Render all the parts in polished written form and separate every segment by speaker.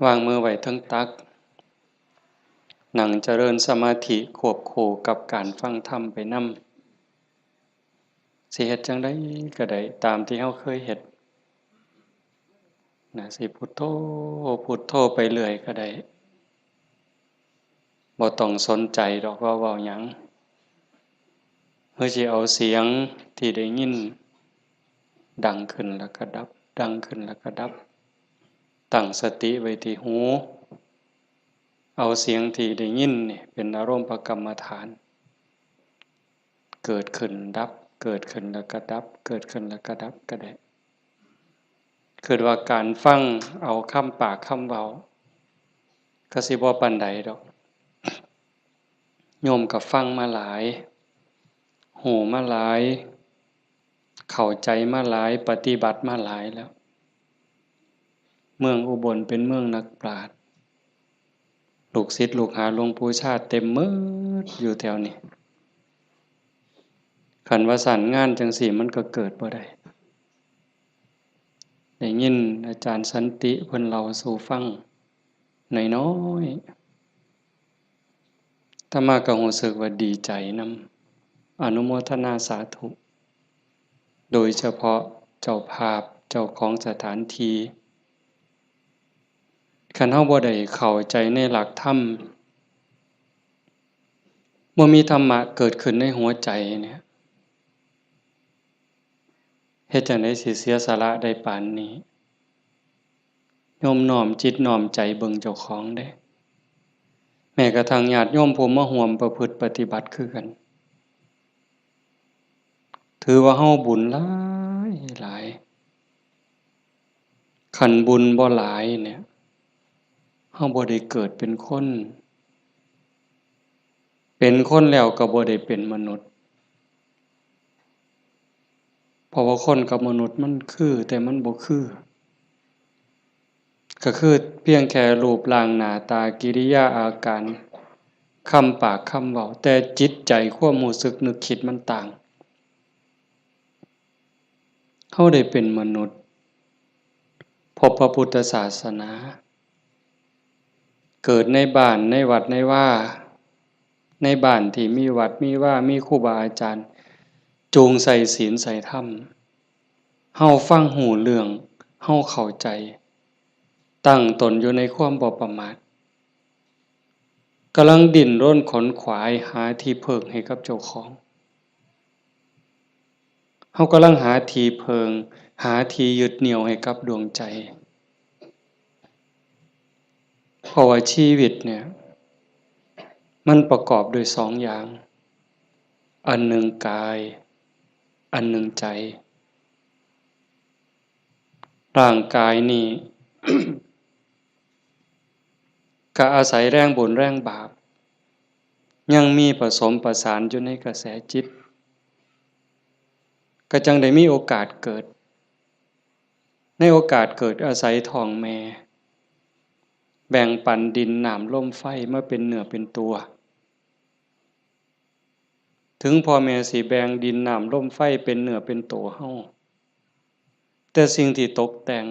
Speaker 1: วางมือไว้ทั้งตักนั่งเจริญสมาธิควบคู่กับการฟังธรรมไปนำสิเฮ็ดจังได๋ก็ได้ตามที่เฮาเคยเฮ็ดนะสิพุทโธพุทโธไปเรื่อยก็ได้บ่ต้องสนใจดอกว่าเว้าหยังเฮาสิเอาเสียงที่ได้ยินดังขึ้นแล้วก็ดับดังขึ้นแล้วก็ดับตั้งสติไว้ที่หูเอาเสียงที่ได้ยินนี่เป็นอารมณ์ประกรรมฐานเกิดขึ้นดับเกิดขึ้นแล้วก็ดับเกิดขึ้นแล้วก็ดับก็ได้คือว่าการฟังเอาคำปากคำเว้าก็สิบ่ปานใดดอกโยมก็ฟังมาหลายหูมาหลายเข้าใจมาหลายปฏิบัติมาหลายแล้วเมืองอุบลเป็นเมืองนักปราชญ์ลูกศิษย์ลูกหาหลวงปู่ชาติเต็มหมดอยู่แถวนี้คันว่าสรรงานจังซี่มันก็เกิดบ่ได้ได้ยินอาจารย์สันติเพิ่นเล่าสู่ฟังน้อยๆอาตมาก็รู้สึกว่าดีใจนำอนุโมทนาสาธุโดยเฉพาะเจ้าภาพเจ้าของสถานที่คันเฮาบ่ได้เข้าใจในหลักธรรมบ่มีธรรมะเกิดขึ้นในหัวใจเนี่ยเฮ็ดจั่งใดสิเสียสละได้ปานนี้โยมน้อมจิตน้อมใจเบิ่งเจ้าของเด้แม้กระทั่งญาติโยมผู้มาร่วมประพฤติปฏิบัติคือกันถือว่าเฮาบุญหลายหลายคันบุญบ่หลายเนี่ยเฮาบ่ได้เกิดเป็นคนเป็นคนแล้วก็บ่ได้เป็นมนุษย์เพราะว่าคนกับมนุษย์มันคือแต่มันบ่คือก็คือเพียงแค่รูปร่างหน้าตากิริยาอาการคำปากคำเว้าแต่จิตใจความรู้สึกนึกคิดมันต่างเฮาได้เป็นมนุษย์พบพระพุทธศาสนาเกิดในบ้านในวัดในว่าในบ้านที่มีวัดมีว่ามีครูบาอาจารย์จูงใส่ศีลใส่ธรรมเฮาฟังหูเรื่องเฮาเข้าใจตั้งตนอยู่ในความบ่ประมาทกำลังดิ้นรนขนขวายหาที่พึ่งให้กับเจ้าของเฮากำลังหาที่พึ่งหาที่ยึดเหนี่ยวให้กับดวงใจเพราะว่าชีวิตเนี่ยมันประกอบด้วยสองอย่างอันหนึ่งกายอันหนึ่งใจร่างกายนี่ ก็อาศัยแรงบุญแรงบาปยังมีผสมประสานอยู่ในกระแสจิตก็จังได้มีโอกาสเกิดในโอกาสเกิดอาศัยท้องแม่แบ่งปันดินน้ำลมไฟมาเป็นเนื้อเป็นตัวถึงพ่อแม่สิแบ่งดินน้ำลมไฟเป็นเนื้อเป็นตัวเฮาแต่สิ่งที่ตกแต่ง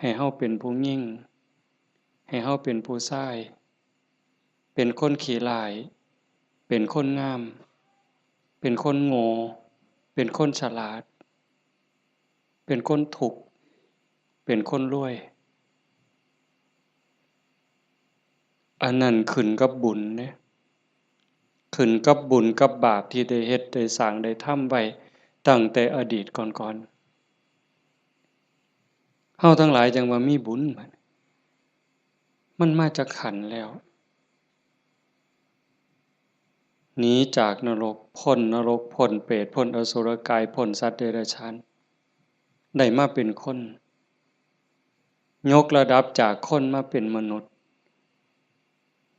Speaker 1: ให้เฮาเป็นผู้หญิงให้เฮาเป็นผู้ชายเป็นคนขี้ร้ายเป็นคนงามเป็นคนโง่เป็นคนฉลาดเป็นคนทุกข์เป็นคนรวยอันนั้นขึ้นกับบุญเด้ขึ้นกับบุญกับบาปที่ได้เฮ็ดได้สร้างได้ทำไว้ตั้งแต่อดีตก่อนๆเฮาทั้งหลายจังว่ามีบุญบัดมันมาจากขันธ์แล้วหนีจากนรกพ้นนรกพ้นเปรตพ้นอสุรกายพ้นสัตว์เดรัจฉานได้มาเป็นคนยกระดับจากคนมาเป็นมนุษย์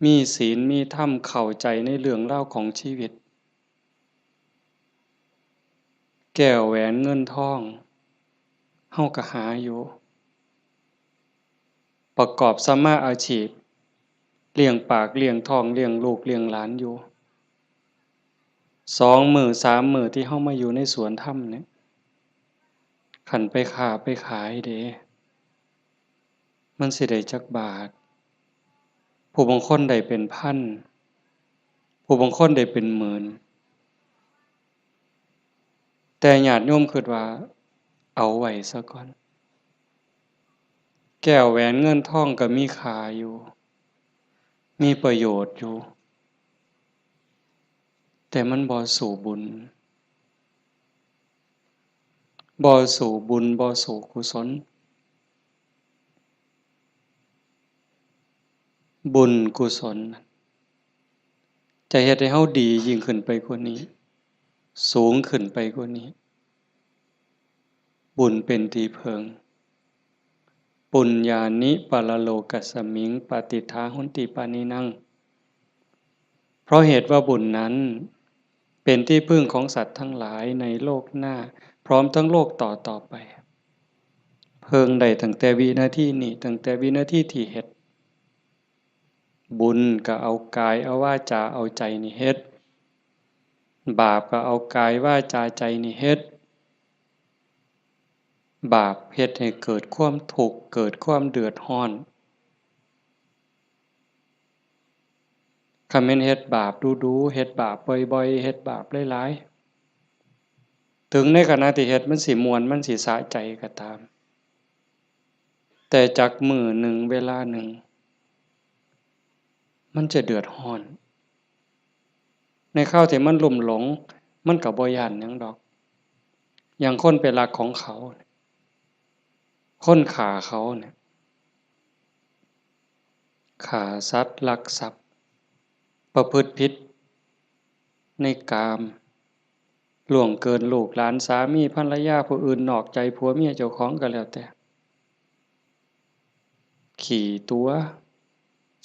Speaker 1: มีศีลมีธรรมเข้าใจในเรื่องราวของชีวิตแก้วแหวนเงินทองเฮาก็หาอยู่ประกอบสัมมาอาชีพเลี้ยงปากเลี้ยงท้องเลี้ยงลูกเลี้ยงหลานอยู่2 มื้อ3 มื้อที่เฮามาอยู่ในสวนธรรมเนี่ยคันไปค้าไปขายเด้ มันสิได้จักบาทผู้บางคนได้เป็นพันผู้บางคนได้เป็นหมื่นแต่ญาติโยมคิดว่าเอาไว้ซะก่อนแก้วแหวนเงินทองก็มีค่าอยู่มีประโยชน์อยู่แต่มันบ่สู่บุญบ่สู่บุญบ่สู่กุศลบุญกุศลจะเฮ็ดให้เฮาดียิ่งขึ้นไปกว่านี้สูงขึ้นไปกว่านี้บุญเป็นที่พึ่งปุญญานิปรโลกัสสมิงปฏิทาหุนติปานินังเพราะเหตุว่าบุญนั้นเป็นที่พึ่งของสัตว์ทั้งหลายในโลกหน้าพร้อมทั้งโลกต่อไปเพิ่งได้ตั้งแต่วินาทีนี้ตั้งแต่วินาทีที่เฮ็ดบุญก็เอากายเอาวาจาเอาใจนี่เฮ็ดบาปก็เอากายวาจาใจนี่เฮ็ดบาปเฮ็ดให้เกิดความทุกข์เกิดความเดือดร้อนคันแม่นเฮ็ดบาปดูๆเฮ็ดบาปบ่อยๆเฮ็ดบาปหลายๆถึงในขณะที่เฮ็ดมันสิม่วนมันสิสะใจก็ตามแต่จักมื้อหนึ่งเวลาหนึ่งมันจะเดือดร้อนในคราวที่มันลุ่มหลงมันก็บ่ย้านหยังดอกอย่างคนไปลักของเขาคนฆ่าเขาเนี่ยฆ่าสัตว์ลักทรัพย์ประพฤติผิดในกามล่วงเกินลูกหลานสามีภรรยาผู้อื่นนอกใจผัวเมียเจ้าของก็แล้วแต่ขี่ตัว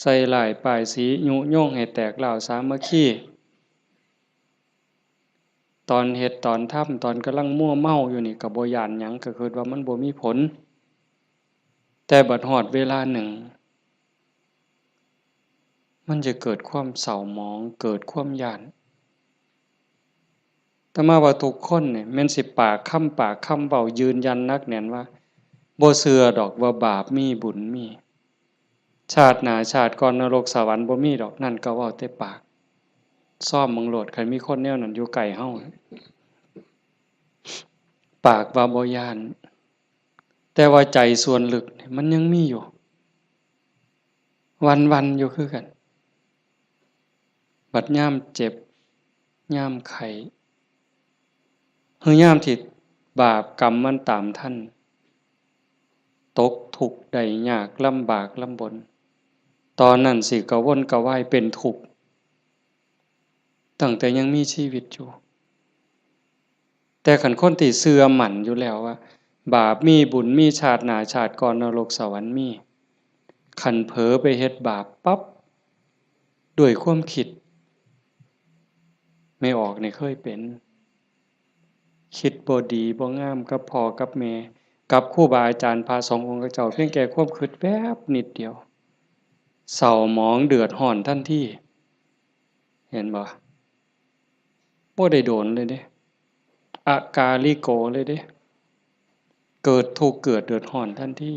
Speaker 1: ใส่ร้ายป้ายสียุยงให้แตกร้าวสามัคคีตอนเฮ็ดตอนทำตอนกำลังมั่วเมาอยู่นี่ก็บ่ย้านหยังก็คิดว่ามันบ่มีผลแต่บัดฮอดเวลาหนึ่งมันจะเกิดความเศร้าหมองเกิดความย้านแต่มาว่าทุกคนเนี่ยแม่นสิปากคำเว้ายืนยันนักแน่นว่าบ่เชื่อดอกว่าบาปมีบุญมีชาติหน้าชาติก่อนนรกสวรรค์บ่มีดอกนั่นก็เว้าแต่ปากซ่อมเบิ่งโลดคันมีคนแนวนั้นอยู่ใกล้เฮาปากว่าบ่ย้านแต่ว่าใจส่วนลึกนี่มันยังมีอยู่วันๆอยู่คือกันบัดยามเจ็บยามไข้คือยามที่บาปกรรมมันตามทันตกทุกข์ได้ยากลำบากลำบนตอนนั้นสิกระวนกระวายเป็นทุกข์ตั้งแต่ยังมีชีวิตอยู่แต่คันคนที่เชื่อมั่นอยู่แล้วว่าบาปมีบุญมีชาติหน้าชาติก่อนนรกสวรรค์มีคันเผลอไปเฮ็ดบาปปั๊บด้วยความคิดไม่ออกนี่เคยเป็นคิดบ่ดีบ่งามกับพ่อกับแม่กับครูบาอาจารย์พระสงฆ์องค์เจ้าเพียงแค่ความคิดแวบนิดเดียวเศร้าหมองเดือดร้อนทันทีเห็นบ่บ่ได้โดนเลยเด้อากาลิโกเลยเด้เกิดทุกข์เกิดเดือดร้อนทันที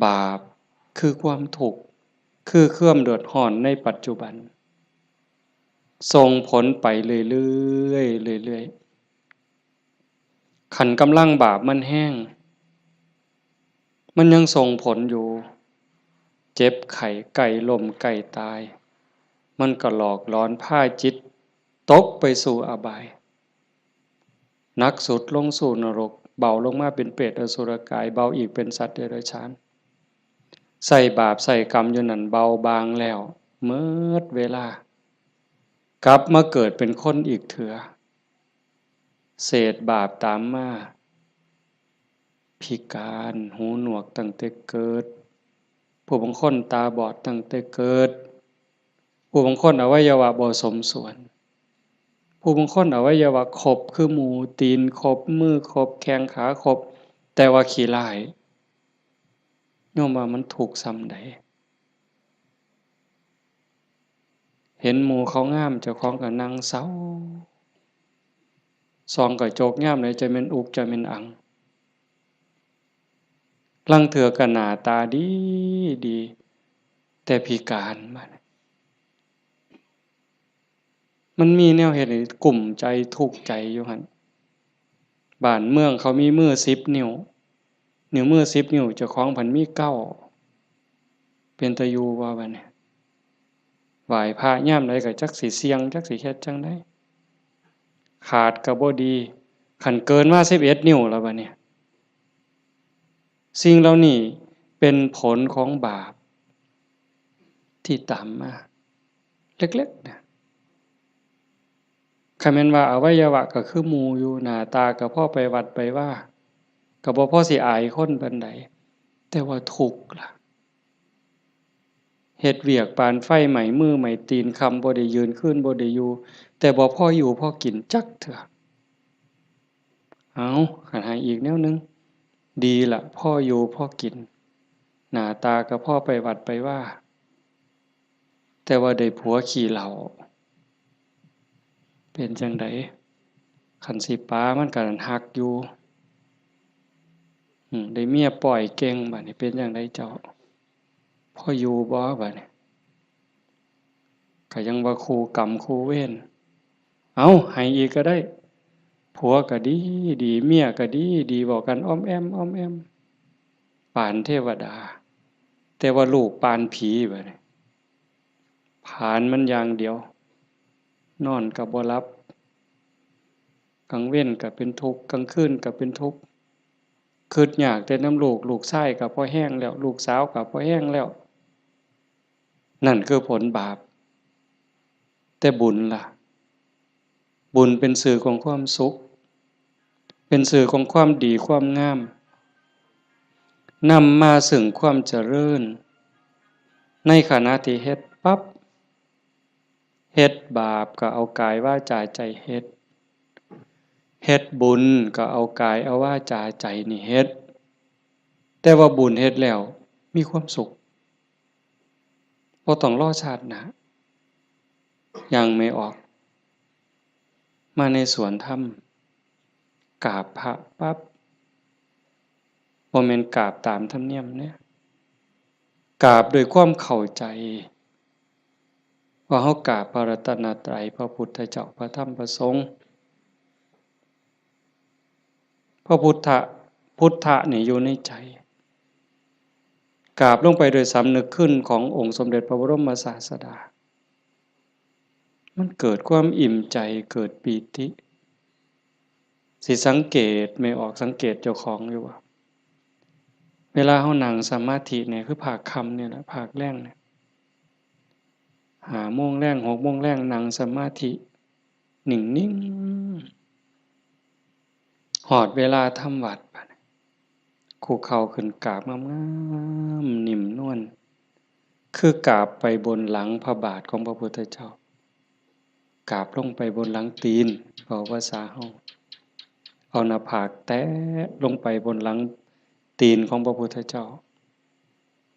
Speaker 1: บาปคือความทุกข์คือความเดือดร้อนในปัจจุบันส่งผลไปเรื่อยๆเรื่อยๆคันกำลังบาปมันแห้งมันยังส่งผลอยู่เจ็บไข้ใกล้ล้มใกล้ตายมันก็หลอกหลอนพาจิตตกไปสู่อบายหนักสุดลงสู่นรกเบาลงมาเป็นเปรตอสุรกายเบาอีกเป็นสัตว์เดรัจฉานใส่บาปใส่กรรมอยู่นั่นเบาบางแล้วเมิดเวลากลับมาเกิดเป็นคนอีกเถื่อเศษบาปตามมาพิการหูหนวกตั้งแต่เกิดผู้บางคนตาบอดตั้งแต่เกิดผู้บางคนอวัยวะบ่สมส่วนผู้บางคนอวัยวะครบคือหมูตีนครบมือครบแข้งขาครบแต่ว่าขี้ร้ายโยมว่ามันถูกซ้ำใดเห็นหมู่เขางามเจ้าของก็นั่งเศร้าส่องกระจกยามใดจะแม่นอุกจะแม่นอัง ลังเถือก็หน้าตาดีดีแต่พิการมันมีแนวเฮ็ดให้กลุ่มใจทุกข์ใจอยู่หั่นบ้านเมืองเขามีมือ10 นิ้วนิ้วมือ10 นิ้วเจ้าของเพิ่นมี9เป็นตาอยู่บ่บัดนี้ไหว้พระยามใดก็จักสิเสี่ยงจักสิเฮ็ดจั่งใดขาดก็บ่ดีคันเกินมา11 นิ้วแล้วบัดนี้สิ่งเหล่านี้เป็นผลของบาปที่ตามมาเล็กๆนะคันแม่นว่าอวัยวะก็คือหมู่อยู่หน้าตาก็พอไปวัดไปว่าก็บ่พอสิอายคนปานใดแต่ว่าทุกข์ล่ะเฮ็ดเวียกปานไฟไหม้มือไหม้ตีนค่ำบ่ได้ยืนคืนบ่ได้อยู่แต่บ่พออยู่พอกินจักเทื่อเอาคันให้อีกแนวหนึ่งดีล่ะพ่ออยู่พ่อกินหน้าตาก็พ่อไปวัดไปว่าแต่ว่าได้ผัวขี้เหล้าเป็นจังไดคันสิป๋ามันก็ฮักอยู่ได้เมียปล่อยเก่งบัดนี้เป็นจังไดเจ้าพ่ออยู่บ่บัดนี้ก็ยังว่าคู่กรรมคู่เวรเอาให้อีกก็ได้ผัวก็ดีดีเมียก็ดีดีบอกกันอ้อมแอมอ้อมแอมปานเทวดาแต่ว่าลูกปานผีบัดนี้ผานมันอย่างเดียวนอนก็บ่หลับกลางเว้นก็เป็นทุกข์กลางคืนก็เป็นทุกข์คิดยากแต่น้ำลูกลูกชายก็พอแห้งแล้วลูกสาวก็พอแห้งแล้วนั่นคือผลบาปแต่บุญล่ะบุญเป็นสื่อของความสุขเป็นสื่อของความดีความงามนำมาซึ่งความเจริญในขณะที่เฮ็ดปั๊บเฮ็ดบาปก็เอากายวาจาใจเฮ็ดบุญก็เอากายเอาวาจาใจนี่เฮ็ดแต่ว่าบุญเฮ็ดแล้วมีความสุขบ่ต้องรอชาติหน้ายังไม่ออกมาในสวนธรรมกราบพระปั๊บบ่แม่นกราบตามธรรมเนียมเนี่ยกราบด้วยความเข้าใจว่าเฮากราบพระรัตนตรัยพระพุทธเจ้าพระธรรมพระสงฆ์พระพุทธะนี่อยู่ในใจกราบลงไปโดยสำนึกขึ้นขององค์สมเด็จพระบรมศาสดามันเกิดความอิ่มใจเกิดปีติสิสังเกตไม่ออกสังเกตเจ้าของอยู่ว่าเวลาเฮานั่งสมาธิเนี่ยคือภาคค่ำเนี่ยแหละภาคแลงเนี่ย5 โมงแลง6 โมงแลงนั่งสมาธินิ่งๆฮอดเวลาทำวัดบัดคุกเข่าขึ้นกราบงามๆนิ่มนวลคือกราบไปบนหลังพระบาทของพระพุทธเจ้ากราบลงไปบนหลังตีนเว้าภาษาเฮาเอาหน้าผากแตะลงไปบนหลังตีนของพระพุทธเจ้า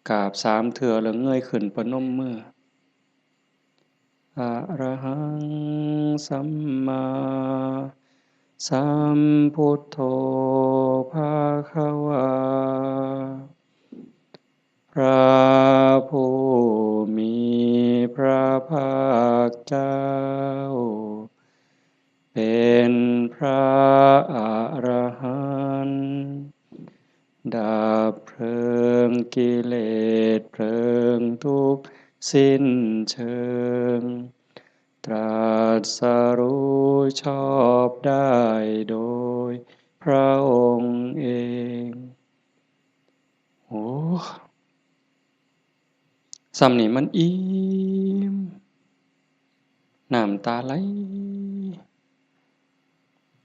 Speaker 1: กราบ3 เทื่อแล้วเงยขึ้นประนมมืออะระหังสัมมาสัมพุทโธภะคะวาพระผู้มีพระภาคเจ้าเป็นพระอรหันต์ดับเพลิงกิเลสเพลิงทุกข์สิ้นเชิงตรัสรู้ชอบได้โดยพระองค์เองโอ้สำนี้มันอิ่มน้ำตาไหล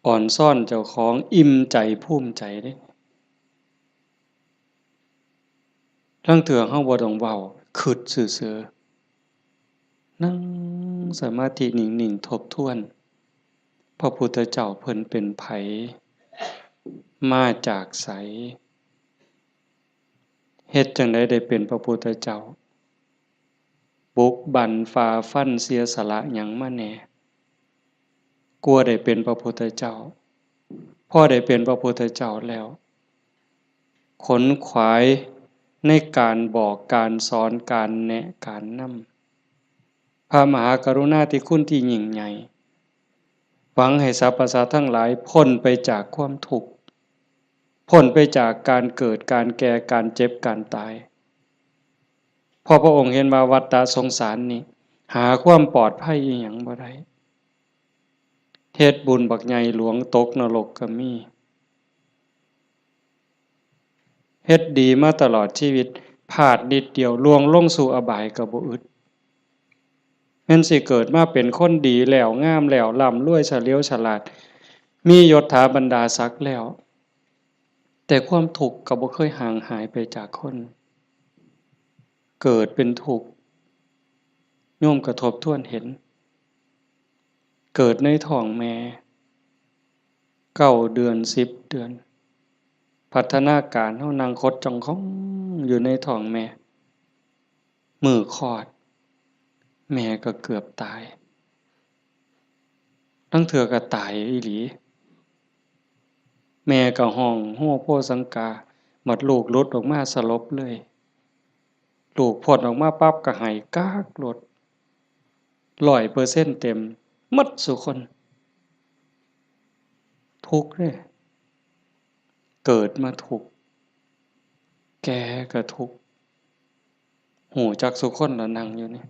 Speaker 1: อ่อนซ่อนเจ้าของอิ่มใจภูมิใจเด้ทั้งเถื่อเฮาบ่ต้องเว้าคิดซื่อๆนั่งสมาธินิ่งๆทบทวนพระพุทธเจ้าเพิ่นเป็นไผมาจากไสเฮ็ดจังได๋ได้เป็นพระพุทธเจ้าบุกบั่นฝ่าฟันเสียสละหยังมาแหน่กลัวได้เป็นพระพุทธเจ้าพอได้เป็นพระพุทธเจ้าแล้ว ขนขวายในการบอกการสอนการแนะการนำพระมหากรุณาธิคุณที่ยิ่งใหญ่หวังให้สรรพสัตว์ทั้งหลายพ้นไปจากความทุกข์พ้นไปจากการเกิดการแก่การเจ็บการตายพอพระองค์เห็นว่าวัฏฏะสงสารนี้หาความปลอดภัยอีหยังบ่ได้เฮ็ดบุญบักใหญ่หลวงตกนรกก็มีเฮ็ดดีมาตลอดชีวิตพลาดนิดเดียวล่วงลงสู่อบายก็บ่อึดแม่นสิเกิดมาเป็นคนดีแล้วงามแล้วร่ำรวยเฉลียวฉลาดมียศถาบรรดาศักดิ์แล้วแต่ความทุกข์ก็บ่เคยห่างหายไปจากคนเกิดเป็นทุกข์โยมกระทบทวนเห็นเกิดในท้องแม่9 เดือน10 เดือนพัฒนาการเฮานั่งคดจ้องของอยู่ในท้องแม่มื้อคลอดแม่ก็เกือบตายทั้งเทื่อก็ตายอีหลีแม่ก็ห้องโฮโพสังกาหมดลูกหลุดออกมาสลบเลยลูกพ้นออกมาปั๊บก็ให้กากโลด100%เต็มหมดซุคนทุกข์เด้เกิดมาทุกข์แก่ก็ทุกข์หูจักซุคนละนั่งอยู่นี่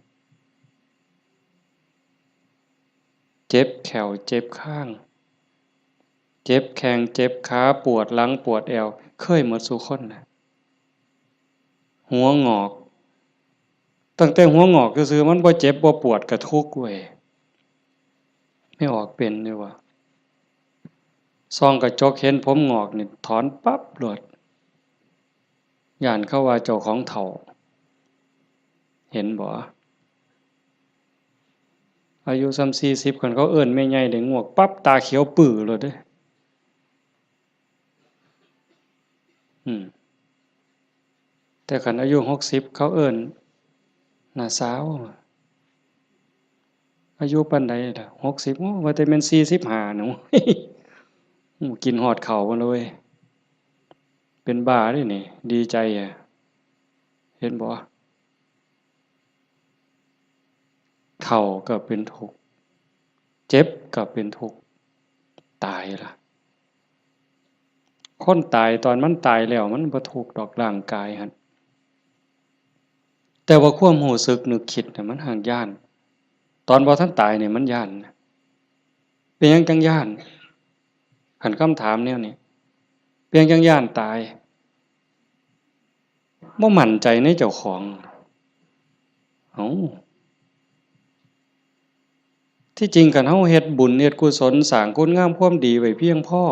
Speaker 1: เจ็บแขวเจ็บข้างเจ็บแข้งเจ็บขาปวดหลังปวดแอวเคยหมดซุคนน่ะหัวงอกตั้งแต่หัวงอกซื่อๆมันบ่เจ็บบ่ปวดก็ทุกข์เว้ยไม่ออกเป็นเลยว่ะส่องกระจกเห็นผมงอกนี่ถอนปั๊บโลดย้านเขาว่าเจ้าของเฒ่าเห็นบ่อายุส่ำ40คันเขาเอิ้นแม่ใหญ่ได้งวกปั๊บตาเขียวปื้อโลดเด้แต่คันอายุ60เขาเอิ้นน้าสาวอายุปานใดล่ะ60โอ้ว่าแต่แม่น45หนูกินฮอดข้าวมาเลยเป็นบ้าเด้นี่ดีใจอะเห็นบ่เฒ่าก็เป็นทุกข์เจ็บก็เป็นทุกข์ตายล่ะคนตายตอนมันตายแล้วมันบ่ทุกข์ดอกร่างกายหั่นแต่ว่าความรู้สึกนึกคิดน่ะมันหั้นย้านตอนบ่ทันตายนี่มันย้านเป็นหยังจังย้านคันคำถามแนวนี้เป็นหยังจังย้านตายบ่มั่นใจในเจ้าของเอ้าที่จริงคันเฮาเฮ็ดบุญเฮ็ดกุศลสร้างคุณงามความดีไว้เพียงพอ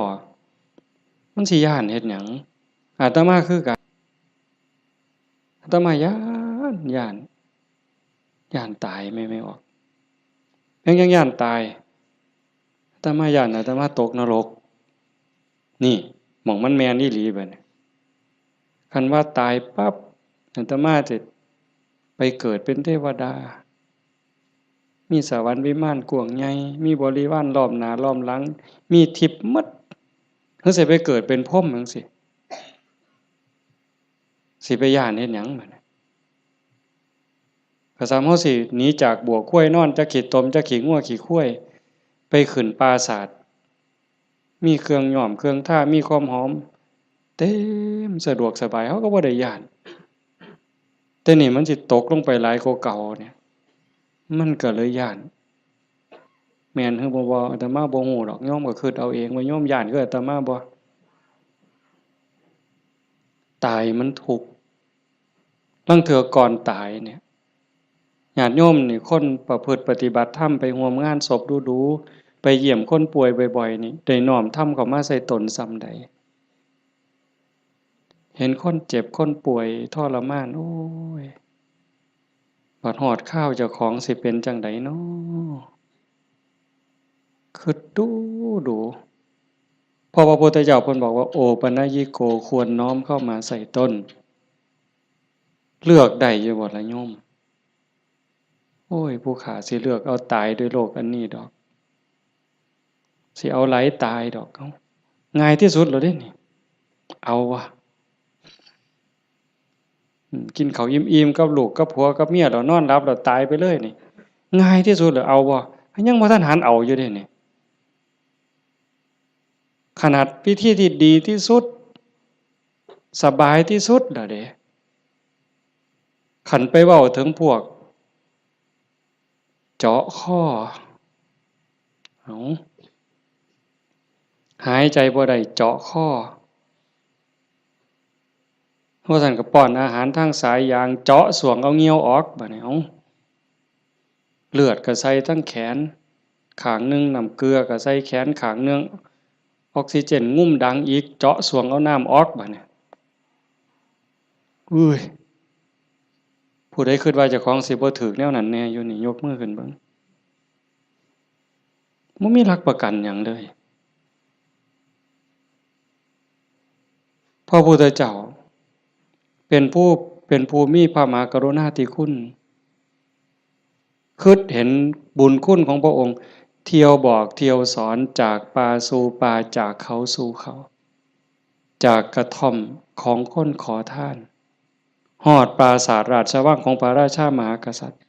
Speaker 1: มันสิย้านเฮ็ดหยังอาตมาคือกันอาตมาย้านตายไม่ออกยังย้านตายอาตมาย้านอาตมาตกนรกนี่หม้องมันแม่นอีหลีบัดนี้คันว่าตายปั๊บอาตมาจะไปเกิดเป็นเทวดามีสวรรค์วิมานกว้างใหญ่มีบริวารล้อมหน้าล้อมหลังมีทิพย์หมดเฮาสิไปเกิดเป็นพรหมจังซี่สิไปย้านเฮ็ดหยังบัดนี้ก็ซ้ำเฮาสิหนีจากบ่วควายนอนจักขี้ตมจักขี้งัวขี้ควายไปขึ้นปราสาทมีเครื่องย้อมเครื่องทามีความหอมเต็มสะดวกสบายเฮาก็บ่ได้ย้านแต่นี่มันสิตกลงไปหลายกว่าเก่าเนี่ยมันก็เลยย้านแม่นคือบ่อาตมาบ่ฮู้ดอกโยมก็คิดเอาเองว่าโยมย้านคืออาตมาบ่ตายมันทุกข์ลางเทื่อก่อนตายเนี่ยญาติโยมนี่คนประพฤติปฏิบัติธรรมไปร่วมงานศพดูๆไปเยี่ยมคนป่วยบ่อยๆนี่ได้น้อมธรรมเข้ามาใส่ตนส่ำใดเห็นคนเจ็บคนป่วยทรมานโอ้ยบัดฮอดคราวเจ้าของสิเป็นจั่งใดน้อคิดดูเพราะว่าพระพุทธเจ้าเพิ่นบอกว่าโอปัญญิโกควรน้อมเข้ามาใส่ตนเลือกได้อยู่บ่ล่ะโยมโอ้ยผู้ข้าสิเลือกเอาตายด้วยโรคอันนี้ดอกสิเอาไหลตายดอกเอ้าง่ายที่สุดแล้วเด้นี่เอาวะ กินข้าวอิ่มๆกับลูกกับผัวกับเมียแล้วนอนหลับแล้วตายไปเลยนี่ง่ายที่สุดเหรอเอาบ่ยังบ่ทันหันเอาอยู่เด้นี่ขนาดวิธีที่ดีที่สุดสบายที่สุดล่ะเด้ขันไปเว้าถึงพวกเจาะข้อเอาหายใจบ่ได้เจาะข้อเพราะท่านก็ป้อนอาหารทางสายยางเจาะสวงเอาเงี้ยวออกบัดนี้เอาเลือดก็ใส่ทั้งแขนข้างนึงน้ำเกลือก็ใส่แขนข้างนึงออกซิเจนงุ่มดังอีกเจาะสวงเอาน้ำออกบัดนี้อุ้ยผู้ใดคิดว่าเจ้าของสิบ่ถูกแนวนั้นแน่อยู่นี่ยกมือขึ้นเบิ่งบ่มีหลักประกันหยังเลยพระพุทธเจ้าเป็นผู้มีพระมหากรุณาธิคุณคิดเห็นบุญคุณของพระองค์เที่ยวบอกเที่ยวสอนจากป่าสู่ป่าจากเขาสู่เขาจากกระท่อมของคนขอทานฮอดปราสาทราชวังของพระราชามหากษัตริย์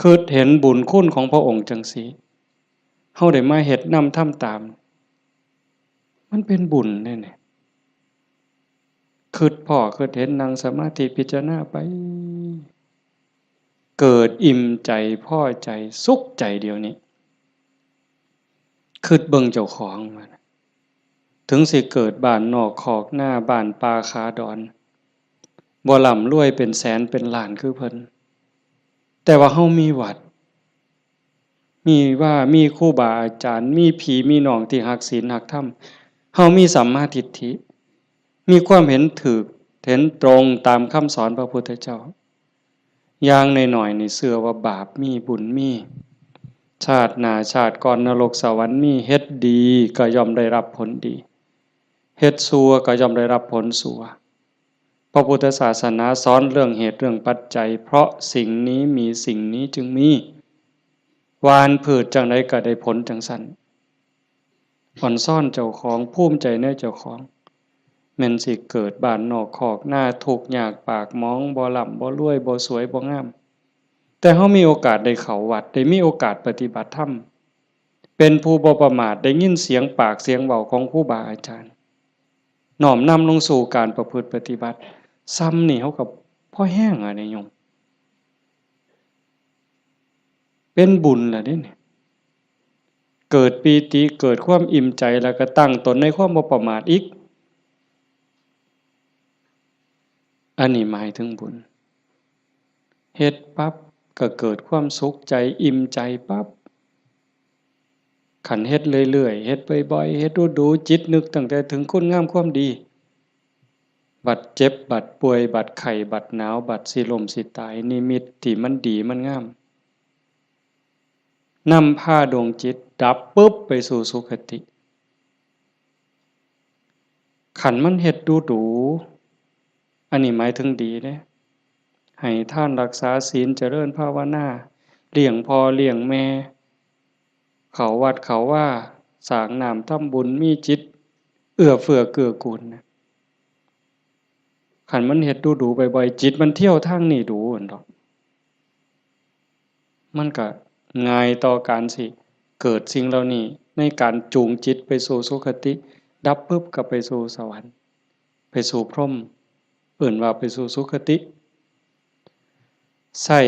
Speaker 1: คิดเห็นบุญคุณของพระองค์จังซี่เฮาได้มาเฮ็ดนำทำตามมันเป็นบุญแน่ๆคิดพ้อคิดเห็นนั่งสมาธิพิจารณาไปเกิดอิ่มใจพอใจสุขใจเดียวนี้คิดเบิ่งเจ้าของมันถึงสิเกิดบ้านนอกคอกหน้าบ้านป่าขาดอนบ่ร่ำรวยเป็นแสนเป็นล้านคือเพิ่นแต่ว่าเฮามีวัดมีครูบาอาจารย์มีพี่มีน้องที่รักศีลรักธรรมเฮามีสัมมาทิฏฐิมีความเห็นถูกเห็นตรงตามคำสอนพระพุทธเจ้าอย่างน้อยๆนี่เชื่อว่าบาปมีบุญมีชาติหน้าชาติก่อนนรกสวรรค์มีเฮ็ดดีก็ย่อมได้รับผลดีเฮ็ดชั่วก็ย่อมได้รับผลชั่วพระพุทธศาสนาสอนเรื่องเหตุเรื่องปัจจัยเพราะสิ่งนี้มีสิ่งนี้จึงมีหว่านพืชจังไดก็ได้ผลจังซั่นอ่อนซ่อนเจ้าของภูมิใจในเจ้าของแม่นสิเกิดบ้านนอกคอกหน้าทุกข์ยากปากหมองบ่ร่ำบ่รวยบ่สวยบ่งามแต่เฮามีโอกาสได้เข้าวัดได้มีโอกาสปฏิบัติธรรมเป็นผู้บ่ประมาทได้ยินเสียงปากเสียงเว้าของครูบาอาจารย์น้อมนำลงสู่การประพฤติปฏิบัติซ้ำนี่เฮาก็พอแห้งอะนี่โยมเป็นบุญล่ะเด้นี่เกิดปีติเกิดความอิ่มใจแล้วก็ตั้งตนในความบ่ประมาทอีกอันนี้หมายถึงบุญเฮ็ดปั๊บก็เกิดความสุขใจอิ่มใจปั๊บขันเฮ็ดเรื่อยๆเฮ็ดบ่อยๆเฮ็ดดูๆจิตนึกตั้งแต่ถึงคุณงามความดีบัดเจ็บบัดป่วยบัดไข้บัดหนาวบัดสิล้มสิตายนิมิตที่มันดีมันงามนำพาดวงจิตดับปุ๊บไปสู่สุคติขันมันเฮ็ดดูอันนี้หมายถึงดีเด้ให้ท่านรักษาศีลเจริญภาวนาเลี้ยงพ่อเลี้ยงแม่เขาวัดเขาว่าสร้างน้ำทำบุญมีจิตเอื้อเฟื้อเกื้อกูลนะขันมันเฮ็ดดูบ่อยๆจิตมันเที่ยวทางนี้ดูอั่นดอกมันก็ง่ายต่อการสิเกิดสิ่งเหล่านี้ในการจูงจิตไปสู่สุคติดับปุ๊บก็ไปสู่สวรรค์ไปสู่พรหมเอิ้นว่าไปสู่สุคติใส่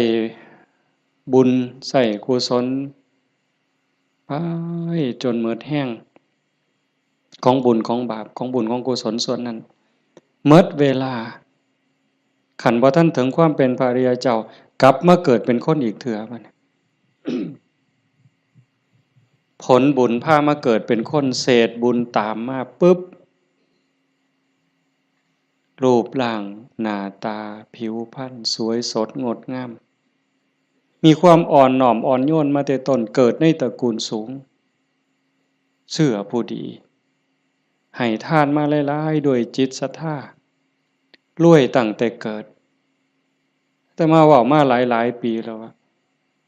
Speaker 1: บุญใส่กุศลไปจนหมดแห้งของบุญของบาปของบุญของกุศลส่วนนั้นหมดเวลาขันบ่ทันถึงความเป็นพระอริยเจ้ากลับมาเกิดเป็นคนอีกเถื่อบัด ผลบุญพามาเกิดเป็นคนเศษบุญตามมาปุ๊บรูปร่างหน้าตาผิวพรรณสวยสดงดงามมีความอ่อนน้อมอ่อนโยนมาแต่ต้นเกิดในตระกูลสูงเชื่อผู้ดีให้ทานมาหลายๆด้วยจิตศรัทธารวยตั้งแต่เกิดแต่มาเว้ามาหลายๆปีแล้วว่า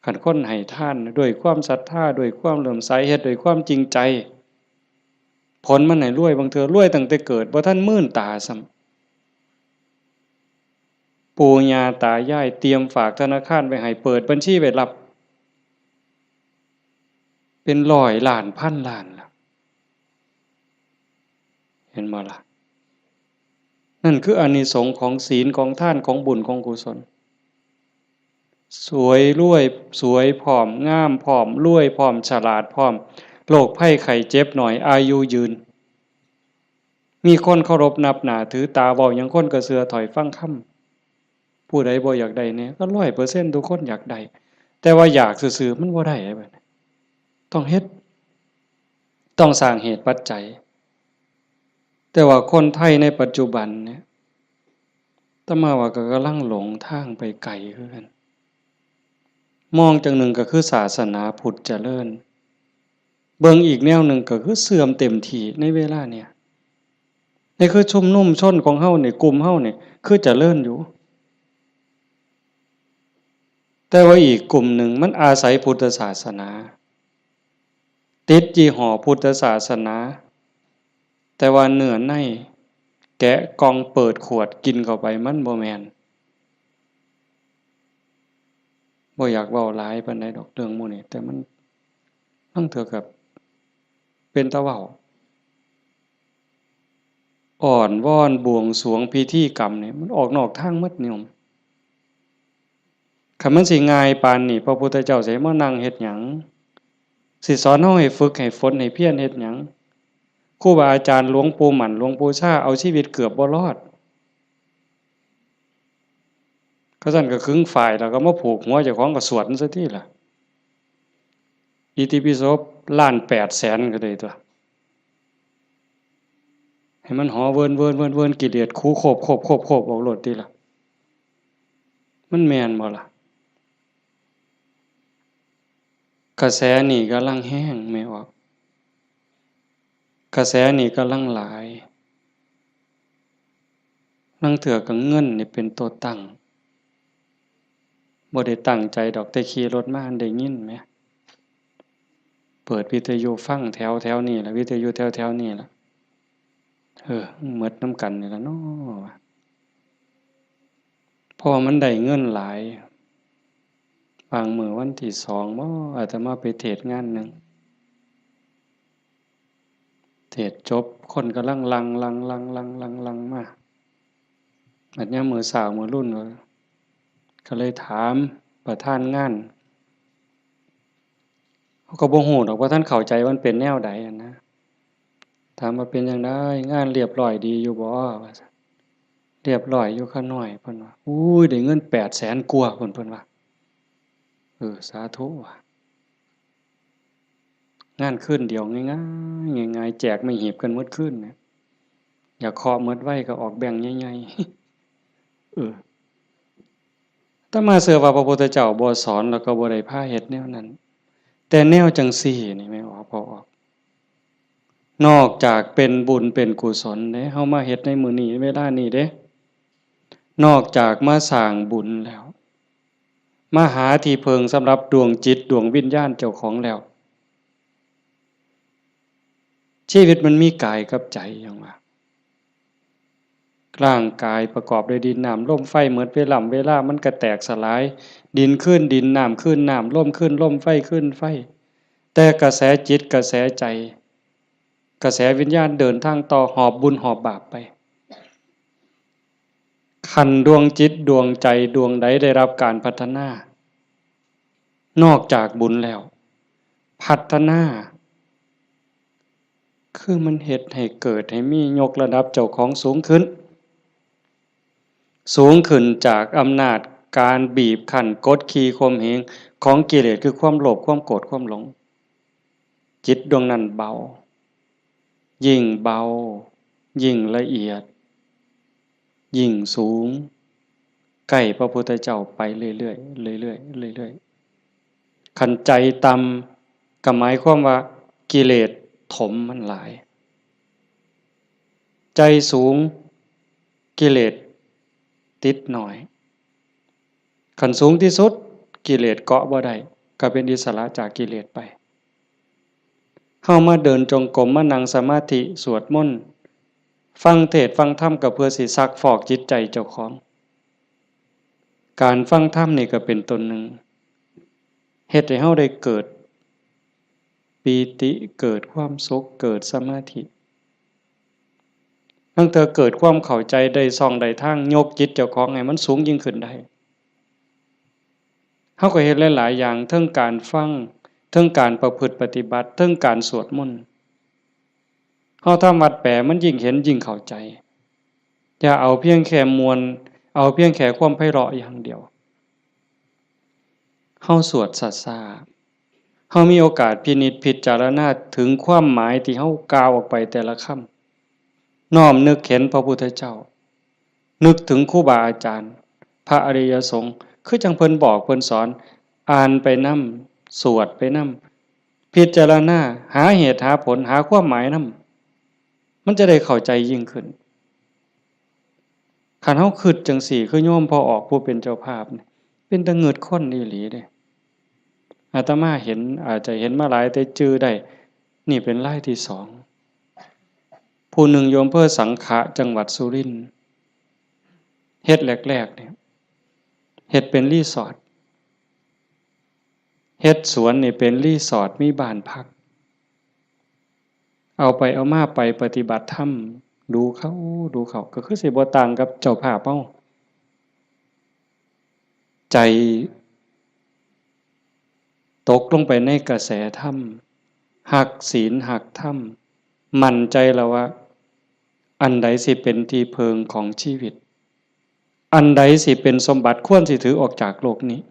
Speaker 1: คันคนให้ทานด้วยความศรัทธาด้วยความเลื่อมใสเฮ็ดด้วยความจริงใจผลมันให้รวยบางเทื่อรวยตั้งแต่เกิดบ่ทันมื่นตาซ้ ปู่ย่าตายายเตรียมฝากธนาคารไว้ให้เปิดบัญชีไว้รับเป็นร้อยล้านพันล้านล่ะเห็นบ่ล่ะนั่นคืออานิสงส์ของศีลของทานของบุญของกุศลสวยรวยสวยผอมงามผอมรวยผอมฉลาดผอมโรคภัยไข้เจ็บหน่อยอายุยืนมีคนเคารพนับหน้าถือตาเว้าหยังคนก็เชื่อถอยฟังคำผู้ใดบ่อยากได้เนี่ยก็100%ทุกคนอยากได้แต่ว่าอยากซื่อๆมันบ่ได้บัดนี้ต้องเฮ็ดต้องสร้างเหตุปัจจัยแต่ว่าคนไทยในปัจจุบันเนี่ยอาตมาว่าก็กำลังหลงทางไปไกลคือกันมองจังหนึ่งก็คือศาสนาพุทธเจริญเบิ่งอีกแนวหนึ่งก็คือเสื่อมเต็มที่ในเวลาเนี่ยนี่คือชุมนุมชนของเฮานี่กลุ่มเฮานี่คือเจริญอยู่แต่ว่าอีกกลุ่มหนึ่งมันอาศัยพุทธศาสนาติดยี่ห้อพุทธศาสนาแต่ว่าเนื้อในแกะกล่องเปิดขวดกินเข้าไปมันบ่แม่นบ่อยากเว้าหลายปานใดดอกเรื่องหมู่นี้แต่มันทั้งเถือกับเป็นตาเว้าอ่อนวอนบวงสรวงพิธีกรรมนี่มันออกนอกทางหมดนิยมคันมันสิง่ายปานนี้พระพุทธเจ้าสิมานั่งเฮ็ดหยังสิสอนเฮาให้ฝึกให้ฝนให้เพียรเฮ็ดหยังครูบาอาจารย์หลวงปู่หมั่นหลวงปู่ชาเอาชีวิตเกือบบ่รอดเขาซั่นก็ขึงฝ่ายแล้วก็มาผูกหัวเจ้าของก็สวดซะทีล่ะอิติปิโสล้าน800,000ก็ได้ตัวให้มันหอเวินกิเลสคูโคบออกโลดติล่ะมันแม่นบ่ล่ะกระแสนี่กำลังแห้งไม่ออกกระแสนี่กำลังหลายนั่งเถื่อกับเงินนี่เป็นตัวตั้งบ่ได้ตั้งใจดอกแต่ขี่รถมาได้ยินไหมเปิดวิทยุฟังแถวนี่ล่ะวิทยุแถวนี่ล่ะหมดน้ำกันนี่ล่ะเนาะเพราะมันได้เงินหลายบางมื้อวันที่2บ่อาตมาไปเทศงานหนึ่งเทศจบคนกำลังลังมาอันนี้มื้อเช้ามื้อรุ่นก็เลยถามประธานงานเขาก็บ่ฮู้ดอกว่าท่านเข้าใจว่ามันเป็นแนวใดอะนะถามว่าเป็นจังไดงานเรียบร้อยดีอยู่บ่ว่าซั่นเรียบร้อยอยู่ค่ะน้อยเพิ่นว่าอุ้ยได้เงิน800,000กว่าเพิ่นว่าสาธุว่ะงานคืนเดียวง่ายๆแจกไม่หีบกันหมดคืนเนี่ยอยากเคาะหมดไว้ก็ออกแบ่งค์ใหญ่ๆอาตมาเชื่อว่าพระพุทธเจ้าบ่สอนแล้วก็บ่ได้พาเฮ็ดแนวนั้นแต่แนวจังซี่นี่แม่นบ่พอออกนอกจากเป็นบุญเป็นกุศลเด้เฮามาเฮ็ดในมื้อนี้เวลานี้เด้นอกจากมาสร้างบุญแล้วมาหาที่เพิงสำหรับดวงจิตดวงวิญญาณเจ้าของแล้วชีวิตมันมีกายกับใจอย่างว่าร่างกายประกอบด้วยดินน้ำลมไฟเหมือนเวลามันก็แตกสลายดินขึ้นดินน้ำขึ้นน้ำลมขึ้นลมไฟขึ้นไฟแต่กระแสจิตกระแสใจกระแสวิญญาณเดินทางต่อหอบบุญหอบบาปไปขันดวงจิตดวงใจดวงใดได้รับการพัฒนานอกจากบุญแล้วพัฒนาคือมันเฮ็ดให้เกิดให้มียกระดับเจ้าของสูงขึ้นจากอำนาจการบีบคั้นกดขี่ข่มเหงของกิเลสคือความโลภความโกรธความหลงจิตดวงนั้นเบายิ่งเบายิ่งละเอียดยิ่งสูงใกล้พระพุทธเจ้าไปเรื่อยๆเรื่อยๆเรื่อยๆขันใจต่ำก็หมายความว่ากิเลสถมมันหลายใจสูงกิเลสติดหน่อยขันสูงที่สุดกิเลสเกาะบ่ได้ก็เป็นอิสระจากกิเลสไปเข้ามาเดินจงกรมมานั่งสมาธิสวดมนต์ฟังเทศน์ฟังธรรมก็เพื่อสิซักฟอกจิตใจเจ้าของ การฟังธรรมนี่ก็เป็นตนหนึ่งเฮ็ดให้เฮาได้เกิดปีติเกิดความสุขเกิดสมาธิตั้งแต่เกิดความเข้าใจได้ส่องได้ทางยกจิตเจ้าของให้มันสูงยิ่งขึ้นได้เฮาก็เฮ็ดหลายๆอย่างทั้งการฟังทั้งการประพฤติปฏิบัติทั้งการสวดมนต์เฮาทำวัดแปลมันยิ่งเห็นยิ่งเข้าใจอย่าเอาเพียงแค่มวลเอาเพียงแค่ความไพเราะอย่างเดียวเฮาสวดซ่าๆเฮามีโอกาสพินิจพิจารณาถึงความหมายที่เฮากล่าวออกไปแต่ละคำน้อมนึกเห็นพระพุทธเจ้านึกถึงครูบาอาจารย์พระอริยสงฆ์คือจังเพิ่นบอกเพิ่นสอนอ่านไปนำสวดไปนำพิจารณาหาเหตุหาผลหาความหมายนำมันจะได้เข้าใจยิ่งขึ้นคันเฮาคิดจังสี่คือโยมพอออกผู้เป็นเจ้าภาพนี่เป็นตะเงิดคนอีหลีเด้อาตมาเห็นอาจจะเห็นมาหลายแต่จื้อได้นี่เป็นรายที่สองผู้หนึ่งโยมเพื่อสังขะจังหวัดสุรินทร์เฮ็ดแรกๆเนี่ยเฮ็ดเป็นรีสอร์ทเฮ็ดสวนนี่เป็นรีสอร์ทมีบ้านพักเอาไปเอามาไปปฏิบัติธรรมดูเขาก็คือสิบ่ต่างกับเจ้าภาพเฮาใจตกลงไปในกระแสธรรมหักศีลหักธรรมมั่นใจแล้วว่าอันใดสิเป็นที่เพิงของชีวิตอันใดสิเป็นสมบัติควรสิถือออกจากโลกนี้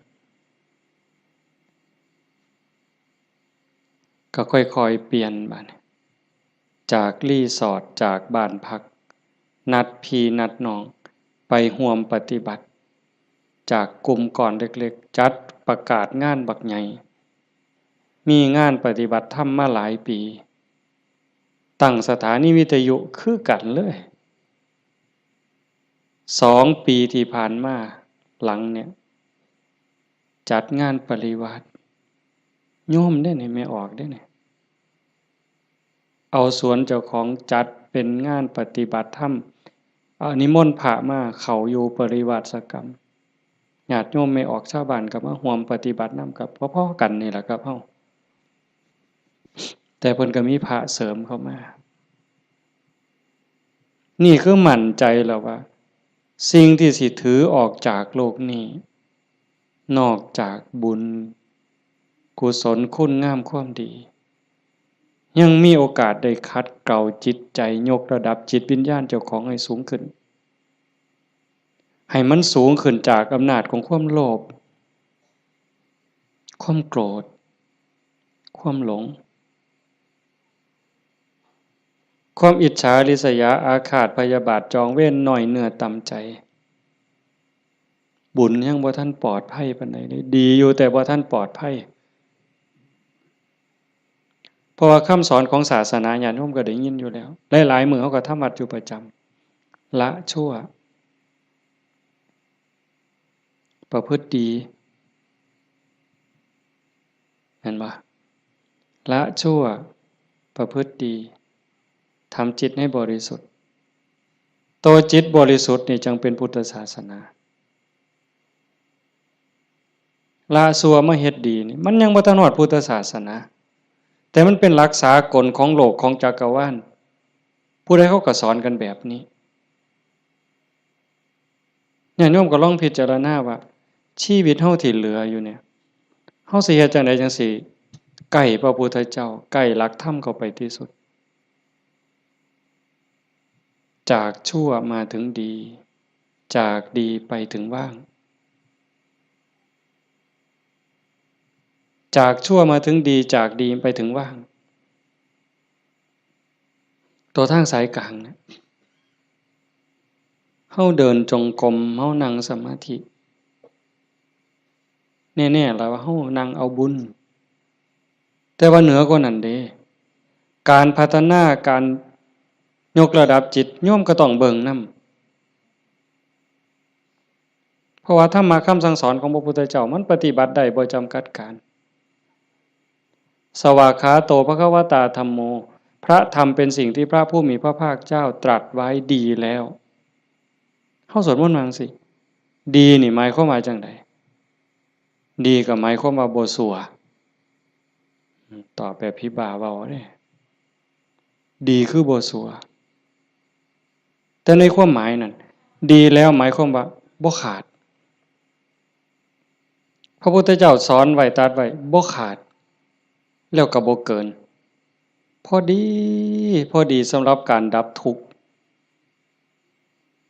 Speaker 1: ก็ค่อยๆเปลี่ยนบัดจากรีสอร์ทจากบ้านพักนัดพี่นัดน้องไปร่วมปฏิบัติจากกลุ่มก่อนเล็กๆจัดประกาศงานบักใหญ่มีงานปฏิบัติธรรมมาหลายปีตั้งสถานีวิทยุคือกันเลย2 ปีที่ผ่านมาหลังเนี่ยจัดงานปริวาสโยมได้นี่ไม่ออกได้นี่เอาสวนเจ้าของจัดเป็นงานปฏิบัติธรรมนิมนต์พระมาเข้าอยู่ปริวาสกรรมญาติโยมไม่ออกชาวบ้านก็มาร่วมปฏิบัตินำกับพ่อๆกันนี่แหละครับเฮาแต่เพิ่นก็มีพระเสริมเข้ามานี่คือมั่นใจแล้วว่าสิ่งที่สิถือออกจากโลกนี้นอกจากบุญกุศลคุณงามความดียังมีโอกาสได้คัดเกลาจิตใจยกระดับจิตวิญญาณเจ้าของให้สูงขึ้นให้มันสูงขึ้นจากอำนาจของความโลภความโกรธความหลงความอิจฉาริษยาอาฆาตพยาบาทจองเวรหน่อยเนื้อต่ำใจบุญยังบ่ทันปลอดภัยปานใดเลยดีอยู่แต่บ่ทันปลอดภัยเพราะว่าคำสอนของศาสนาญาติโยมก็ได้ยินอยู่แล้วหลายๆมื้อเฮาก็ทำวัดอยู่ประจำละชั่วประพฤติดีเห็นบ่ละชั่วประพฤติดีทำจิตให้บริสุทธิ์ตัวจิตบริสุทธิ์นี่จึงเป็นพุทธศาสนาละชั่วมาเฮ็ดดีนี่มันยังบ่ทันฮอดพุทธศาสนาแต่มันเป็นหลักสากลของโลกของจักรวาลผู้ใดเขาก็สอนกันแบบนี้ญาติโยมก็ลองพิจารณาว่าชีวิตเฮาที่เหลืออยู่เนี่ยเฮาสิเฮ็ดจังไดจังสิใกล้พระพุทธเจ้าใกล้หลักธรรมเข้าไปที่สุดจากชั่วมาถึงดีจากดีไปถึงว่างจากชั่วมาถึงดีจากดีไปถึงว่างตัวทางสายกลางเนี่ยเฮาเดินจงกรมเฮานั่งสมาธิแน่ๆแล้วว่าเฮานั่งเอาบุญแต่ว่าเหนือกว่านั้นเด้การพัฒนาการยกระดับจิตโยมก็ต้องเบิ่งนำเพราะว่าธรรมะคำสั่งสอนของพระพุทธเจ้ามันปฏิบัติได้บ่จำกัดการสวากขาโตภควตาธัมโมพระธรรมเป็นสิ่งที่พระผู้มีพระภาคเจ้าตรัสไว้ดีแล้วเฮาสวดมนต์ว่าจังซี่ ดีนี่หมายความว่าจังไดดีก็หมายความว่าบ่ชั่วตอบแบบพี่บ่าเว้าเด้ดีคือบ่ชั่วแต่ในความหมายนั้นดีแล้วหมายความว่าบ่ขาดพระพุทธเจ้าสอนไว้ตรัสไว้บ่ขาดแล้วก็บ่เกินพอดีพอดีสำหรับการดับทุกข์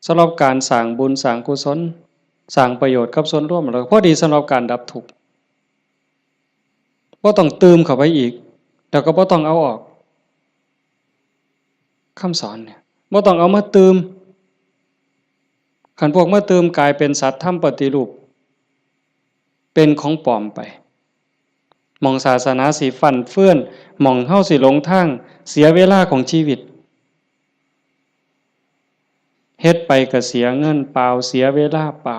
Speaker 1: สำหรับการสร้างบุญสร้างกุศลสร้างประโยชน์กับส่วนรวมแล้วพอดีสำหรับการดับทุกข์บ่ต้องเติมเข้าไปอีกแล้วก็บ่ต้องเอาออกคำสอนเนี่ยบ่ต้องเอามาเติมคันพวกมาเติมกลายเป็นสัตว์ทำปฏิรูปเป็นของปลอมไปมองศาสนาสิฟั่นเฟื่อนมองเฮาสิหลงทางเสียเวลาของชีวิตเฮ็ดไปก็เสียเงินเปล่าเสียเวลาเปล่า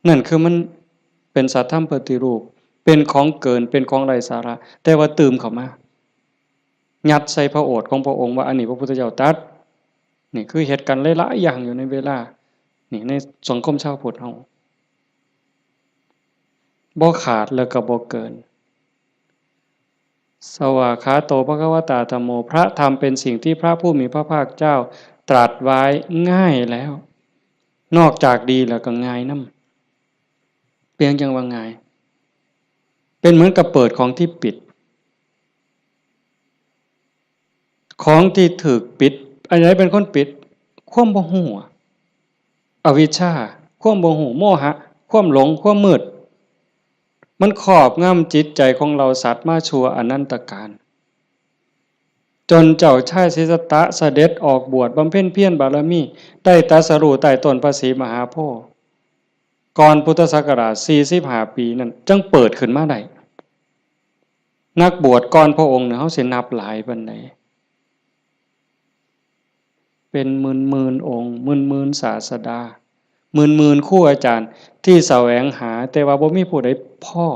Speaker 1: นั่นคือมันเป็นสัตว์ทำปฏิรูปเป็นของเกินเป็นของไร้สาระแต่ว่าตื่มเข้ามายัดใส่พระโอษฐ์ของพระองค์ว่าอันนี้พระพุทธเจ้าตรัสนี่คือเหตุการณ์หลายๆอย่างอยู่ในเวลานี่ในสังคมชาวพุทธเฮาบ่ขาดแล้วก็บ่เกินสวากขาโตภควตาธัมโมพระธรรมเป็นสิ่งที่พระผู้มีพระภาคเจ้าตรัสไว้ง่ายแล้วนอกจากดีแล้วก็ง่ายนำเพียงจังว่าง่ายเป็นเหมือนกับเปิดของที่ปิดของที่ถูกปิดอันไหนเป็นคนปิดความบ่ฮู้อวิชชาความบ่ฮู้โมหะความหลงความมืดมันครอบงำจิตใจของเราสัตว์มาชั่วอนันตกาลจนเจ้าชายสิทธัตถะเสด็จออกบวชบำเพ็ญเพียรบารมีได้ตรัสรู้ใต้ต้นพระศรีมหาโพธิ์ก่อนพุทธศักราช45ปีนั้นจึงเปิดขึ้นมาได้นักบวชก่อนพระองค์เนี่ยเฮาสินับหลายปานใดเป็นหมื่นๆองค์หมื่นๆศาสดาหมื่นๆครูอาจารย์ที่แสวงหาแต่ว่าบ่มีผู้ใดพอ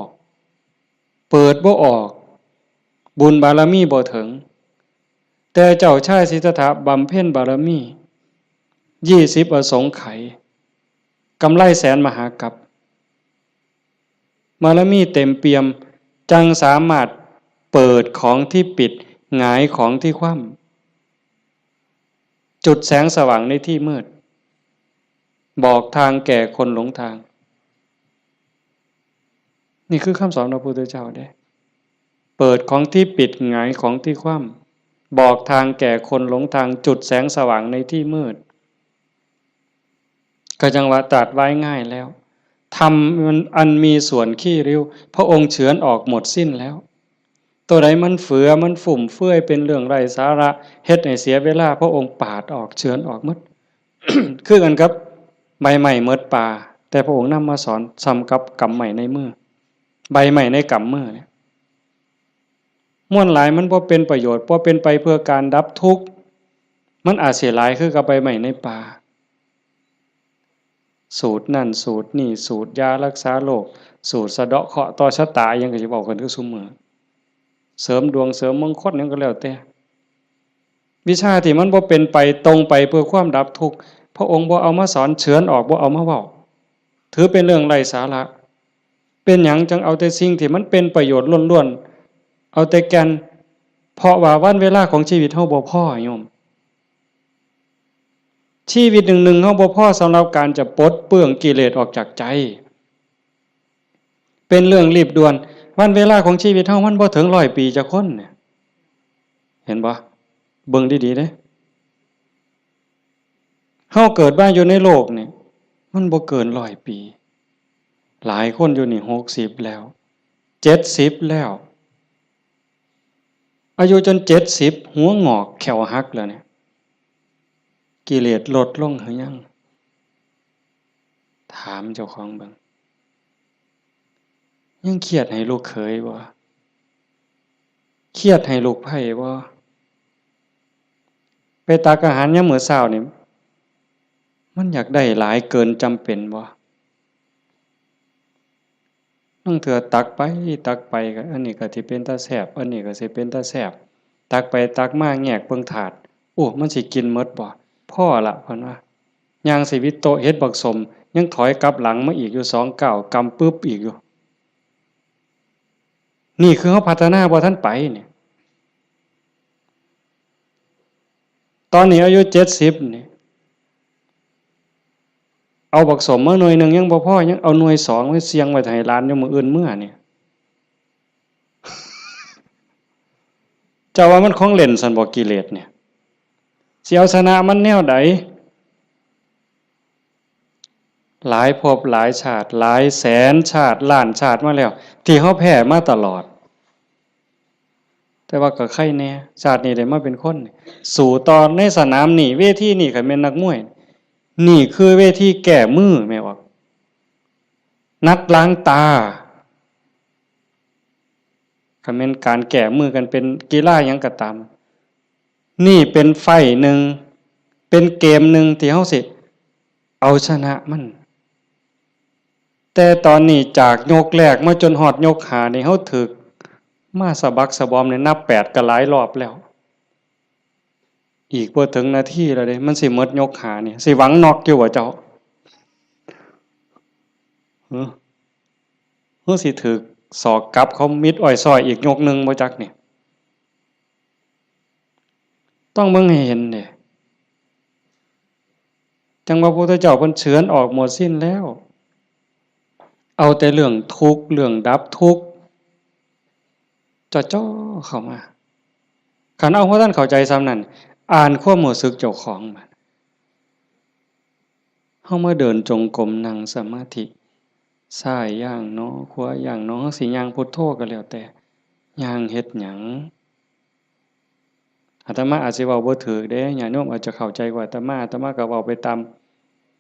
Speaker 1: เปิดบ่ออกบุญบารมีบ่ถึงแต่เจ้าชายสิทธัตถะบำเพ็ญบารมี20อสงไขยกำไรแสนมหากัปบารมีเต็มเปี่ยมจังสามารถเปิดของที่ปิดหงายของที่คว่ำจุดแสงสว่างในที่มืดบอกทางแก่คนหลงทางนี่คือคำสอนของพระพุทธเจ้าเด้เปิดของที่ปิดหงายของที่คว่ำบอกทางแก่คนหลงทางจุดแสงสว่างในที่มืดก็จังว่าตรัสไว้ง่ายแล้วธรรมมันอันมีส่วนขี้ริ้วพระองค์เฉือนออกหมดสิ้นแล้วตัวใดมันเฟือมันฝุ่มเฟื่อยเป็นเรื่องไร้สาระเฮ็ดให้เสียเวลาพระองค์ปาดออกเฉือนออกหมด คือกันครับใบใหม่เมิดป่าแต่พระองค์นำมาสอนซ้ำกับกำใหม่ในมือใบใหม่ในกำมือเนี่ยม่วนหลายมันบ่เป็นประโยชน์บ่เป็นไปเพื่อการดับทุกข์มันอาจเสียหลายคือกับใบใหม่ในป่าสูตรนั่นสูตรนี่สูตรยารักษาโรคสูตรสะเดาะเคราะห์ต่อชะตายังก็สิบอกกันคือซุมื้อเสริมดวงเสริมมงคลหยังก็แล้วแต่วิชาที่มันบ่เป็นไปตรงไปเพื่อความดับทุกข์พระองค์บ่เอามาสอนเฉือนออกบ่เอามาเว้าถือเป็นเรื่องไร้สาระเป็นหยังจังเอาแต่สิ่งที่มันเป็นประโยชน์ล้วนๆเอาแต่แก่นเพราะว่าวันเวลาของชีวิตเฮาบ่พอโยมชีวิตหนึ่งๆเฮาบ่พอสำหรับการจะปลดเปลื้องกิเลสออกจากใจเป็นเรื่องรีบด่วนวันเวลาของชีวิตเฮามันบ่ถึง100ปีจักคนเนี่ยเห็นบ่เบิ่งดีๆเด้เฮาเกิดมาอยู่ในโลกนี่มันบ่เกิน100ปีหลายคนอยู่นี่60แล้ว70แล้วอายุจน70หัวงอกแขวหักแล้วเนี่ยกิเลสลดลงหรือยังถามเจ้าของเบิ่งยังเครียดให้ลูกเขยบ่เครียดให้ลูกไผ่บ่ไปตักอาหารยามมื้อเช้านี่มันอยากได้หลายเกินจำเป็นบ่บางเทื่อตักไปก็อันนี้ก็สิเป็นตาแซ่บอันนี้ก็สิเป็นตาแซ่บตักไปตักมาแงกเบิ่งถาดโอ้มันสิกินหมดบ่พอละเพิ่นว่า ย่างสิวิโตเฮ็ดบักสมยังถอยกลับหลังมาอีกอยู่2 ก้าวกำปึ๊บอีกอยู่นี่คือเขาพัฒนาบ่ทันไปเนี่ยตอนนี้อายุ70นี่เอาบักสมมาหน่วยนึงยังบ่พอยังเอาหน่วย2ไว้เสียงไว้ให้หลานอยู่มื้ออื่นมื้อนี่เจ้าว่ามันของเล่นซั่นบ่กิเลสเนี่ยสิเอาชนะมันแนวใดหลายภพหลายชาติหลายแสนชาติล้านชาติมาแล้วที่เฮาแพ้มาตลอดแต่ว่าก็ใครแน่ชาตินี้ได้มาเป็นคนสู่ตอนในสนามนี่เวทีนี่คันแม่นนักมวยนี่คือเวทีแก้มือแม่ว่านัดล้างตาคันแม่นการแก้มือกันเป็นกีฬาหยังก็ตามนี่เป็นไฟหนึ่งเป็นเกมหนึ่งที่เฮาสิเอาชนะมันแต่ตอนนี้จากยกแรกมาจนฮอดยก5นี่เฮาถึกมาสะบักสะบอมเนี่ยนับ8ก็หลายรอบแล้วอีกบ่ถึงนาทีแล้วเด้มันสิหมดยก5นี่สิหวังน็อกอยู่บ่เจ้าสิถึกศอกกลับเขามิดอ้อยซอยอีกยกนึงบ่จักนี่ต้องเบิ่งให้เห็นเด้จังว่าพระพุทธเจ้าเพิ่นเฉือนออกหมดสิ้นแล้วเอาแต่เรื่องทุกข์เรื่องดับทุกข์จ่อๆเข้ามาคันเอาเพราะท่านเข้าใจซ้ำนั้นอ่านความรู้สึกเจ้าของบัดเฮามาเดินจงกรมนั่งสมาธิซ้ายย่างเนาะขวาย่างเนาะสิย่างพุทโธก็แล้วแต่ย่างเฮ็ดหยังอาตมาอาจสิเว้าบ่ถูกเด้ญาติโยมอาจจะเข้าใจกว่าอาตมาก็เว้าไปตาม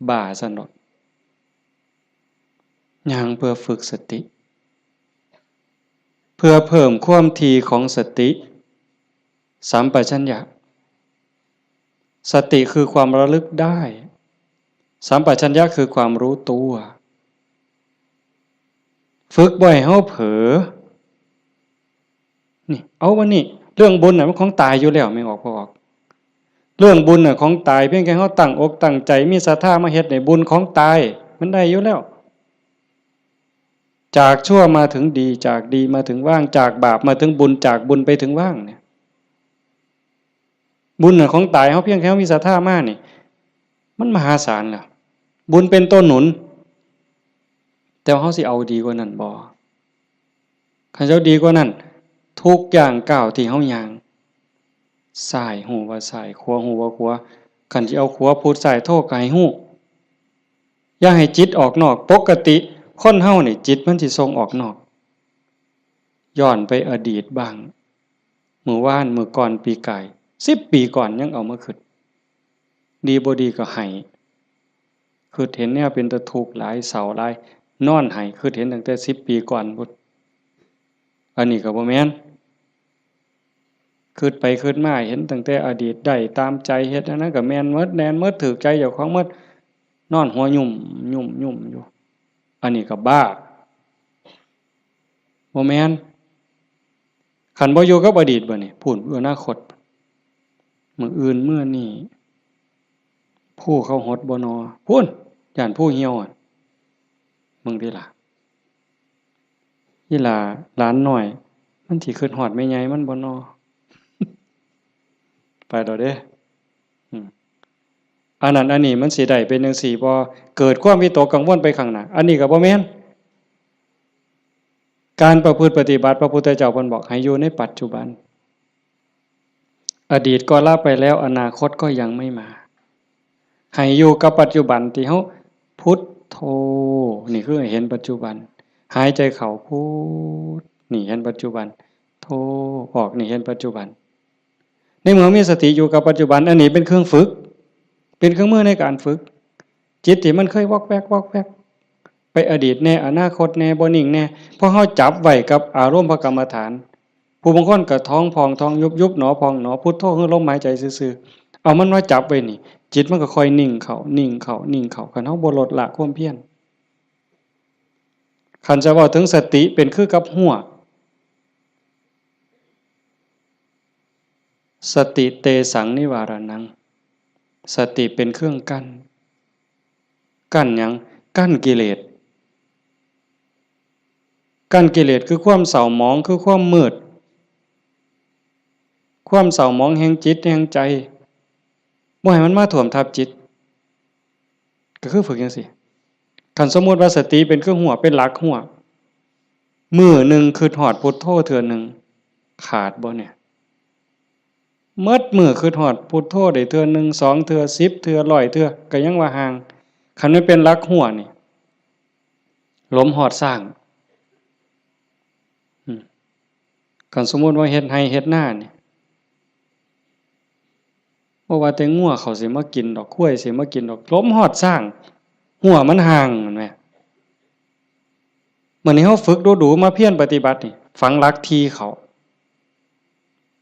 Speaker 1: บ่าซั่นดอกย่างเพื่อฝึกสติเพื่อเพิ่มความถี่ของสติสัมปชัญญะสติคือความระลึกได้สัมปชัญญะคือความรู้ตัวฝึกบ่อยเฮาเผลอนี่เอาวันนี้เรื่องบุญน่ะมันของตายอยู่แล้วไม่ออกบ่ออกเรื่องบุญน่ะของตายเพียงแค่เฮาตั้งอกตั้งใจมีศรัทธามาเฮ็ดให้บุญของตายมันได้อยู่แล้วจากชั่วมาถึงดีจากดีมาถึงว่างจากบาปมาถึงบุญจากบุญไปถึงว่างเนี่ยบุญน่ะของตายเฮาเพียงแค่มีศรัทธามานี่มันมหาศาลแล้วบุญเป็นต้นหนุนแต่เฮาสิเอาดีกว่านั้นบ่คันเจ้าดีกว่านั้นทุกอย่างก้าวที่เฮาย่างซ้ายหูว่าซ้ายขวาหูว่าขวาคันสิเอาขวาพุทธซ้ายโทก็ให้ฮู้อย่าให้จิตออกนอกปกติคนเฮานี่จิตมันสิส่งออกนอกย้อนไปอดีตบ้างมื้อวานมื้อก่อนปีกาย10 ปีก่อนยังเอามาคิดดีบ่ดีก็ให้คือเห็นแนวเป็นตะทุกข์หลายเศร้าหลายนอนให้คือเห็นตั้งแต่10 ปีก่อนพุทธอันนี้ก็บ่แม่นคิดไปคิดมาเห็นตั้งแต่อดีตได้ตามใจเฮ็ดอันนั้นก็แม่นหมดแน่นหมดถูกใจเจ้าของหมดนอนหัวยุ่มอยู่อันนี้ก็บ้าบ่แม่นคันบ่อยู่กับอดีตบ่นี่พูดอนาคตมื้ออื่นมื้อนี้ผู้เขาหดบ่นอพูนย่านผู้เหี่ยวมึงติล่ะอีหล่าหลานน้อยมันสิคิดฮอดแม่ใหญ่มันบ่นอไปดอกเด้อันนั้นอันนี้มันสิได้เป็นจังซี่บ่เกิดความวิตกกังวลไปข้างหน้าอันนี้ก็บ่แม่นการประพฤติปฏิบัติพระพุทธเจ้าเพิ่นบอกให้อยู่ในปัจจุบันอดีตก็ละไปแล้วอนาคตก็ยังไม่มาให้อยู่กับปัจจุบันที่เฮาพุทโธนี่คือให้เห็นปัจจุบันหายใจเข้าพุทนี่เห็นปัจจุบันโธออกนี่เห็นปัจจุบันในเมื่อมีสติอยู่กับปัจจุบันอันนี้เป็นเครื่องฝึกเป็นเครื่องมือในการฝึกจิตที่มันเคยวอกแวกไปอดีตแน่อนาคตแน่บ่นิ่งแน่เพราะเฮาจับไว้กับอารมณ์พระกรรมฐานผู้บางคนก็ท้องพองท้องยุบหนอพองหนอพุทโธคือลมหายใจซื่อๆเอามันมาจับไว้นี่จิตมันก็ค่อยนิ่งเข้าคันเฮาบ่ลดละความเพียรคันจะเว้าถึงสติเป็นคือกับหัวสติเตสังนิวารนังสติเป็นเครื่องกั้น กั้นหยังกั้นกิเลสกั้นกิเลสคือความเศร้าหมองคือความมืดความเศร้าหมองแห่งจิตแห่งใจบ่ให้มันมาท่วมทับจิตก็คือฝึกจังซี่คันสมมุติว่าสติเป็นเครื่องหัวเป็นหลักหัวมื้อหนึ่งคือฮอดพุทโธเทื่อหนึ่งขาดบ่เนี่ยหมดมื้อคือฮอดพุทโธได้เทื่อหนึ่ง2เทื่อ10เทื่อ100เทื่อก็ยังว่าห่างคันมันเป็นหลักหัวนี่ลมฮอดสร้างคันสมมุติว่าเฮ็ดไร่เฮ็ดนานี่บ่ว่าแต่งัวเขาสิมากินดอกควายสิมากินดอกลมฮอดสร้างหัวมันห่างแม่นแหมมื้อนี้เฮาฝึกดูๆมาเพียรปฏิบัตินี่ฝังหลักที่เขา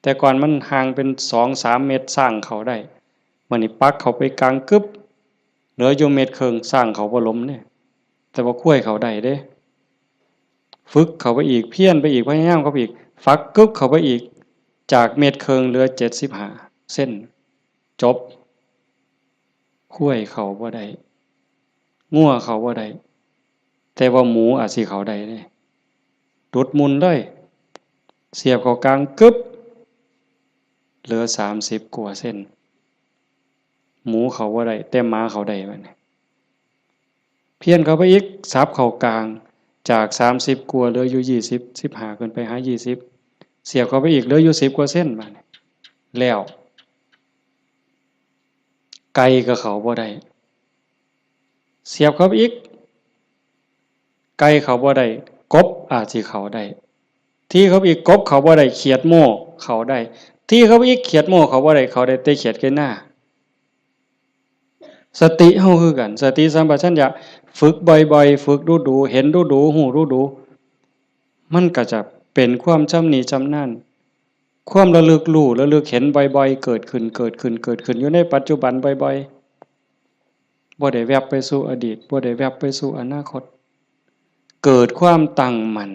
Speaker 1: แต่ก่อนมันห่างเป็น2-3 เมตรสร้างเขาได้มื้อนี้ปักเขาไปกลางกึบเหลืออยู่เม็ดครึ่งสร้างเขาบ่ล้มเด้แต่ว่าควายเขาได้เด้ฝึกเข้าไปอีกเพียรไปอีกพยายามเข้าไปอีกฝักกึบเข้าไปอีกจากเม็ดครึ่งเหลือ75เส้นจบควายเขาบ่ได้งัวเขาบ่ได้แต่ว่าหมูอาจสิเขาได้เด้ดุดมุนเลยเสียบเข้ากลางกึบเหลือ30กว่าเส้นหมูเขาบ่ได้แต่หมาเขาได้บัดนี้เพี้ยนเข้าไปอีกสับเข้ากลางจาก30กว่าเหลืออยู่20 15ขึ้นไปหา20เสียบเข้าไปอีกเหลืออยู่10กว่าเส้นบัดนี้แล้วไก่ก็เขาบ่ได้เสียบเข้าไปอีกไก่เขาบ่ได้กบอาจสิเขาได้ที่เขาอีกกบเขาบ่ได้เขียดโม่เขาได้ที่เขาอีกเขียดโม่เขาบ่ได้เขาได้แต่เขียดแค่หน้าสติเฮาคือกันสติสัมปชัญญะฝึกบ่อยๆฝึกดูๆเห็นดูๆหูดูๆมันก็จะเป็นความชำนิชำนาญความระลึกรู้ระลึกเห็นบ่อยๆเกิดขึ้นอยู่ในปัจจุบันบ่อยๆบ่ได้แวบไปสู่อดีตบ่ได้แวบไปสู่อนาคตเกิดความตั้งมั่น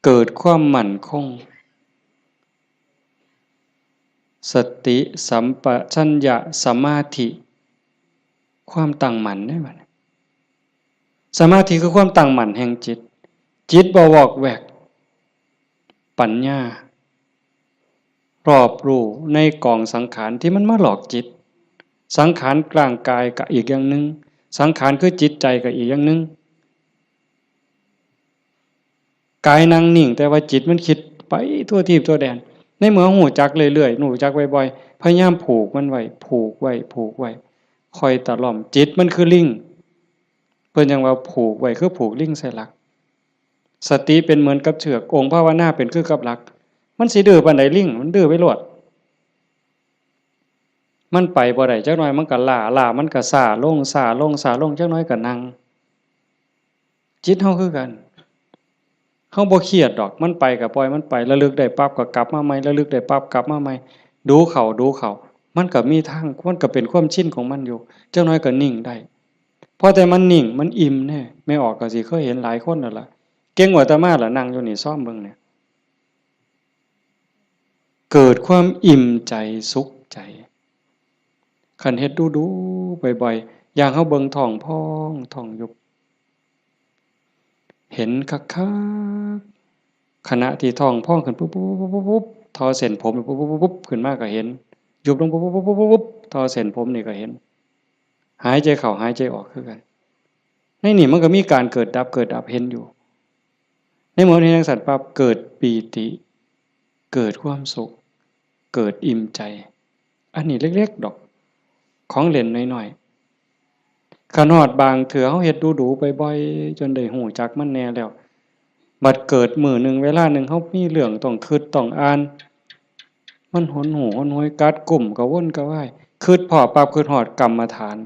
Speaker 1: เกิดความมั่นคงสติสัมปชัญญะสมาธิความตั้งมั่นได้บัดนี้สมาธิคือความตั้งมั่นแห่งจิตจิตบ่วอกแวกปัญญารอบรู้ในกองสังขารที่มันมาหลอกจิตสังขารกลางกายก็อีกอย่างนึงสังขารคือจิตใจก็อีกอย่างนึงกายนั่งนิ่งแต่ว่าจิตมันคิดไปทั่วทิพย์ทั่วแดนในเมื่อหูจักเรื่อยๆหูจักบ่อยๆพยายามผูกมันไว้คอยตะล่อมจิตมันคือลิงเพิ่นยังว่าผูกไว้คือผูกลิงใส่หลักสติเป็นเหมือนกับเชือกองค์ภาวนาเป็นคือกับหลักมันสิดื้อปานใดลิงมันดื้อไปโลดมันไปบ่ได้จักหน่อยมันก็ล้ามันก็ซ่าลงจักหน่อยก็นั่งจิตเฮาคือกันเฮาบ่เครียดดอกมันไปก็ปล่อยมันไประลึกได้ปั๊บก็กลับมาใหม่ระลึกได้ปั๊บกลับมาใหม่ดูเข้ามันก็มีทางมันก็เป็นความชินของมันอยู่จักหน่อยก็นิ่งได้พอแต่มันนิ่งมันอิ่มแน่ไม่ออกก็สิเคยเห็นหลายคนนั่นล่ะเก่งกว่าอาตมาล่ะนั่งอยู่นี่ซ่อมเบิ่งเนี่ยเกิดความอิ่มใจสุขใจคันเฮ็ดดูๆบ่อยๆอย่างเฮาเบิ่งท้องพองท้องยุบเห็นคักๆขณะที่ท้องพองขึ้นปุ๊บๆๆๆทอเส้นผมปุ๊บๆๆขึ้นมาก็เห็นยุบลงปุ๊บๆๆๆทอเส้นผมนี่ก็เห็นหายใจเข้าหายใจออกคือกันในนี่มันก็มีการเกิดดับเห็นอยู่ในหมดเห็นจังซั่นปั๊บเกิดปีติเกิดความสุขเกิดอิ่มใจอันนี้เล็กๆดอกของเล่นน้อยๆขนอดบางเถื่อเฮาเฮ็ดดูๆบ่อยๆจนได้ฮู้จักมันแน่แล้วบัดเกิดมื้อหนึ่งเวลาหนึ่งเฮามีเรื่องต้องคิดต้องอ่านมันหนหูหนหวยกัดกุ้มกระวนกระวายคิดพ้อปั๊บคิดฮอดกรรมฐาน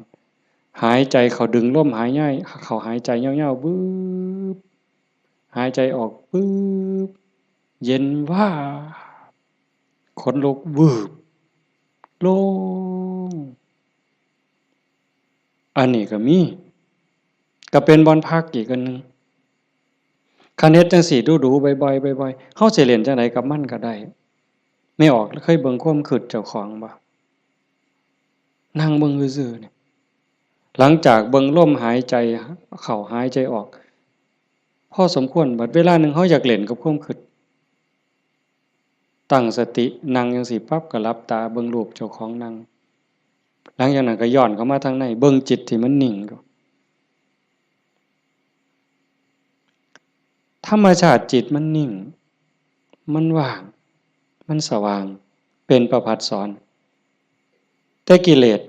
Speaker 1: หายใจเข้าดึงลมหายใจเข้าหายใจยาวๆบึบหายใจออกปึ๊บเย็นว่า ขนลุกวืบโล่งอันนี้ก็มีก็เป็นบอนพักอีกอันนึงคันเฮ็ดจังซี่ดูๆบ่อยๆๆเฮาสิเล่นจังไดกับมันก็ได้ไม่ออกเคยเบิ่งความคิดเจ้าของบ่นั่งเบิ่งซื่อๆนี่ หลังจากเบิ่งลมหายใจเข้าหายใจออกพอสมควรบัดเวลาหนึ่งเขาอยากเล่นกับความคิดตั้งสตินั่งจังสิปั๊บก็หลับตาเบิ่งรูปเจ้าของนั่งหลังจากนั้นก็ย้อนเข้ามาทางในเบิ่งจิตที่มันนิ่งธรรมชาติจิตมันนิ่งมันว่างมันสว่างเป็นประภัสสรแต่กิเลส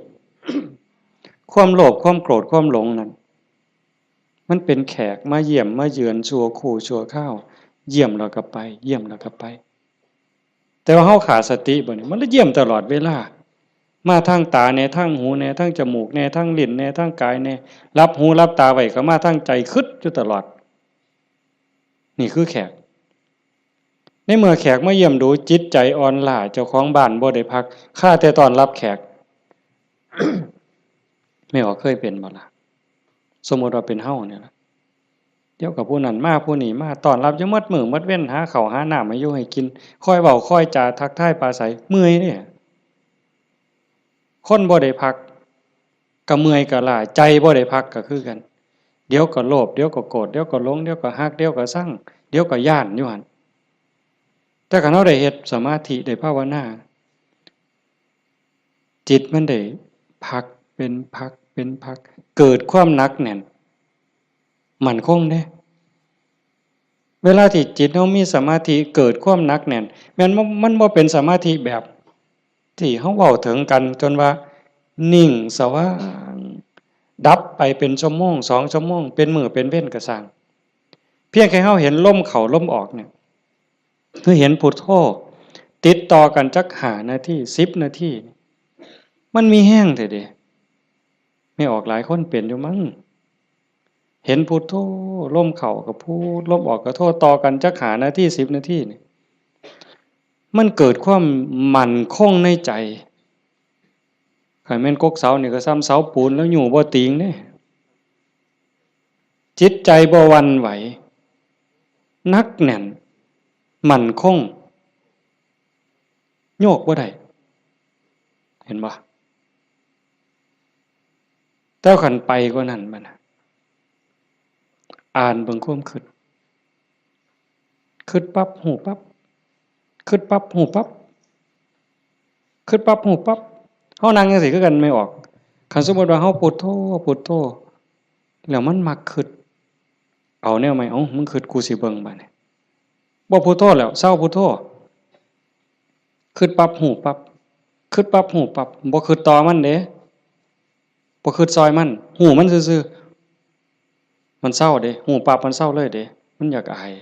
Speaker 1: ความโลภความโกรธความหลงนั้นมันเป็นแขกมาเยี่ยมมาเยือนชั่วคู่ชั่วข้าวเยี่ยมแล้วก็ไปเยี่ยมแล้วก็ไปแต่ว่าเฮาขาดสติบ่นี่มันเยี่ยมตลอดเวลามาทางตาแน่ทางหูแน่ทางจมูกแน่ทางลิ้นแน่ทางกายแน่รับหูรับตาไว้ก็มาทางใจคิดอยู่ตลอดนี่คือแขกในเมื่อแขกมาเยี่ยมดูจิตใจอ่อนล้าเจ้าของบ้านบ่ได้พักข้าแต่ต้อนรับแขก ไม่ออกเคยเป็นบ่ล่ะสมมุติว่าเป็นเฮาเนี่ยล่ะเดี๋ยวกับผู้นั้นมาผู้นี้มาต้อนรับอยู่หมดมื้อหมดเว้นหาข้าวหาน้ำมาอยู่ให้กินคอยเว้าคอยจาทักทายปราศัยเมื่อยเด้คนบ่ได้พักก็เมื่อยก็ล้าใจบ่ได้พักก็คือกันเดี๋ยวก็โลภเดี๋ยวก็โกรธเดี๋ยวก็หลงเดี๋ยวก็ฮักเดี๋ยวก็ชังเดี๋ยวก็ย้านอยู่หั่นแต่คันเฮาได้เฮ็ดสมาธิได้ภาวนาจิตมันได้พักเป็นพักเป็นพักเกิดความหนักแน่นมั่นคงเด้เวลาที่จิตเฮามีสมาธิเกิดความหนักแน่นแม้นมันบ่เป็นสมาธิแบบที่เฮาเว้าถึงกันจนว่านิ่งสว่างดับไปเป็นชั่วโมง2ชั่วโมงเป็นมื้อเป็นเว้นก็สร้างเพียงแค่เฮาเห็นลมเข้าลมออกเนี่ยคือเห็นพุทโธติดต่อกันจัก5นาที10นาทีมันมีแห้งแท้เด้ไม่ออกหลายคนเป็นอยู่มั้งเห็นพุทโธลมเข้าก็พูดลมออกก็โธต่อกันจัก5นาที10นาทีนี่มันเกิดความมั่นคงในใจคันแม่นกกเสานี่ก็ซ้ำเสาปูนแล้วอยู่บ่ติงเด้จิตใจบ่หวั่นไหวนักแน่นมั่นคงโยกบ่ได้เห็นบ่แต่คันไปกว่านั้นบัดน่ะอ่านเบิ่งความคิดคิดปั๊บฮู้ปั๊บคิดปั๊บฮู้ปั๊บคิดปั๊บฮู้ปั๊บเฮานั่งจังซี่คือกันไม่ออกคันสมมุติว่าเฮาพุทโธพุทโธแล้วมันมักคิดเอาแนวใหม่เอ้ามึงคิดกูสิเบิ่งบัดนี้บ่พุทโธแล้วเซาพุทโธคิดปั๊บฮู้ปั๊บคิดปั๊บฮู้ปั๊บบ่คิดต่อมันเด้บ่คิดซอยมันฮู้มันซื่อๆมันเซาเด้ฮู้ปั๊บมันเซาเลยเด้มันอยากอาย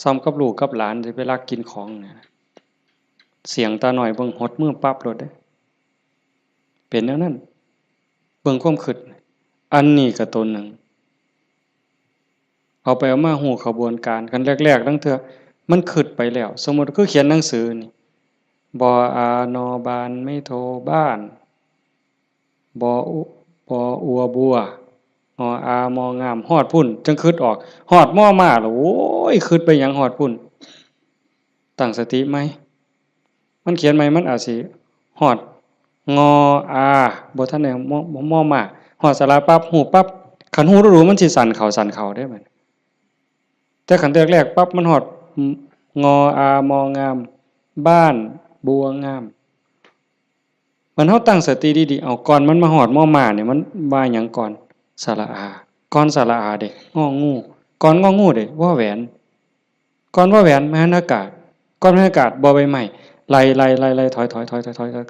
Speaker 1: ซ้ำกับลูกกับหลานสิไปลักกินของเนี่ยเสียงตาหน่อยเบิ่งหดมือปั๊บโลดเด้เป็นแนวนั้นเบิ่งความคิดอันนี้ก็ตัวหนึ่งเอาไปเอามาฮู้ขบวนการกันแรกๆตั้งเทื่อมันคิดไปแล้วสมมุติคือเขียนหนังสือนี่บออานอบานไม่โทบ้านบออุบออัวบัวออามองามฮอดพุ่นจังคิดออกฮอดม่อมาแล้วโอ้ยคิดไปหยังฮอดพุ่นตั้งสติไหมมันเขียนไหมมันอาจสิฮอดงออาบ่ทันได้ม่อมาฮอดสระปั๊บฮู้ปั๊บคันฮู้รู้มันสิสั่นเข้าได้บัดแต่คันแรกๆปั๊บมันฮอดงออามองามบ้านบัวงามมันเฮาตั้งสติดีๆเอาก่อนมันมาฮอดม่อมาเนี่ยมันว่าหยังก่อนสระอาก่อนสระอาเด้งองูก่อนงองูเด้วอแหวนก่อนวอแหวนมหานากาศก่อนมหานากาศบอใบไม้ไล่ถอย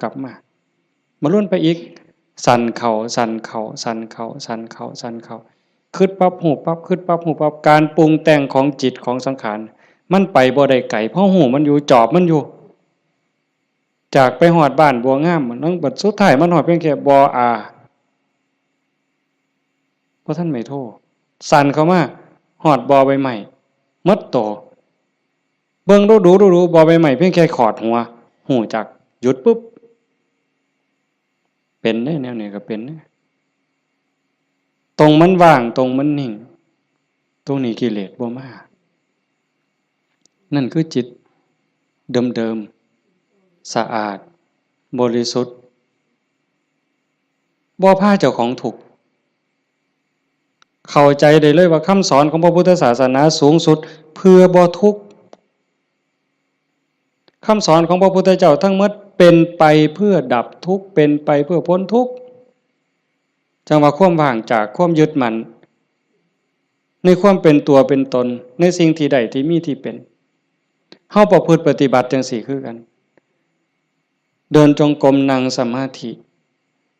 Speaker 1: กลับมาลุ้นไปอีกสั่นเข่าคิดปั๊บหูปั๊บคิดปั๊บหูปั๊บการปรุงแต่งของจิตของสังขารมันไปบ่ได้ไกลเพราะหูมันอยู่จอบมันอยู่จากไปหอดบ้านบัวงามมันต้องบัดสุดท้ายมันหอดเพียงแค่บออาเพราะท่านไม่โทษสั่นเข้ามาหอดบอใบใหม่มดโตเบิ่งดูบอใบใหม่เพียงแค่ขอดหัวหูจักหยุดปุ๊บเป็นได้แนวนี้ก็เป็นตรงมันว่างตรงมันนิ่งตรงนี้กิเลสบ่มานั่นคือจิตเดิมๆสะอาดบริสุทธิ์ บ่พาเจ้าของทุกข์เข้าใจได้เลยว่าคำสอนของพระพุทธศาสนาสูงสุดเพื่อบ่ทุกข์คำสอนของพระพุทธเจ้าทั้งหมดเป็นไปเพื่อดับทุกข์เป็นไปเพื่อพ้นทุกข์จังว่าความว่างจากความยึดมั่นในความเป็นตัวเป็นตนในสิ่งที่ใดที่มีที่เป็นเฮาประพฤติปฏิบัติจังซี่คือกันเดินจงกรมนั่งสมาธิ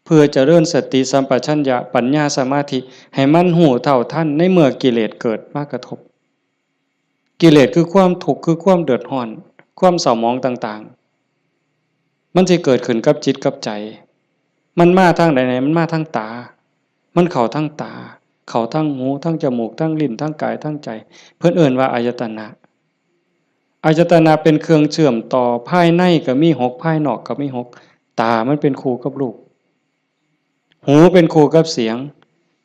Speaker 1: เพื่อเจริญสติสัมปชัญญะปัญญาสมาธิให้มันหูเท่าทันในเมื่อกิเลสเกิดมากระทบกิเลสคือความทุกข์คือความเดือดร้อนความเศร้าหมองต่างๆมันจะเกิดขึ้นกับจิตกับใจมันมาทางใดๆมันมาทางตามันเข้าทางตาเข้าทางหูทางจมูกทางลิ้นทางกายทางใจเพิ่นเอิ้นว่าอายตนะอายตนะเป็นเครื่องเชื่อมต่อภายในก็มี6ภายนอกก็มี6ตามันเป็นคู่กับรูปหูเป็นคู่กับเสียง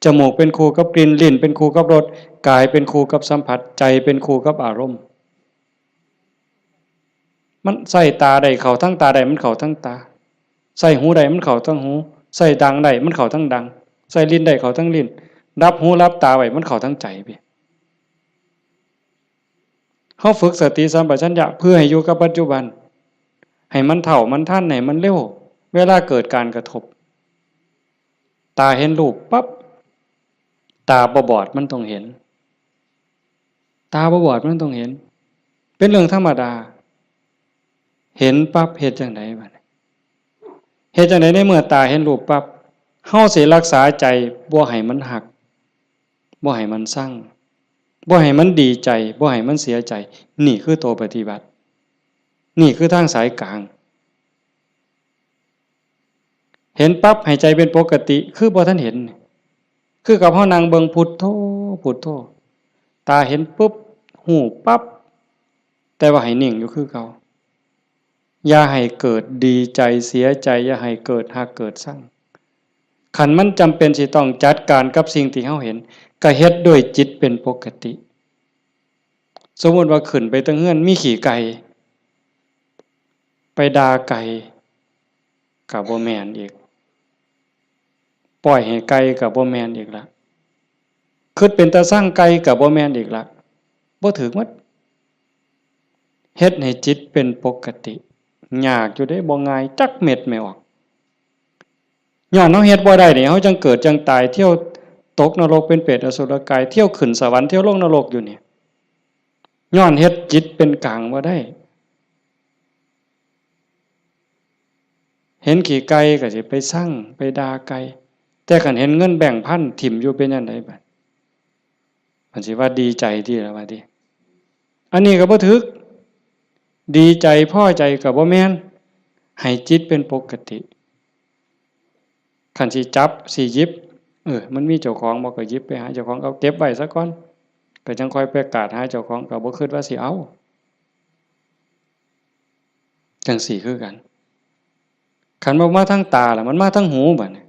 Speaker 1: จมูกเป็นคู่กับกลิ่นลิ้นเป็นคู่กับรสกายเป็นคู่กับสัมผัสใจเป็นคู่กับอารมณ์มันใส่ตาใดเข้าทั้งตาใดมันเข้าทั้งตาใส่หูใดมันเข้าทั้งหูใส่ดังใดมันเข้าทั้งดังใส่ลิ้นใดเข้าทั้งลิ้นรับหูรับตาไว้มันเข้าทั้งใจพี่เฮาฝึกสติสัมปชัญญะเพื่อให้อยู่กับปัจจุบันให้มันเท่ามันทันให้มันเร็วเวลาเกิดการกระทบตาเห็นรูปปั๊บตาบ่บอดมันต้องเห็นตาบ่บอดมันต้องเห็นเป็นเรื่องธรรมดาเห็นปั๊บเฮ็ดจังไดบัดนี้เฮ็ดจังไดในเมื่อตาเห็นรูปปั๊บเฮาสิรักษาใจบ่ให้มันหักบ่ให้มันสั่งบ่ให้มันดีใจบ่ให้มันเสียใจนี่คือตัวปฏิบัตินี่คือทางสายกลางเห็นปั๊บให้ใจเป็นปกติคือบ่ทันเห็นคือกับเฮานั่งเบิ่งพุทโธพุทโธตาเห็นปุ๊บหูปั๊บแต่ว่าให้นิ่งอยู่คือเก่าอย่าให้เกิดดีใจเสียใจอย่าให้เกิดหักเกิดสั่งขันมันจำเป็นสิต้องจัดการกับสิ่งที่เฮาเห็นก็เฮ็ดด้วยจิตเป็นปกติสมมุติว่าขึ้นไปตั้งเฮือนมีขี่ไก่ไปด่าไก่ก็บ่แม่นอีกปล่อยให้ไก่ก็บ่แม่นอีกละคิดเป็นตาสร้างไก่ก็บ่แม่นอีกละบ่ถูกหมดเฮ็ดให้จิตเป็นปกติยากอยู่ได้บ่ง่ายจักเม็ดไม่ออกย้อนเฮาเฮ็ดบ่ได้นี่เฮาจังเกิดจังตายเที่ยวตกนรกเป็นเปรตอสุรกายเที่ยวขึ้นสวรรค์เที่ยวลงนรกอยู่นี่ย้อนเฮ็ดจิตเป็นกลางบ่ได้เห็นขี่ไก่ก็สิไปสั่งไปด่าไก่แต่คันเห็นเงินแบ่งพันถิ่มอยู่เป็นจังได๋บัดมันสิว่าดีใจที่ล่ะว่าติอันนี้ก็บ่ถูกดีใจพอใจก็บ่แม่นให้จิตเป็นปกติคันสิจับสิหยิบมันมีเจ้าของบ่ก็หยิบไปหาเจ้าของเอาเก็บไว้ซะก่อนก็จังค่อยประกาศหาเจ้าของก็บ่คิดว่าสิเอาจังสี่คือกันคันบ่มาทางตาล่ะมันมาทางหูบัดนี้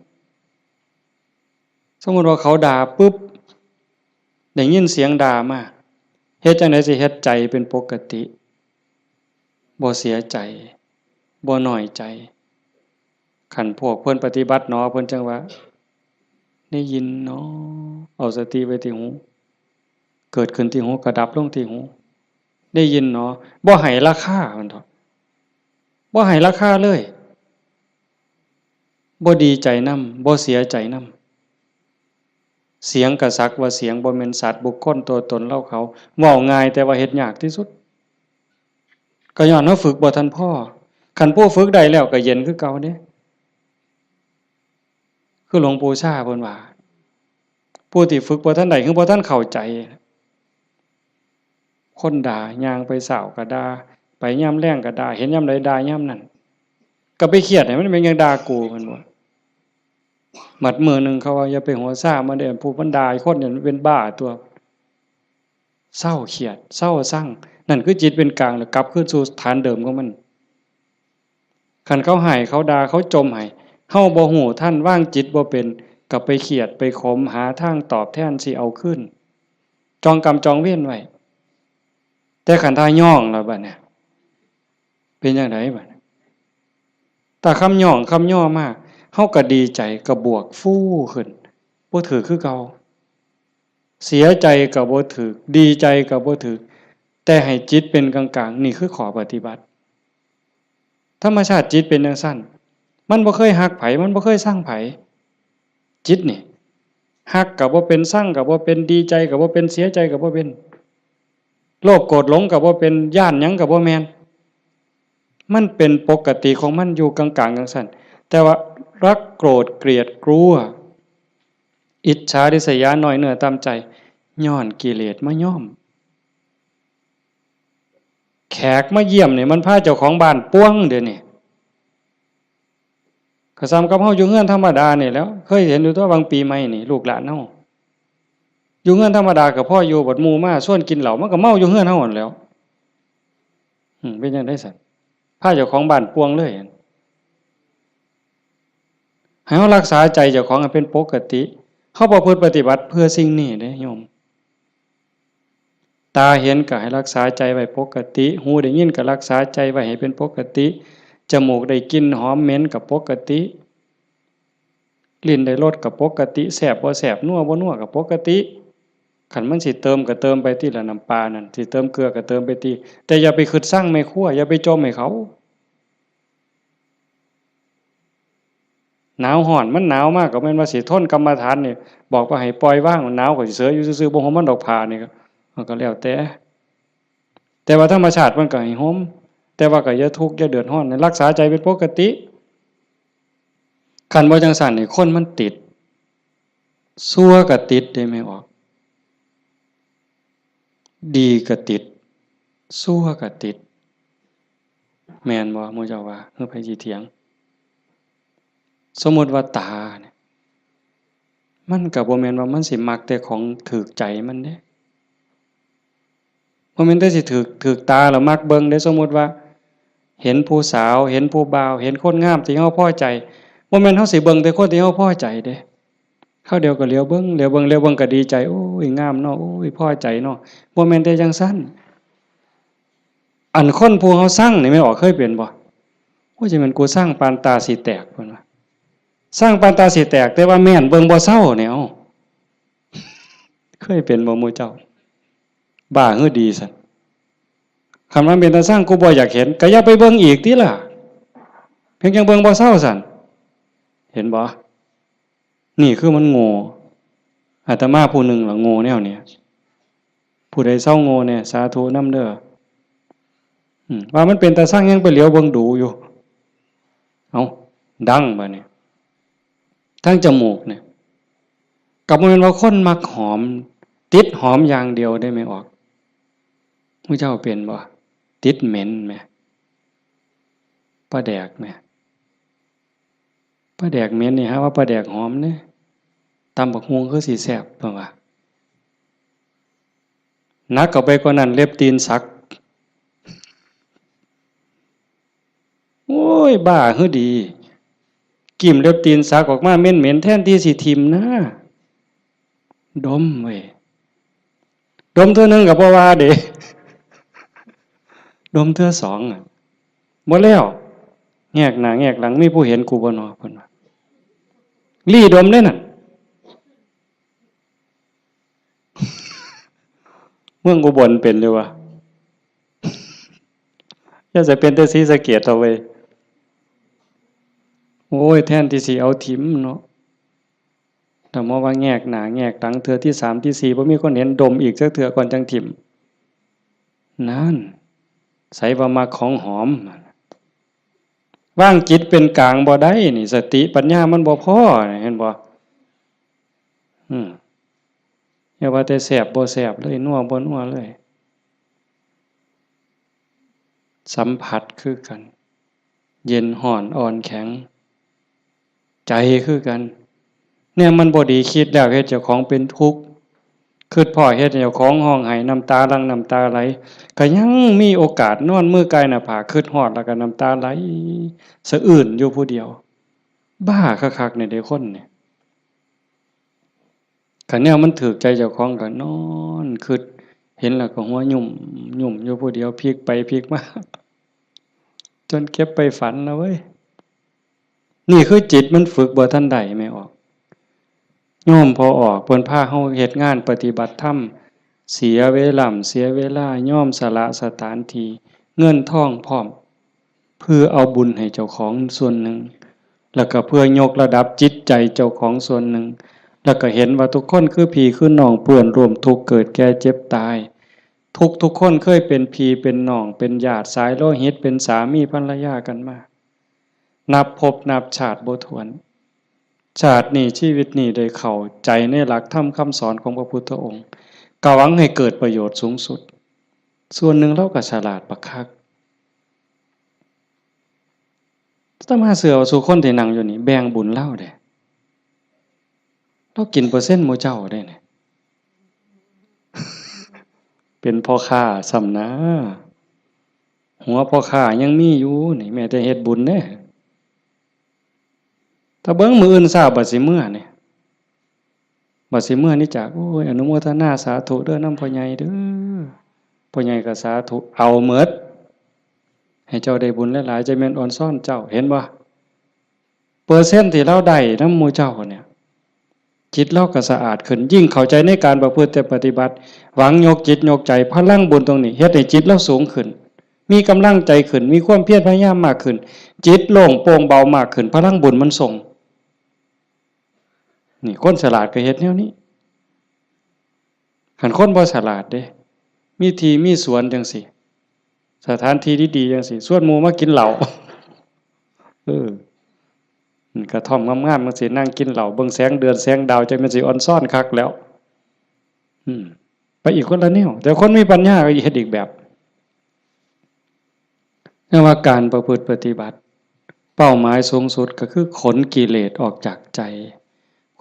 Speaker 1: สมมุติว่าเขาด่าปึ๊บได้ยินเสียงด่ามาเฮ็ดจังได๋สิเฮ็ดใจเป็นปกติบ่เสียใจบ่น้อยใจคันพวกเพิ่นปฏิบัติเนาะเพิ่นจังว่าได้ยินเนาะเอาสติไว้ที่หูเกิดขึ้นที่หูก็ดับลงที่หูได้ยินเนาะบ่ให้ราคามันเถาะบ่ให้ราคาเลยบ่ดีใจนำบ่เสียใจนำเสียงก็สักว่าเสียงบ่แม่นสัตว์บุคคลตัวตนเราเขาเว้าง่ายแต่ว่าเฮ็ดยากที่สุดก็ย้อนเฮาฝึกบ่ทันพอคันผู้ฝึกได้แล้วก็เย็นคือเก่าเด้คือหลวงปู่ชาเพิ่นว่าผู้ที่ฝึกบ่ทันได้คือบ่ทันเข้าใจคนด่าย่างไปเช้าก็ด่าไปยามแลงก็ด่าเห็นยามใดด่ายามนั้นก็ไปเครียดให้มันเป็นหยังด่ากูเพิ่นว่าหมัดมื้อนึงเขาว่าอย่าไปหัวซ่ามันเด้ผู้มันด่าคนเนี่ยมันเป็นบ้าตัวเศร้าเครียดเศร้าซั่งนั่นคือจิตเป็นกลางแล้วกลับคืนสู่ฐานเดิมของมันคันเขาให้เขาด่าเขาจมให้เฮาบ่ฮู้ทันวางจิตบ่เป็นก็ไปเครียดไปขมหาทางตอบแทนสิเอาคืนจองกรรมจองเวรไว้แต่คันถ้าย่องแล้วบัดเนี่ยเป็นจังไดบัดถ้าคำย่องคำย่อมา เฮาก็ดีใจก็บวกฟู่ขึ้นบ่ถือคือเก่าเสียใจก็บ่ถือดีใจก็บ่ถือแต่ให้จิตเป็นกลางๆนี่คือข้อปฏิบัติธรรมชาติจิตเป็นจังซั่นมันบ่เคยฮักไผมันบ่เคยสร้างไผจิตนี่ฮักก็บ่เป็นสร้างก็บ่เป็นดีใจก็บ่เป็นเสียใจก็บ่เป็นโลภโกรธหลงก็บ่เป็นย้านหยังก็บ่แม่นมันเป็นปกติของมันอยู่กลางๆจังซั่นแต่ว่ารักโกรธเกลียดกลัวอิจฉาริษยาน้อยเนื้อตามใจย้อนกิเลสมาย่อมแขกมาเยี่ยมเนี่ยมันพาเจ้าของบ้านป้วงเดี๋ยวนี้ก็ซ้ำกับเฮาอยู่เฮือนธรรมดานี่แล้วเคยเห็นอยู่ตัวบางปีใหม่นี่ลูกหลานเฮาอยู่เฮือนธรรมดากับพ่ออยู่บัดหมู่มาชวนกินเหล้ามันก็เมาอยู่เฮือนเฮานั่นแหล้วเป็นจังได๋ซั่นพาเจ้าของบ้านป้วงเลยให้เฮารักษาใจเจ้าของให้เป็นปกติเฮาประพฤติปฏิบัติเพื่อสิ่งนี้เด้โยมตาเห็นก็ให้รักษาใจไว้ปกติหูได้ยินก็รักษาใจไว้ให้เป็นปกติจมูกได้กลิ่นหอมเหม็นก็ปกติลิ้นได้รสก็ปกติแซ่บบ่แซ่บนัวบ่นัวก็ปกติคันมันสิเติมก็เติมไปที่ละน้ำปลานั่นสิเติมเกลือก็เติมไปที่แต่อย่าไปคิดสร้างแม่ครัวอย่าไปจมให้เขาหนาวร้อนมันหนาวมากก็แม่นว่าสิทนกรรมฐานนี่บอกว่าให้ปล่อยว่างหนาวก็สิเสืออยู่ซื่อๆบ่ห่มมันดอกผ้านี่ก็แล้วแต่ว่าธรรมชาติมันก็ให้ห่มแต่ว่าก็อย่าทุกข์อย่าเดือดร้อนรักษาใจเป็นปกติคันบ่จังซั่นนี่คนมันติดชั่วก็ติดได้ไม่ออกดีก็ติดชั่วก็ติดแม่นบ่หมู่เจ้าว่าเฮาไผสิเถียงสมมุติว่าตาเนี่ยมันก็บ่แม่นว่ามันสิมักแต่ของถูกใจมันเด้บ่แม่นแต่สิถูกตาแล้วมักเบิ่งเด้สมมุติว่าเห็นผู้สาวเห็นผู้บ่าวเห็นคนงามที่เฮาพอใจบ่แม่นเฮาสิเบิ่งแต่คนที่เฮาพอใจเด้คราวเดียวก็เหลียวเบิ่งก็ดีใจโอ้ยงามเนาะโอ้ยพอใจเนาะบ่แม่นแต่จังซั่นอันคนผู้เฮาสั่งนี่แม่นออกเคยเป็นบ่โอ้ยสิแม่นกูสร้างปานตาสิแตกเพิ่นว่าสร้างปานตาสิแตกแต่ว่าแม่นเบิ่งบ่เซาเนี่ยเคยเป็นบ่หมู่เจ้าบ้าหือดีซั่นคันว่าเป็นตาสร้างกูบ่อยากเห็นก็อย่าไปเบิ่งอีกติล่ะเพียงจังเบิ่งบ่เซาซั่นเห็นบ่นี่คือมันโง่อาตมาผู้หนึ่งล่ะโง่แนวเนี้ยผู้ใดเศร้าโง่เนี่ยสาธุนำเด้อว่ามันเป็นตาสร้างยังไปเหลียวเบิ่งดูอยู่เอาดังบัดนี้ทั้งจมูกเนี่ยกับมันเป็นว่าคนมักหอมติดหอมอย่างเดียวได้ไม่ออกผู้เจ้าเป็นบ่ติดเหม็นแม่ปลาแดกแม่ปลาแดกเหม็นนี่ฮะว่าปลาแดกหอมเนี่ยตำบักฮวงคือสิแซ่บเพิ่นว่านักเข้าไปกว่านั้นเล็บตีนสักโอ้ยบ้าหือดีกิ่มเล็บตีนสักออกมาเหม็นๆแทนที่สิทิ่มนะดมเว้ยดมเทื่อนึงก็บ่ว่าเด้ดมเทื่อสองบ่แล้วแงกหน้าแงกหลังมีผู้เห็นกูบ่เนาะเพิ่นว่าลี่ดมเด้นั่นเมืองอุบลเป็นอยู่วะอย่าจะเป็นแต่ศรีสะเกษเอาไว้โอ้ยแทนที่สิเอาถิ่มเนาะแต่ว่าแงกหน้าแงกหลังเทื่อที่3ที่4บ่มีคนเห็นดมอีกจักเทื่อก่อนจังถิ่มนั่นใส่ว่ามักของหอมว่างจิตเป็นกลางบ่ได้นี่สติปัญญามันบ่พอเห็นบ่อย่าว่าแต่แสบบ่แสบเลยนัวบ่นัวเลยสัมผัสคือกันเย็นร้อนอ่อนแข็งใจคือกันเนี่ยมันบ่ดีคิดแล้วเฮ็ดเจ้าของเป็นทุกข์คิดพ่อเฮ็ดเจ้าของห้องไห้น้ำตาหลั่งน้ำตาไหลก็ยังมีโอกาสนอนมือกายหน้าผากคิดฮอดแล้วก็น้ำตาไหลสะอื้นอยู่ผู้เดียวบ้าคักๆเนี่ยเด้คนเนี่ยคันแนวมันถูกใจเจ้าของก็นอนคิดเห็นแล้วก็หัวยุ่มอยู่ผู้เดียวพลิกไปพลิกมาจนเก็บไปฝันนะเว้ย นี่คือจิตมันฝึกบ่ทันใดไม่ออกโยมพอออกเพิ่นพาเฮาเฮ็ดงานปฏิบัติธรรมเสียเวลาเสียเวลาย่อมสละสถานที่เงินทองพร้อมเพื่อเอาบุญให้เจ้าของส่วนหนึ่งแล้วก็เพื่อยกระดับจิตใจเจ้าของส่วนหนึ่งแล้วก็เห็นว่าทุกคนคือพี่คือน้องเปื้อนร่วมทุกข์เกิดแก่เจ็บตายทุกคนเคยเป็นพี่เป็นน้องเป็นญาติสายโลหิตเป็นสามีภรรยากันมานับภพนับชาติบ่ถ้วนชาตินี้ชีวิตนี้ได้เข้าใจในหลักธรรมคำสอนของพระพุทธองค์กหวังให้เกิดประโยชน์สูงสุดส่วนหนึ่งเราก็ฉลาดบักคักถ้ามาเสือสู่คนที่นั่งอยู่นี่แบ่งบุญเล่าได้เรากินเปอร์เซ็นต์หมู่เจ้าได้เนี่ยเป็นพ่อค้าสำนะหัวพ่อค้ายังมีอยู่นี่แม้แต่เฮ็ดบุญเด้ถ้าเบิ่งมื้ออื่นทราบบัดสิมื้อนี่บัดสิมื้อนี่จากโอ้ยอนุโมทนาสาธุเด้อนำพ่อใหญ่เด้อพ่อใหญ่ก็สาธุเอาหมดให้เจ้าได้บุญหลายๆจะแม่นอ่อนซ่อนเจ้าเห็นบ่เปอร์เซ็นต์ที่เราได้นำหมู่เจ้าเนี่ยจิตเราก็สะอาดขึ้นยิ่งเข้าใจในการประพฤติปฏิบัติหวังยกจิตยกใจพลังบุญตรงนี้เฮ็ดให้จิตเราสูงขึ้นมีกำลังใจขึ้นมีความเพียรพยายามมากขึ้นจิตโล่งโปร่งเบามากขึ้นพลังบุญมันส่งนี่คนฉลาดก็เฮ็ดแนวนี้คันคนบ่ฉลาดเด้มีที่มีสวนจังซี่สถานที่ดีๆจังซี่ส่วนหมู่มากินเหล้ากระท่อมงามๆมันสินั่งกินเหล้าเบิ่งแสงเดือนแสงดาวจังมันสิอ่อนซ่อนคักแล้วไปอีกคนละแนวแต่คนมีปัญญาก็เฮ็ดอีกแบบนั่นว่าการประพฤติปฏิบัติเป้าหมายสูงสุดก็คือขนกิเลสออกจากใจ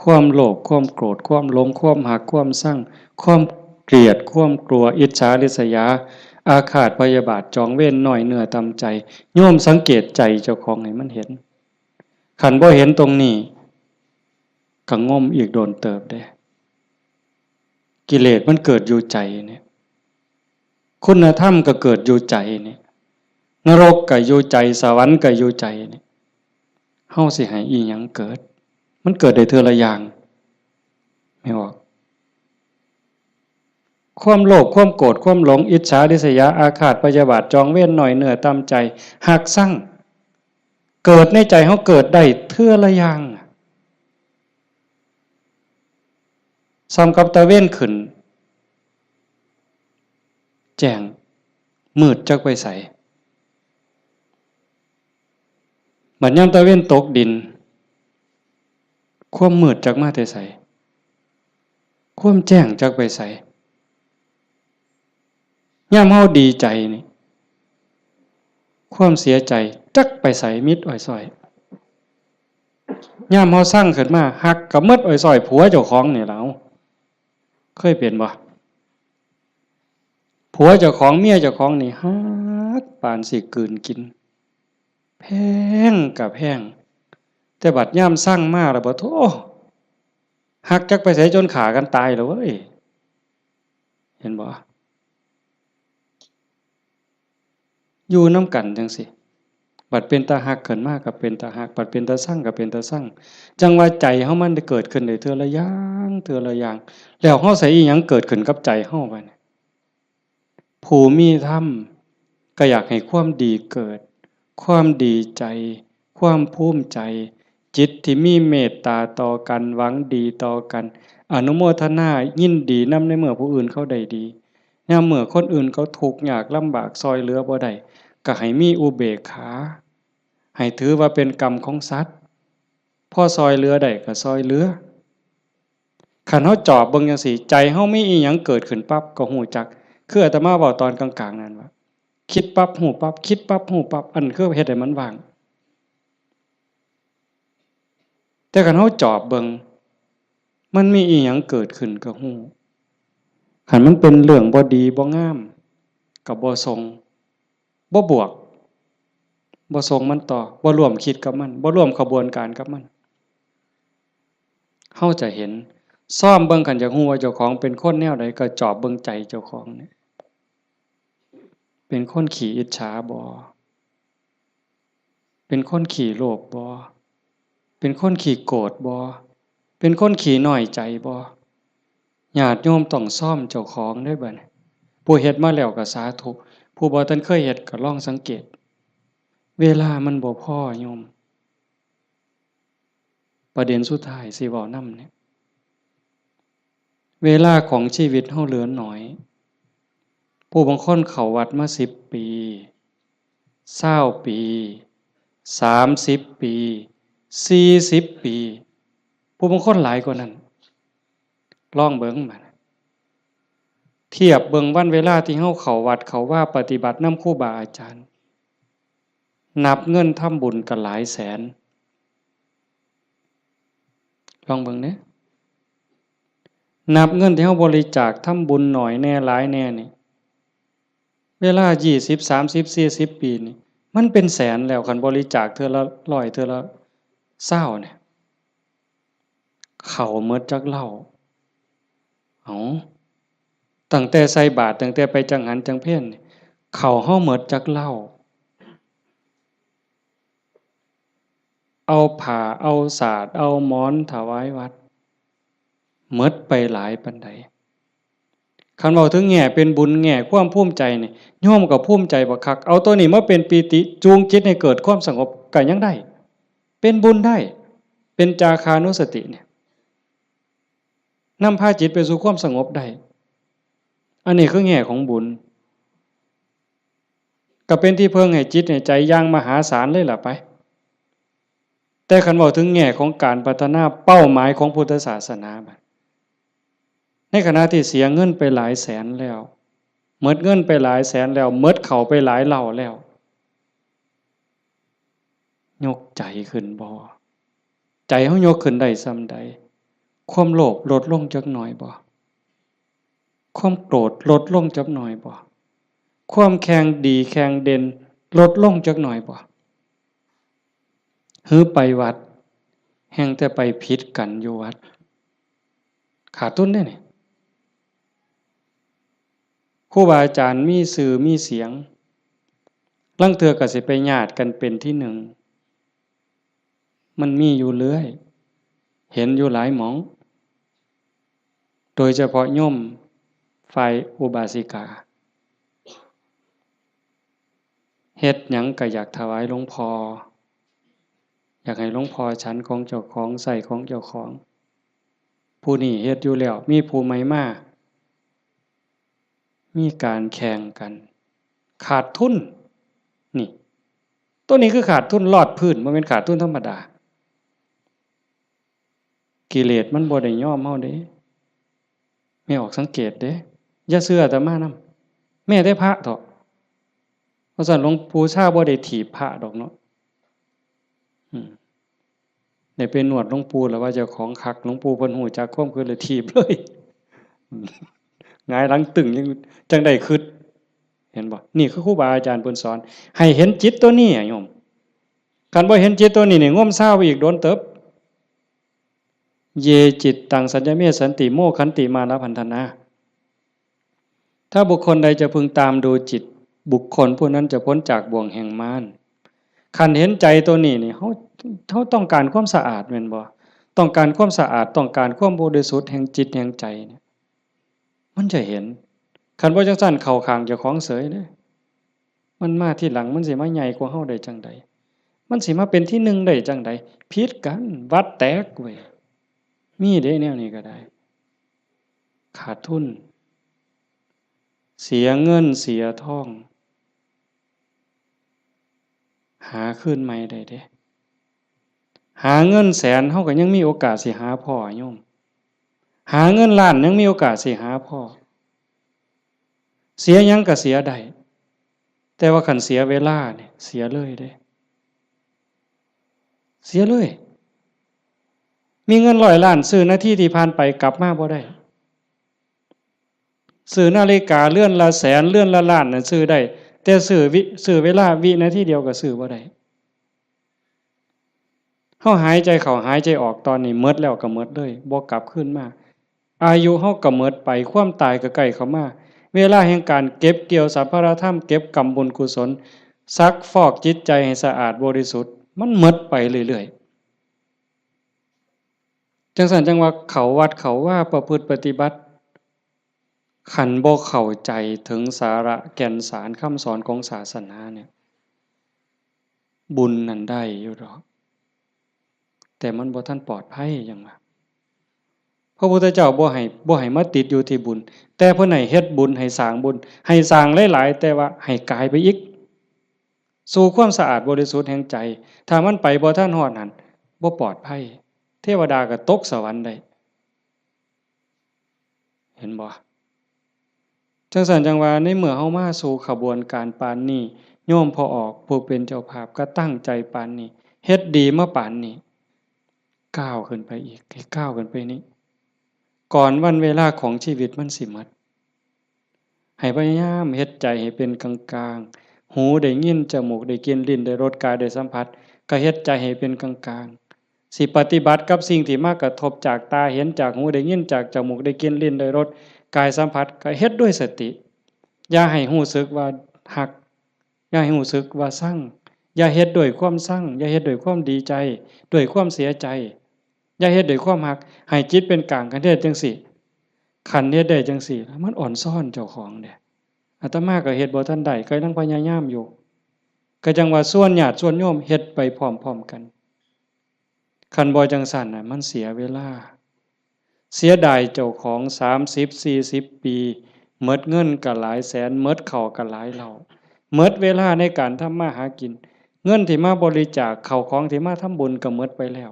Speaker 1: ความโลภความโกรธความหลงความหักความชั่งความเกลียดความกลัวอิจฉาริษยาอาฆาตพยาบาทจองเวรน้อยเนื้อตำใจโยมสังเกตใจเจ้าของให้มันเห็นขันบ่เห็นตรงนี้ก็ง่มอีกโดนเติบได้กิเลสมันเกิดอยู่ใจเนี่ยคุณธรรมก็เกิดอยู่ใจเนี่ยนรกก็อยู่ใจสวรรค์ก็อยู่ใจเนี่ยเฮาสิให้อีหยังเกิดมันเกิดได้เทื่อละอย่างไม่ออกความโลภความโกรธความหลงอิจฉาริษยาอาฆาตพยาบาทจองเวรหน่อยเหนือตามใจหักสั่งเกิดในใจเฮาเกิดได้เทื่อละอย่างซ้ำกับตะเว้นขึ้นแจ้งมืดจักไปใสบัดยามตะเว้นตกดินความมืดจักมาแต่ไสความแจ้งจักไปไสยามเฮาดีใจนี่ความเสียใจจักไปไสมิดอ้อยส้อยยามเฮาสร้างขึ้นมาฮักกับมิดอ้อยส้อยผัวเจ้าของนี่ล่ะเคยเป็นบ่ผัวเจ้าของเมียเจ้าของนี่ฮักปานสิกลืนกินแพงกับแพงแต่บัดยามสร้างมาแล้วบ่โธ่ฮักจักไปไสจนขากันตายแล้วเว้ยเห็นบ่อยู่นำกันจังซี่บัดเป็นตาฮักขึ้นมาก็เป็นตาฮักบัดเป็นตาซังก็เป็นตาซังจังว่าใจเฮามันได้เกิดขึ้นได้เทื่อละอย่างเทื่อละอย่างแล้วเฮาใส่อีหยังเกิดขึ้นกับใจเฮาบัดนี้ผู้มีธรรมก็อยากให้ความดีเกิดความดีใจความภูมิใจจิตที่มีเมตตาต่อกันหวังดีต่อกันอนุโมทนายินดีนำในเมื่อผู้อื่นเขาได้ดียามเมื่อคนอื่นเขาทุกข์ยากลำบากซอยเหลือบ่ได้ก็ให้มีอุเบกขาให้ถือว่าเป็นกรรมของสัตว์พอซอยเหลือได้ก็ซอยเหลือคันเฮาจอบเบิ่งจังซี่ใจเฮามีอีหยังเกิดขึ้นปั๊บก็ฮู้จักคืออาตมาเว้าตอนกลางๆนั่นว่าคิดปั๊บฮู้ปั๊บคิดปั๊บฮู้ปั๊บอันคือเฮ็ดให้มันว่างแต่คันเฮาจอบเบิ่งมันมีอีหยังเกิดขึ้นก็ฮู้คันมันเป็นเรื่องบ่ดีบ่งามก็บ่ทรงบ่บวกบ่ทรงมันต่อบ่ร่วมคิดกับมันบ่ร่วมขบวนการกับมันเฮาจะเห็นซ่อมเบิ่งคันอยากฮู้ว่าเจ้าของเป็นคนแนวใดก็จอบเบิ่งใจเจ้าของนี่เป็นคนขี้อิจฉาบ่เป็นคนขี้โลภบ่ เป็นคนขี้โกรธบ่เป็นคนขี้น้อยใจบ่ญาติโยมต้องซ่อมเจ้าของได้บัดนี้ผู้เฮ็ดมาแล้วก็สาธุผู้บ่ทันเคยเฮ็ดก็ลองสังเกตเวลามันบ่พอโยมประเด็นสุดท้ายสิเว้านำเนี่ยเวลาของชีวิตเฮาเหลือน้อยผู้บางคนเข้าวัดมา10 ปี20 ปี30 ปี40 ปีผู้บางคนหลายกว่านั้นลองเบิ่งมาเทียบเบิ่งวันเวลาที่เฮาเข้าวัดเข้าว่าปฏิบัตินำครูบาอาจารย์นับเงินทำบุญกันหลายแสนลองเบิ่งเด้นับเงินที่เฮาบริจาคทำบุญหน่อยแน่หลายแน่นี่เวลา20 30 40 ปีนี่มันเป็นแสนแล้วคันบริจาคเทื่อละ100เทื่อละ20เนี่ยเข้าหมดจักเหล้าตั้งแต่ใส่บาตรตั้งแต่ไปจังหันจังเพ่นเข้าเฮาหมดจักเหล้าเอาผ้าเอาสาดเอาหมอนถวายวัดหมดไปหลายปานใดคันเว้าถึงแง่เป็นบุญแง่ความภูมิใจนี่โยมก็ภูมิใจบักคักเอาตัวนี้มาเป็นปีติจูงจิตให้เกิดความสงบก็ยังได้เป็นบุญได้เป็นจาคานุสติเนี่ยนำพาจิตไปสู่ความสงบได้อันนี้คือแง่ของบุญก็เป็นที่เพิ่งให้จิตให้ใจอย่างมหาศาลเลยล่ะไปแต่คันเว้าถึงแง่ของการพัฒนาเป้าหมายของพุทธศาสนาในขณะที่เสียเงินไปหลายแสนแล้วหมดเงินไปหลายแสนแล้วหมดเข้าไปหลายเหล่าแล้วยกใจขึ้นบ่ใจเฮายกขึ้นได้ส่ำใดความโลภลดลงจักหน่อยบ่ความโกรธลดลงจักหน่อยบ่ความแข็งดีแข็งเด่นลดลงจักหน่อยบ่หือไปวัดแห่งแต่ไปผิดกันอยู่วัดขาดทุนได้นี่ครูบาอาจารย์มีสื่อมีเสียงลางเทื่อก็สิไปญาติกันเป็นที่หนึ่งมันมีอยู่เรื่อยเห็นอยู่หลายหม่องโดยเฉพาะโยมฝ่ายอุบาสิกาเฮ็ดหยังก็อยากถวายหลวงพ่ออยากให้หลวงพ่อฉันของเจ้าของใส่ของเจ้าของผู้นี้เฮ็ดอยู่แล้วมีผู้ใหม่มามีการแข่งกันขาดทุนนี่ตัวนี้คือขาดทุนลอดพื้นบ่แม่นขาดทุนธรรมดากิเลสมันบ่ได้ยอมเฮาเด้ไม่ออกสังเกตเด้อย่าเชื่ออาตมานำแม้แต่พระเถาะเพราะฉะนั้นหลวงปู่ชาบ่ได้ถีบพระดอกเนาะได้ไปนวดหลวงปู่แล้วว่าเจ้าของคักหลวงปู่เพิ่นฮู้จักความคือเลยถีบเลยหงายหลังตึงยังจังได้คิดเห็นบ่นี่คือครูบาอาจารย์เพิ่นสอนให้เห็นจิตตัวนี้โยมคันบ่เห็นจิตตัวนี้นี่งมซ่าไปอีกโดนเติบเยจิตตังสัญญเมสันติโมขันติมานะพันธนาถ้าบุคคลใดจะพึงตามดูจิตบุคคลผู้นั้นจะพ้นจากบ่วงแห่งมารคันเห็นใจตัวนี้นี่เขาต้องการความสะอาดแม่นบ่ต้องการความสะอาดต้องการความบริสุทธิ์แห่งจิตแห่งใจเนี่ยมันจะเห็นคันบ่จังซั่นเข้าข้างเจ้าของเสยเด้มันมาที่หลังมันสิมาใหญ่กว่าเฮาได้จังใดมันสิมาเป็นที่หนึ่งได้จังใดผิดกันวัดแตกเว้ยมีเด้แนวนี้ก็ได้ขาดทุนเสียเงินเสียทองหาคืนใหม่ได้เด้หาเงินแสนเฮาก็ยังมีโอกาสสิหาพ่อโยมหาเงินล้านยังมีโอกาสสิหาพ่อเสียหยังก็เสียได้แต่ว่าคันเสียเวลาเนี่ยเสียเลยเด้เสียเลยมีเงิน100 ล้านซื้อนาทีที่ผ่านไปกลับมาบ่ได้ซื้อนาฬิกาเลื่อนละแสนเลื่อนละล้านน่ะซื้อได้แต่ซื้อเวลาวินาทีเดียวก็ซื้อบ่ได้เฮาหายใจเข้าหายใจออกตอนนี้หมดแล้วก็หมดเลยบ่กลับคืนมาอายุเฮาก็หมดไปความตายก็ใกล้เข้ามาเวลาแห่งการเก็บเกี่ยวสัพพะธรรมเก็บกรรมบุญกุศลซักฟอกจิตใจให้สะอาดบริสุทธิ์มันหมดไปเรื่อย จังสันจังว่าเขาวัดเขาว่าประพฤติปฏิบัติขันบ่เข้าใจถึงสาระแก่นสารคำสอนของศาสนาเนี่ยบุญนั่นได้อยู่หรอกแต่มันบ่ทันปลอดภัยจังว่าพระพุทธเจ้าบ่ให้มาติดอยู่ที่บุญแต่เพิ่นให้เฮ็ดบุญให้สร้างบุญให้สร้างหลายๆแต่ว่าให้กายไปอีกสู่ความสะอาดบริสุทธิ์แห่งใจถ้ามันไปบ่ทันฮอดนั่นบ่ปลอดภัยเทวดาก็ตกสวรรค์ได้เห็นบ่จังซั่นจังว่าในเมื่อเฮามาสู่ขบวนการปานนี้โยมพอออกผู้เป็นเจ้าภาพก็ตั้งใจปานนี้เฮ็ดดีมาปานนี้ก้าวขึ้นไปอีกให้ก้าวขึ้นไปนี้ก่อนวันเวลาของชีวิตมันสิหมดให้พยายามเฮ็ดใจให้เป็นกลางๆหูได้ยินจมูกได้กลิ่นลิ้นได้รสกายได้สัมผัสก็เฮ็ดใจให้เป็นกลางๆสิปฏิบัติกับสิ่งที่มากระทบจากตาเห็นจากหูได้ยินจากจมูกได้กลิ่นลิ้นได้รสกายสัมผัสก็เฮ็ดด้วยสติอย่าให้รู้สึกว่าหักอย่าให้รู้สึกว่าซั่งอย่าเฮ็ดด้วยความซั่งอย่าเฮ็ดด้วยความดีใจด้วยความเสียใจอย่าเฮ็ดด้วยความหักให้จิตเป็นกลางกันเฮ็ดจังซี่คันเฮ็ดได้จังซี่มันอ่อนซ่อนเจ้าของเด้อาตมาก็เฮ็ดบ่ทันได้ก็ยังพยายามอยู่ก็จังว่าส่วนญาติส่วนโยมเฮ็ดไปพร้อมๆกันคันบ่จังซั่นน่ะมันเสียเวลาเสียดายเจ้าของ30-40 ปีหมดเงินก็หลายแสนหมดข้าวก็หลายเหล้าหมดเวลาในการทำมาหากินเงินที่มาบริจาคข้าวของที่มาทำบุญก็หมดไปแล้ว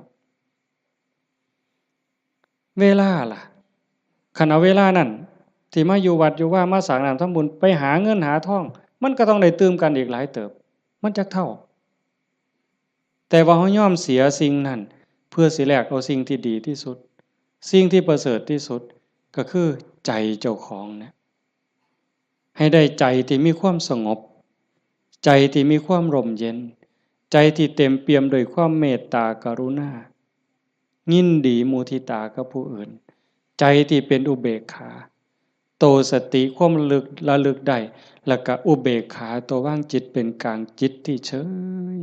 Speaker 1: เวลาล่ะคันเอาเวลานั้นที่มาอยู่วัดอยู่ว่ามาสร้างน้ำทำบุญไปหาเงินหาทองมันก็ต้องได้ตื่มกันอีกหลายเติบมันจักเท่าแต่ว่าเฮายอมเสียสิ่งนั้นเพื่อสิแลกเอาสิ่งที่ดีที่สุดสิ่งที่ประเสริฐที่สุดก็คือใจเจ้าของเนี่ยให้ได้ใจที่มีความสงบใจที่มีความร่มเย็นใจที่เต็มเปี่ยมด้วยความเมตตากรุณายินดีมุทิตากับผู้อื่นใจที่เป็นอุเบกขาโตสติความระลึกได้แล้วก็อุเบกขาตัวว่างจิตเป็นกลางจิตที่เฉย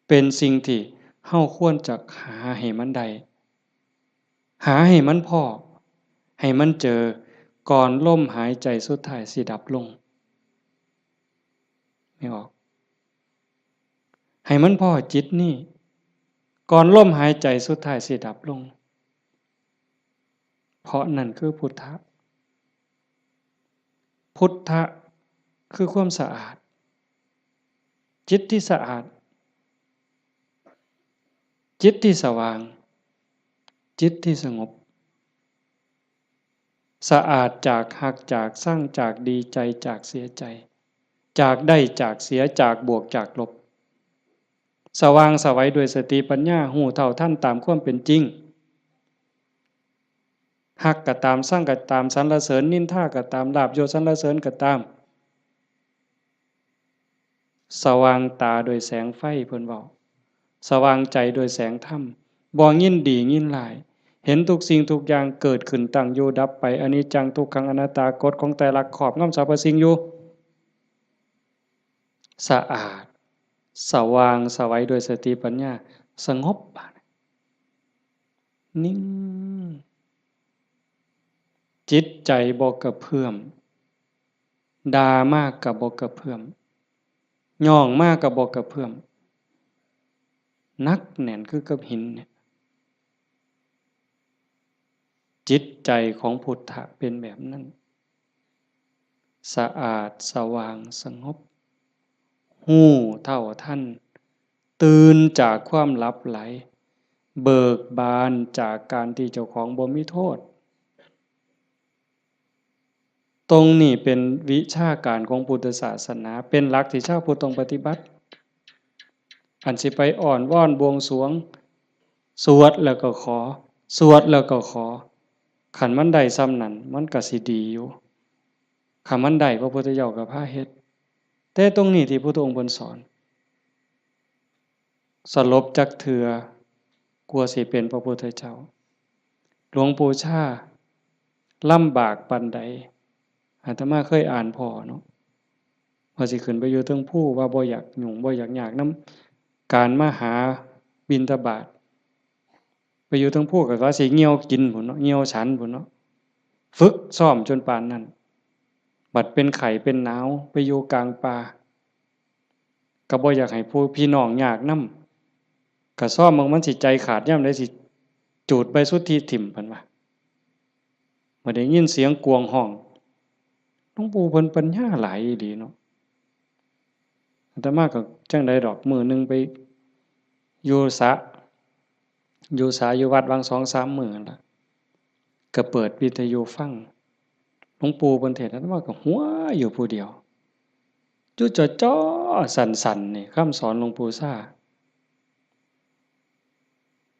Speaker 1: เป็นสิ่งที่เฮาควรจะหาให้มันได้หาให้มันพอให้มันเจอก่อนลมหายใจสุดท้ายสิดับลงไม่ออกให้มันพอจิตนี่ก่อนลมหายใจสุดท้ายสิดับลงเพราะนั่นคือพุทธะพุทธะคือความสะอาดจิตที่สะอาดจิตที่สว่างจิตที่สงบสะอาดจากหักจากสร้างจากดีใจจากเสียใจจากได้จากเสียจากบวกจากลบสว่างสวัยด้วยสติปัญญาหูเท่าท่านตามความเป็นจริงหักก็ตามสร้างก็ตามสรรเสริญนินทาก็ตามลาภยศสรรเสริญก็ตามสว่างตาโดยแสงไฟเพิ่นเว้าสว่างใจโดยแสงธรรมบ่ยินดียินร้ายเห็นทุกสิ่งทุกอย่างเกิดขึ้นตั้งอยู่ดับไปอนิจจังทุกขังอนัตตากฎของไตรลักษณ์ครอบงำสรรพสิ่งอยู่สะอาดสว่างสวัยโดยสติปัญญาสงบนิ่งจิตใจบ่กระเพื่อมด่ามากก็บ่กระเพื่อมย่องมากก็บ่กระเพื่อมนักแน่นคือกับหินเนี่ยจิตใจของพุทธะเป็นแบบนั้นสะอาดสว่างสงบหู้เท่าทันตื่นจากความหลับไหลเบิกบานจากการที่เจ้าของบ่มีโทษตรงนี้เป็นวิชาการของพุทธศาสนาเป็นหลักที่ชาวพุทธต้องปฏิบัติอันสิไปอ่อนว่อนบวงสรวงสวดแล้วก็ขอสวดแล้วก็ขอขันมันได้ซ้ำนั้นมันก็สิดีอยู่ขันมันได้พระพุทธเจ้าก็พาเฮ็ดแต่ตรงนี้ที่พระองค์เพิ่นสอนสลบจักเทื่อกลัวสิเป็นพระพุทธเจ้าหลวงปู่ชาลำบากปานใดอาตมาเคยอ่านพอเนาะว่าสิขึ้นไปอยู่เทิงภูว่าบ่อยากยุ่งบ่อยากยากนำการมาหาบิณฑบาตไป อยู่ทั้งผู้กับว่าสิเหี่ยวกินพุ่นเนาะเหี่ยวฉันพุ่นเนาะฝึกซ้อมจนปานนั้นบัดเป็นไข้เป็นหนาวไปอยู่กลางป่าก็บ่อยากให้ผู้พี่น้องยากนำก็ซ้อมมันสิใจขาดยามใดสิจูดไปสุดที่ถิ่มเพิ่นว่าเมื่อได้ยินเสียงกวงห้องหลวงปู่เพิ่นปัญญาหลายดีเนาะอาตมาก็จังได๋ดอกมื้อนึงไปอยู่สระอยู่วัดวัง 2-3 มื้อนั่นล่ะก็เปิดวิทยุฟังหลวงปู่เพิ่นเทศน์อาตมาก็หัวอยู่ผู้เดียวอยู่จ้อๆสั่นๆนี่คำสอนหลวงปู่ซ่า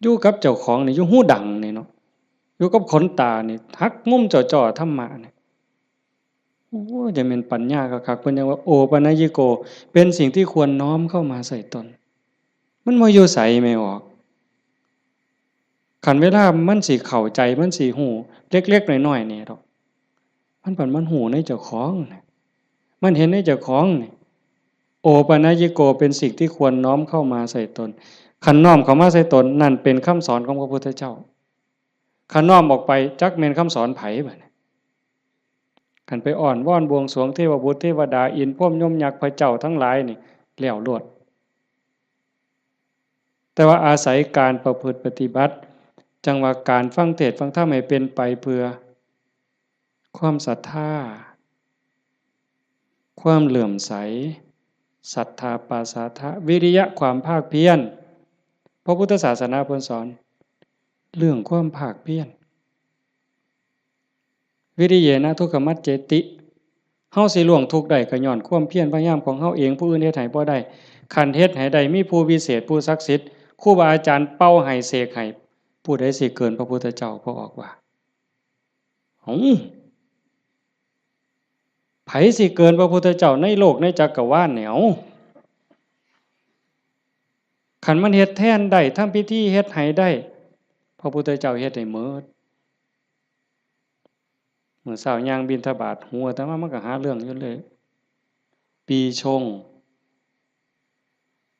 Speaker 1: อยู่กับเจ้าของนี่อยู่หูดังนี่เนาะอยู่กับขนตานี่หักมุมจ่อๆธรรมะนี่โอ้จะแม่นปัญญาคักๆเพิ่นยังว่าโอปัญญิโกเป็นสิ่งที่ควรน้อมเข้ามาใส่ตนมันบ่อยู่ไสไม่ออกคันเวลามันสิเข้าใจมันสิฮู้เล็กๆน้อยๆนี่ดอกมันฮู้ในเจ้าของมันเห็นในเจ้าของนี่โอปัญญิโกเป็นสิ่งที่ควรน้อมเข้ามาใส่ตนคันน้อมเข้ามาใส่ตนนั่นเป็นคำสอนของพระพุทธเจ้าคันน้อมออกไปจักแม่นคำสอนไผบัดนี้คันไปอ้อนวอนบวงสรวงเทวบุตรเทวดาอินทร์พรหมยมยักษ์พระเจ้าทั้งหลายนี่แล้วโลดแต่ว่าอาศัยการประพฤติปฏิบัติจังว่าการฟังเทศน์ฟังธรรมให้เป็นไปเพื่อความศรัทธาความเหลื่อมใสศรัทธาปาสาทะวิริยะความภาคเพียรพระพุทธศาสนาเพิ่นสอนเรื่องความภาคเพียรวิริเยนะทุกขมัจเจติเฮาสิล่วงทุกข์ได้ก็ย้อนความเพียรพยายามของเฮาเองผู้อื่นเฮ็ดให้บ่ได้คันเฮ็ดให้ได้มีผู้วิเศษผู้ศักดิ์สิทธิ์ครูบาอาจารย์เป่าให้เสกให้ผู้ใดสิเกินพระพุทธเจ้าพอออกว่าไผสิเกินพระพุทธเจ้าในโลกในจักรวาลแนวคันมันเฮ็ดแทนได้ทำพิธีเฮ็ดให้ได้พระพุทธเจ้าเฮ็ดให้หมดมื้อเช้าย่างบิณฑบาตหัวแต่ว่ามันก็หาเรื่องอยู่เลยปีชง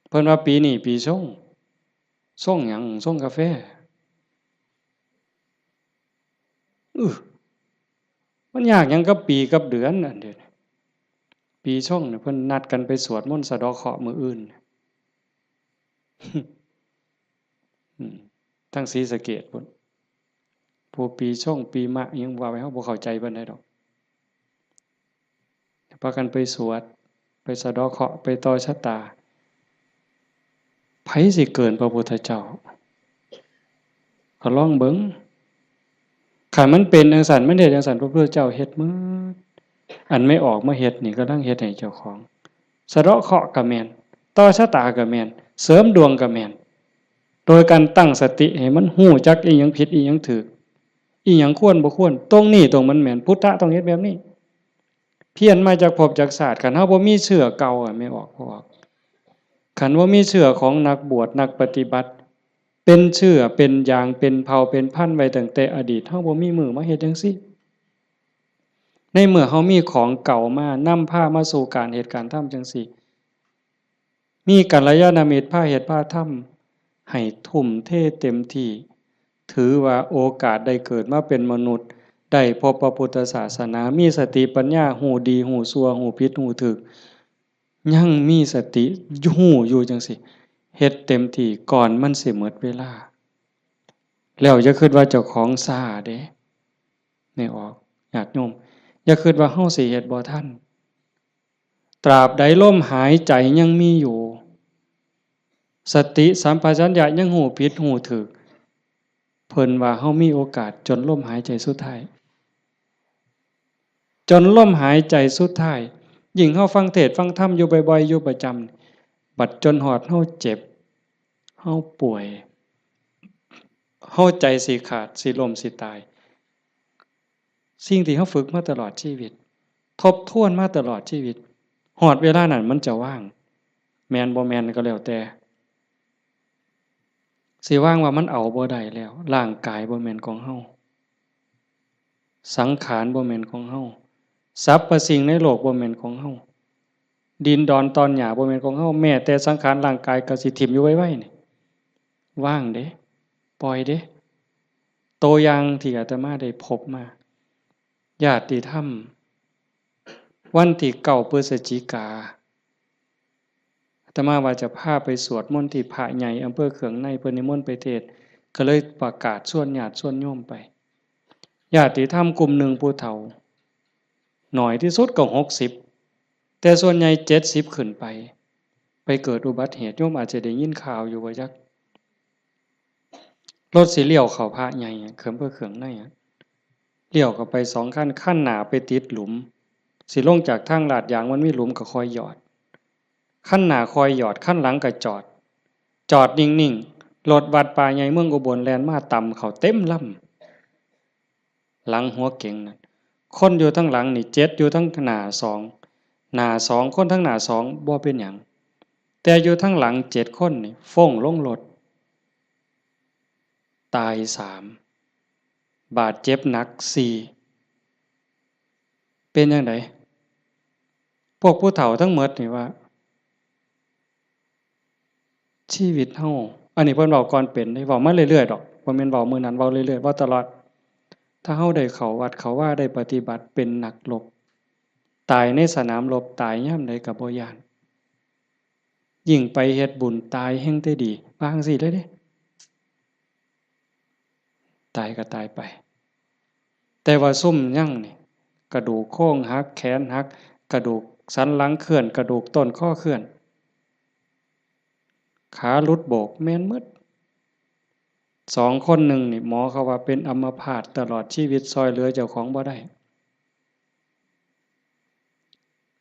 Speaker 1: เพิ่นว่าปีนี้ปีชงชงหยังชงกาแฟมันยากหยังกับปีกับเดือนอันเดียวปีชงเนี่ยเพิ่นนัดกันไปสวดมนต์สะเดาะเคราะห์มื้ออื่นทั้งศรีสะเกษพุ่นผู้ปีชงปีมะยังว่าไว้เฮาบ่เข้าใจปานใดดอกพากันไปสวดไปสะเดาะเคราะห์ไปต่อชะตาไผสิเกินพระพุทธเจ้าก็ลองเบิ่งคันมันเป็นจังซั่นมันเฮ็ดจังซั่นพระพุทธเจ้าเฮ็ดหมดอันไม่ออกมาเฮ็ดนี่กำลังเฮ็ดให้เจ้าของสะเดาะเคราะห์ก็แม่นต่อชะตาก็แม่นเสริมดวงก็แม่นโดยการตั้งสติให้มันฮู้จักอีหยังผิดอีหยังถูกอีหยังควรบ่ควรตรงนี้ตรงมันแม่นพุทธะต้องเฮ็ดแบบนี้เพี้ยนมาจากภพจากชาติคันเฮาบ่มีเชื่อเก่าไม่ออกบ่ออกคันว่ามีเชื่อของนักบวชนักปฏิบัติเป็นเชื่อเป็นอย่างเป็นเผ่าเป็นพันธุ์ไว้ตั้งแต่อดีตเฮาบ่มีมือมาเฮ็ดจังซี่ในเมื่อเฮามีของเก่ามานำพามาสู่การเหตุการณ์ทำจังซี่มีกัลยาณมิตรพาเฮ็ดพาทำให้ทุ่มเทเต็มที่ถือว่าโอกาสได้เกิดมาเป็นมนุษย์ได้พบพระพุทธศาสนามีสติปัญญาหูดีหูชั่วหูผิดหูถูกยังมีสติหูอยู่จังซี่เฮ็ดเต็มที่ก่อนมันสิหมดเวลาแล้วอย่าคิดว่าเจ้าของซ่าเด้ไม่ออกญาติโยมอย่าคิดว่าเฮาสิเฮ็ดบ่ทันตราบใดลมหายใจยังมีอยู่สติสัมปชัญญะยังหูผิดหูถูกเพิ่นว่าเฮามีโอกาสจนลมหายใจสุดท้ายจนลมหายใจสุดท้ายยิ่งเฮาฟังเทศน์ฟังธรรมอยู่บ่อยๆอยู่ประจำบัดจนฮอดเฮาเจ็บเฮาป่วยเฮาใจสิขาดสิล้มสิตายสิ่งที่เฮาฝึกมาตลอดชีวิตทบทวนมาตลอดชีวิตฮอดเวลานั้นมันจะว่างแม่นบ่แม่นก็แล้วแต่สิว่างว่ามันเอาบ่ได้แล้วร่างกายบ่แม่นของเฮาสังขารบ่แม่นของเฮาสรรพสิ่งในโลกบ่แม่นของเฮาดินดอนตอนหญ้าบ่แม่นของเฮาแม้แต่สังขารร่างกายก็สิถิ้มอยู่ไว้ๆนี่ว่างเด้ปล่อยเด้ ตัวอย่างที่อาตมาได้พบมาญาติธรรมวันที่9 พฤศจิกาอาตมาว่าจะพาไปสวดมนต์ที่พระใหญ่อำเภอเขืองในเพิ่นนิมนต์ไปเทศน์ก็เลยประกาศชวนญาติชวนโยมไปญาติธรรมกลุ่มหนึ่งผู้เฒ่าหน่อยที่สุดก็60แต่ส่วนใหญ่70ขึ้นไปเกิดอุบัติเหตุโยมอาจจะได้ยินข่าวอยู่ว่าจักรถสิเลี้ยวเข้าพระใหญ่เขิมเพื่อเขืองในเลี้ยวเข้าไป2 ขั้นหน้าไปติดหลุมสิลงจากทางลาดยางมันมีหลุมก็คอยหยอดขั้นหน้าคอยหยอดขั้นหลังก็จอดนิ่งๆรถวัดป่าใหญ่เมืองอุบลแล่นมาต่ำเขาเต็มลำหลังหัวเก่งนั่นคนอยู่ทั้งหลังนี่7อยู่ทั้งหน้า2คนทั้งหน้า2บ่เป็นหยังแต่อยู่ทั้งหลัง7คนนี่ฟ้งลงรถตาย3บาดเจ็บหนัก4เป็นจังได๋พวกผู้เฒ่าทั้งหมดนี่ว่าชีวิตเฮาอันนี้เพิ่นเว้าก่อนเป็นได้เว้ามาเรื่อยๆดอกบ่แม่นเว้ามื้อนั้นเว้าเรื่อยๆเว้าตลอดถ้าเฮาได้เข้าวัดเข้าว่าได้ปฏิบัติเป็นนักรบตายในสนามรบตายยามใดก็บ่ย้านยิ่งไปเฮ็ดบุญตายแฮ่งแต่ดีว่าจังซี่เลยเด้ตายก็ตายไปแต่ว่าซุ่มยังนี่กระดูกโครงหักแขนหักกระดูกสันหลังเคลื่อนกระดูกต้นข้อเคลื่อนขาหลุดโบกแม่นหมด2 คนหนึ่งนี่หมอเขาว่าเป็นอัมพาตตลอดชีวิตซอยเหลือเจ้าของบ่ได้อ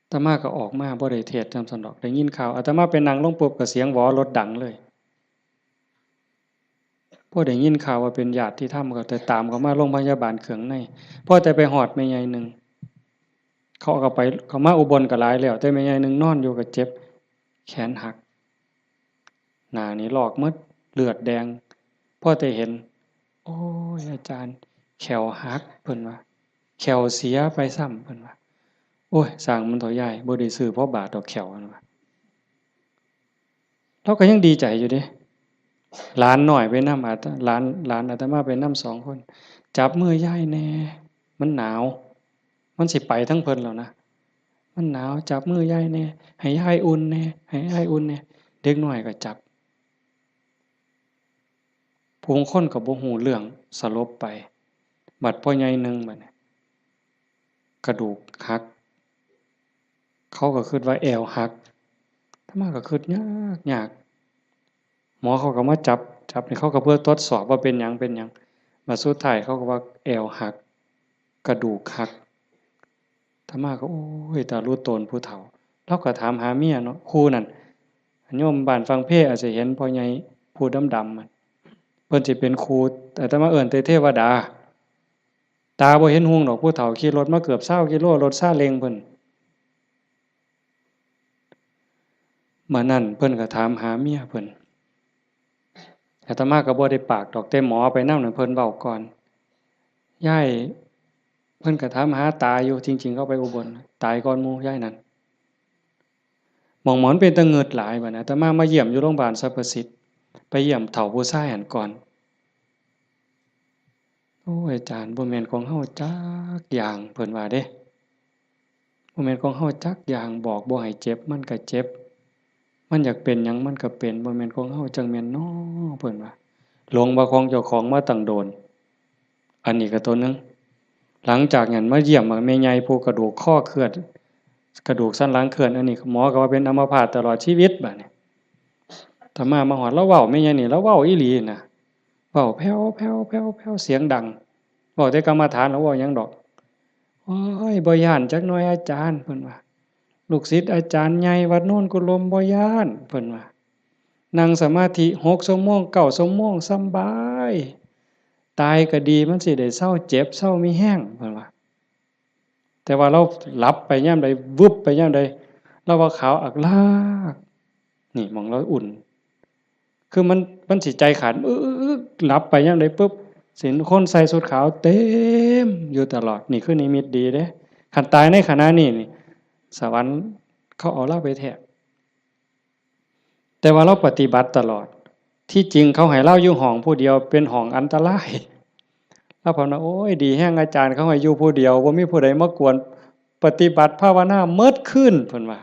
Speaker 1: าตมาก็ออกมาบ่ได้เทศน์นำซั่นดอกได้ยินข่าวอาตมาไปนั่งลงปุ๊บก็เสียงหวอรถดังเลยพอได้ยินข่าวว่าเป็นญาติที่ทำก็แต่ตามเขามาโรงพยาบาลเขืองในพอแต่ไปฮอดแม่ใหญ่นึงเขาก็ไปเขามาอุบลก็หลายแล้วแต่แม่ใหญ่นึงนอนอยู่ก็เจ็บแขนหักหน้านี่ลอกหมดเลือดแดงพอแต่เห็นโอ้ยอาจารย์แขวหักเพิ่นว่าแขวเสียไปซ้ำเพิ่นว่าโอ้ยสร้างมันเถาใหญ่บ่ได้ซื้อเพราะบาทดอกแขวนั่นว่าเราก็ยังดีใจอยู่เด้หลานน้อยไปนำหลานอาตมาไปนำ2 คนจับมือยายแหน่มันหนาวมันสิไปทั้งเพิ่นแล้วนะมันหนาวจับมือยายแหน่ให้ยายอุ่นแหน่ให้ยายอุ่นแหน่เด็กน้อยก็จับผู้คนก็บ่ฮู้เรื่องสลบไปบัดพ่อใหญ่นึงบัดนี้กระดูกหักเขาก็คิดว่าแอวหักอาตมาก็คิดยากหมอเขาก็มาจับนี่เขาก็เพื่อทดสอบว่าเป็นหยังบัดสุดท้ายเขาก็ว่าแอวหักกระดูกหักอาตมาก็โอ้ยตารู้ตนผู้เฒ่าเราก็ถามหาเมียเนาะครูนั่นโยมบ้านฟังเพอาจจะเห็นพ่อใหญ่ผู้ดำๆมันเพิ่นสิเป็นครูอาตมาเอิ้นแต่เทวดาตาบ่เห็นหุงดอกผู้เฒ่าขี่รถมาเกือบ20กิโลรถซาเล้งเพิ่นมื้อนั้นเพิ่นก็ถามหาเมียเพิ่นอาตมาก็บ่ได้ปากดอกแต่หมอไปนำนั่นเพิ่นเว้าก่อนยายเพิ่นก็ถามหาตาอยู่จริงๆเขาไปอุบลตายก่อนหมู่ยายนั่นหม่องหมอนเป็นตาเงิดหลายบัดนี้อาตมาเยี่ยมอยู่โรงพยาบาลสรรพสิทธิ์ไปเยี่ยมเฒ่าผู้ชายหั้นก่อนโอ้ยอาจารย์บ่แม่นของเฮาจักอย่างเพิ่นว่าเด้บ่แม่นของเฮาจักอย่างบอกบ่ให้เจ็บมันก็เจ็บมันอยากเป็นหยังมันก็เป็นบ่แม่นของเฮาจังแม่นน้อเพิ่นว่าหลงว่าของเจ้าของมาตั้งโดนอันนี้ก็ตัวนึงหลังจากนั้นมาเยี่ยมแม่ใหญ่ผู้กระดูกข้อเคลื่อนกระดูกสันหลังเคลื่อนอันนี้หมอก็ว่าเป็นอัมพาตตลอดชีวิตบัดนี้ถ้ามาฮอดแล้วเว้าแม่ใหญ่นี่แล้วเว้าอีหลีน่ะเว้าแผ่วๆๆๆเสียงดังเว้าแต่กรรมฐานแล้วเว้าหยังดอกโอ้ยบ่ย้านจักหน่อยอาจารย์เพิ่นว่าลูกศิษย์อาจารย์ใหญ่วัดโน่นกุลมบ่ย้านเพิ่นว่านั่งสมาธิ6 ชั่วโมง9 ชั่วโมงสำบายตายก็ดีมันสิได้เซาเจ็บเซามีแรงเพิ่นว่าแต่ว่าเราหลับไปยามใดวึบไปยามใดเราว่าขาวอักลากนี่หม้องเราอุ่นคือมันสิใจขาดหลับไปยามใดปึ๊บสิเห็นคนใส่ชุดขาวเต็มอยู่ตลอดนี่คือนิมิตดีเด้คันตายในขณะนี้นี่สวรรค์เขาเอาเราไปแท้แต่ว่าเราปฏิบัติตลอดที่จริงเขาให้เราอยู่ห้องผู้เดียวเป็นห้องอันตราย แล้วผมว่าโอ้ยดีแห้งอาจารย์เขาให้อยู่ผู้เดียวบ่มีผู้ใดมากวนปฏิบัติภาวนาเมิดขึ้นเพิ่นว่า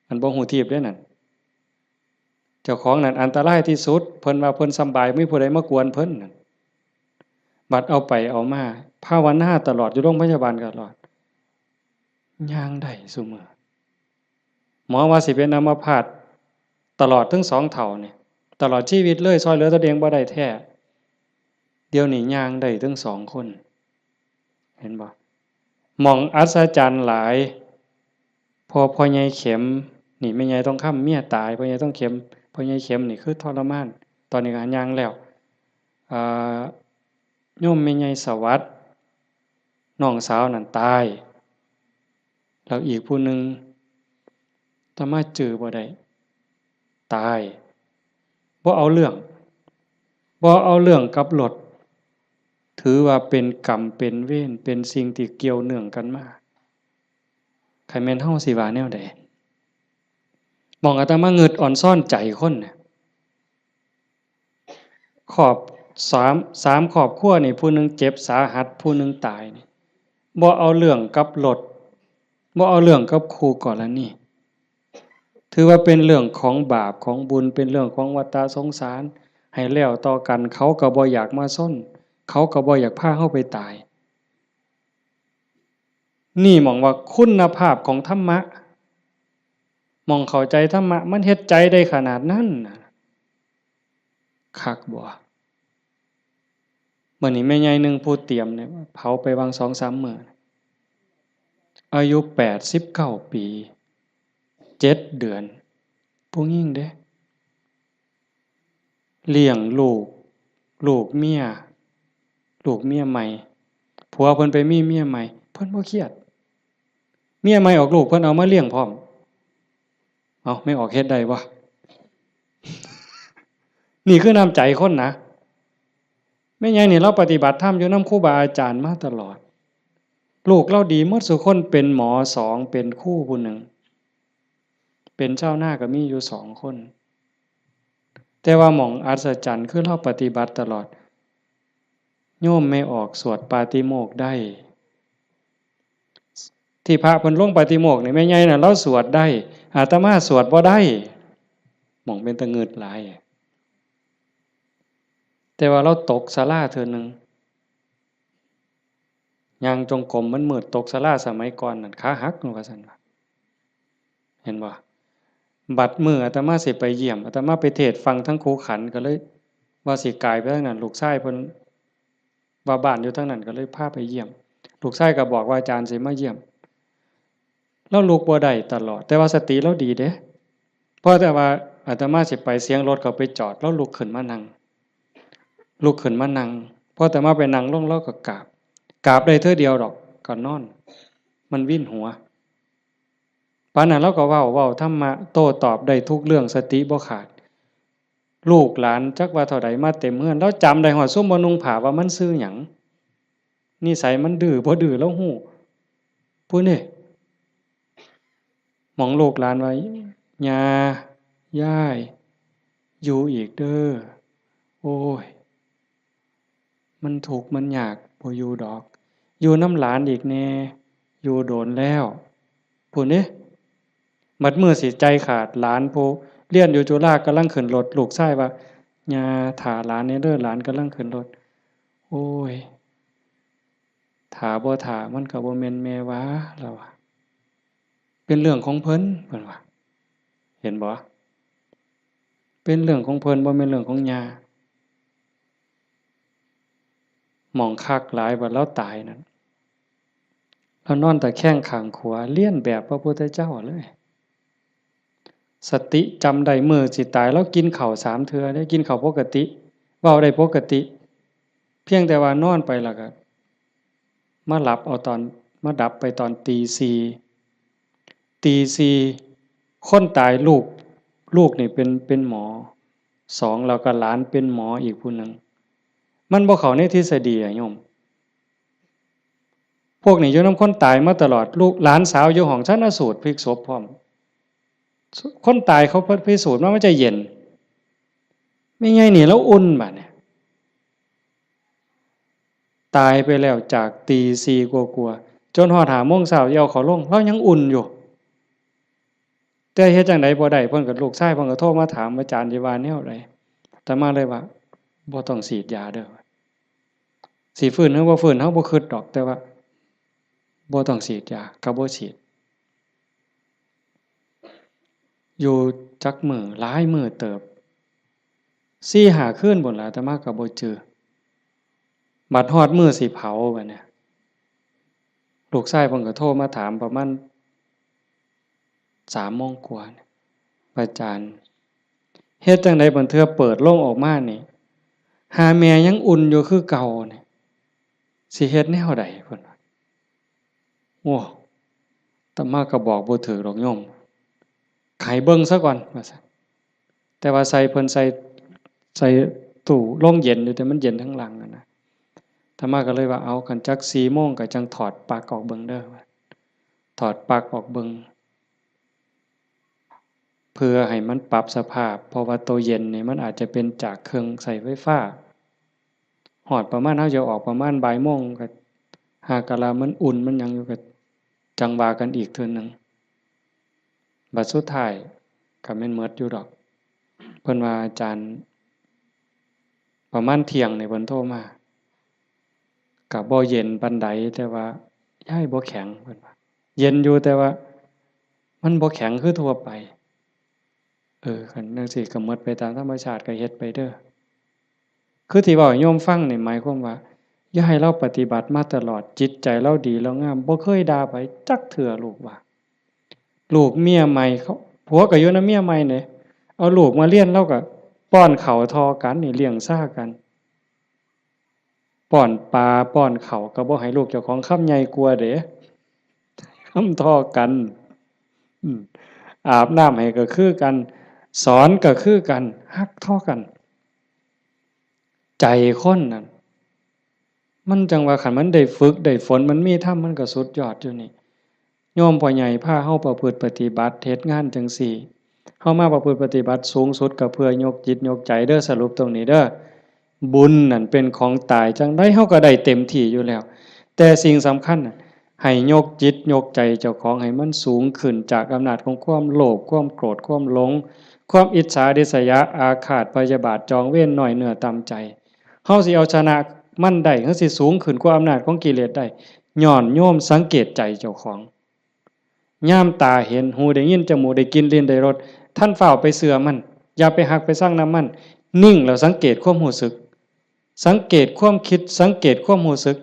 Speaker 1: อันบ่ฮู้ทีบเด้นั่นเจ้าของนั่นอันตรายที่สุดเพิ่นว่าเพิ่นสำบายมีผู้ใดมากวนเพิ่นนั่นบัดเอาไปเอามาภาวนาตลอดอยู่โรงพยาบาลตลอดย่างได้ซุมื้อหมอว่าสิเป็นอัมพาตตลอดถึง2เท่านี่ตลอดชีวิตเลยช่วยเหลือตัวเองบ่ได้แท้เดี๋ยวนี้ย่างได้ถึง2คนเห็นบ่หม่องอัศจรรย์หลายพ่อใหญ่เข็มนี่แม่ใหญ่ต้องค้ำเมียตายพ่อใหญ่ต้องเข็มพ่อใหญ่เข็มนี่คือทรมานตอนนี้ก็ย่างแล้วอ่าโยมแม่ใหญ่สวัสดิ์น้องสาวนั่นตายแล้วอีกผู้หนึ่งตมาจือบ่ได้ตายบ่เอาเรื่องกับรถถือว่าเป็นกรรมเป็นเวรเป็นสิ่งที่เกี่ยวเนื่องกันมาใครแม่นเฮาสิว่าแนวใดมองอาตมาเงิดอ่อนซ่อนใจคนน่ะขอบสามครอบครัวนี่ผู้หนึงเจ็บสาหัสผู้หนึงตายนี่บ่เอาเรื่องกับรถบ่เอาเรื่องกับครูกรณีถือว่าเป็นเรื่องของบาปของบุญเป็นเรื่องของวัฏสงสารให้แล้วต่อกันเขาก็บ่อยากมาซ้นเขาก็บ่อยากพาเฮาไปตายนี่มองว่าคุณภาพของธรรมะมองเข้าใจธรรมะมันเฮ็ดใจได้ขนาดนั้นน่ะคักบ่มื้อนี้แม่ใหญ่นึงผู้เตรียมเนี่ยเผาไปวาง 2-3 มื้ออายุ89ปี7 เดือนผู้หญิงเด้เลี้ยงลูกเมียใหม่ผัวเพิ่นไปมีเมียใหม่เพิ่นบ่เครียดเมียใหม่ออกลูกเพิ่นเอามาเลี้ยงพร้อมเอ้าไม่ออกเฮ็ดได้บ่นี่คือน้ำใจคนนะแม่ใหญ่นี่เราปฏิบัติธรรมอยู่นำครูบาอาจารย์มาตลอดลูกเราดีหมดซุคนเป็นหมอ2เป็นครูผู้หนึ่งเป็นเจ้าหน้าก็มีอยู่2คนแต่ว่าหม่องอัศจรรย์คือเราปฏิบัติตลอดโยมไม่ออกสวดปาติโมกข์ได้ที่พระเพิ่นลงปาติโมกข์นี่แม่ใหญ่น่ะเราสวดได้อาตมาสวดบ่ได้หม่องเป็นตะงึดหลายแต่ว่าเราตกศาลาเทื่อนึงย่างจงกรมมันมืดตกศาลาสมัยก่อนนั่นขาหักนู่นว่าซั่นว่าเห็นบ่บัดมื้ออาตมาสิไปเยี่ยมอาตมาไปเทศน์ฟังทั้งครูขันก็เลยว่าสิกายไปทางนั้นลูกชายเพิ่นว่าบ้านอยู่ทางนั้นก็เลยพาไปเยี่ยมลูกชายก็บอกว่าอาจารย์สิมาเยี่ยมเราลุกบ่ได้ตลอดแต่ว่าสติเราดีเด้เพราะแต่ว่าอาตมาสิไปเสียงรถเขาไปจอดแล้วลุกขึ้นมานั่งพอแต่มาไปนั่งลงแล้วก็กราบได้เทื่อเดียวดอกก็นอนมันวิ่นหัวปานนั้นเราก็เว้าธรรมะโต้ตอบได้ทุกเรื่องสติบ่ขาดลูกหลานจักว่าเท่าใดมาเต็มเฮือนแล้วจำได้ฮอดซุมบ่นุ่งผ้าว่ามันชื่อหยังนิสัยมันดื้อบ่ดื้อแล้วฮู้ผู้นี่หมองลูกหลานว่าย่าย่ายอยู่อีกเด้อโอ้ยมันทุกข์มันยากบ่อยู่ดอกอยู่น้ำหลานอีกแน่อยู่โดนแล้วผู้นี่มัดมือสิใจขาดหลานผู้เรียนอยู่จุฬากำลังขึ้นรถลูกชายว่าย่าถ่าหลานเด้อหลานกำลังขึ้นรถโอ้ยถ่าบ่ถ่ามันก็บ่แม่นแม่วะแล้วว่าเป็นเรื่องของเพิ่นว่าเห็นบ่เป็นเรื่องของเพิ่นบ่แม่นเรื่องของย่าหมองคักหลายว่าเราตายนั่นเรานอนตะแคงข้างขวาเลียนแบบพระพุทธเจ้าเลยสติจำได้มื้อสิตายแล้วกินข้าว3เทื่อได้กินข้าวปกติเว้าได้ปกติเพียงแต่ว่านอนไปแล้วก็มาหลับเอาตอนมาดับไปตอนตีสี่คนตายลูกนี่เป็นหมอ2แล้วก็หลานเป็นหมออีกผู้หนึ่งมันบ่เข้าในทฤษฎีอะโยมพวกนี้อยู่นำคนตายมาตลอดลูกหลานสาวอยู่ห้องชันสูตรพลิกศพพร้อมคนตายเขาพิสูจน์ว่ามันจะเย็นไม่ไงนี่แล้วอุ่นบัดเนี่ย ตายไปแล้วจากตีสี่กว่าๆจนฮอด5 โมงเช้าเอาเขาลงเรายังอุ่นอยู่แต่เฮ็ดจังได๋บ่ได้เพิ่นก็ลูกชายเพิ่นก็โทรมาถามอาจารย์สิว่าแนวใดอาตมาเลยว่าบ่ต้องฉีดยาเด้อสิฟื้นหรือบ่ฟื้นเฮาบ่คิดดอกแต่ว่าบ่ต้องฉีดยาก็บ่ฉีดอยู่จักมื้อหลายมื้อเติบ4-5 คืนพุ่นล่ะอาตมาก็บ่เจอบัดฮอดมื้อสิเผาบัดเนี่ยลูกชายเพิ่นก็โทรมาถามประมาณ3 โมงกว่าอาจารย์เฮ็ดจังได๋บัดเทื่อเปิดโรงออกมานี่หาแม่ยังอุ่นอยู่คือเก่านี่สิเฮ็ดแนวใดเพิ่นว่าโอ้อาตมาก็บอกบ่ถูกดอกโยมให้เบิ่งซะก่อนว่าซั่นแต่ว่าใส่เพิ่นใส่ตู้โรงเย็นอยู่แต่มันเย็นทั้งหลังอะนะอาตมาก็เลยว่าเอาคันจัก4 โมงก็จังถอดปลั๊กออกเบิ่งเด้อถอดปลั๊กออกเบิ่งเพื่อให้มันปรับสภาพเพราะว่าตัวเย็นนี่มันอาจจะเป็นจากเครื่องใช้ไฟฟ้าฮอดประมาณเฮาจะออกประมาณบ่ายโมงก็หากะลามันอุ่นมันหยังอยู่ก็จังว่ากันอีกเทื่อนึงบัดสุดท้ายก็แม่นหมดอยู่ดอกเพิ่นว่าอาจารย์ประมาณเที่ยงนี่เพิ่นโทรมาก็บ่เย็นปานใดแต่ว่ายายบ่แข็งเพิ่นว่าเย็นอยู่แต่ว่ามันบ่แข็งคือทั่วไปคันจั่งซี้ก็หมดไปตามธรรมชาติก็เฮ็ดไปเด้อคือที่เว้าให้โยมฟังนี่หมายความว่าอย่าให้เราปฏิบัติมาตลอดจิตใจเราดีเรางามบ่เคยด่าไผจักเทื่อลูกว่าลูกเมียใหม่เขาผัวก็อยู่นำเมียใหม่นี่เอาลูกมาเรียนเราก็ป้อนข้าวทอกันนี่เลี้ยงซ่ากันป้อนปลาป้อนข้าวก็บ่ให้ลูกเจ้าของคำใหญ่กว่าเด้คำทอกันอืมอาบน้ำให้ก็คือกันสอนก็คือกันฮักเท่ากันใจคนนั่นมันจังว่าคันมันได้ฝึกได้ฝนมันมีธรรมมันก็สุดยอดอยู่นี่โยมพ่อใหญ่พาเฮาประพฤติปฏิบัติเฮ็ดงานจังซี่เฮามาประพฤติปฏิบัติสูงสุดก็เพื่อยกจิตยกใจเด้อสรุปตรงนี้เด้อบุญนั่นเป็นของตายจังได๋เฮาก็ได้เต็มที่อยู่แล้วแต่สิ่งสำคัญน่ะให้ยกจิตยกใจเจ้าของให้มันสูงขึ้นจากอำนาจของความโลภความโกรธความหลงความอิจฉาริษยาอาฆาตพยาบาทจองเวรน้อยเนื้อต่ำใจเฮาสิเอาชนะมันได้เฮาสิสูงขึ้นกว่าอำนาจของกิเลสได้ย้อนโยมสังเกตใจเจ้าของย่ามตาเห็นหูได้ยินจมูกได้กลิ่นลิ้นได้รสท่านเฝ้าไปเสือมันอย่าไปหักไปสร้างน้ำมันนิ่งแล้วสังเกตความรู้สึกสังเกตความคิดสังเกตความรู้สึก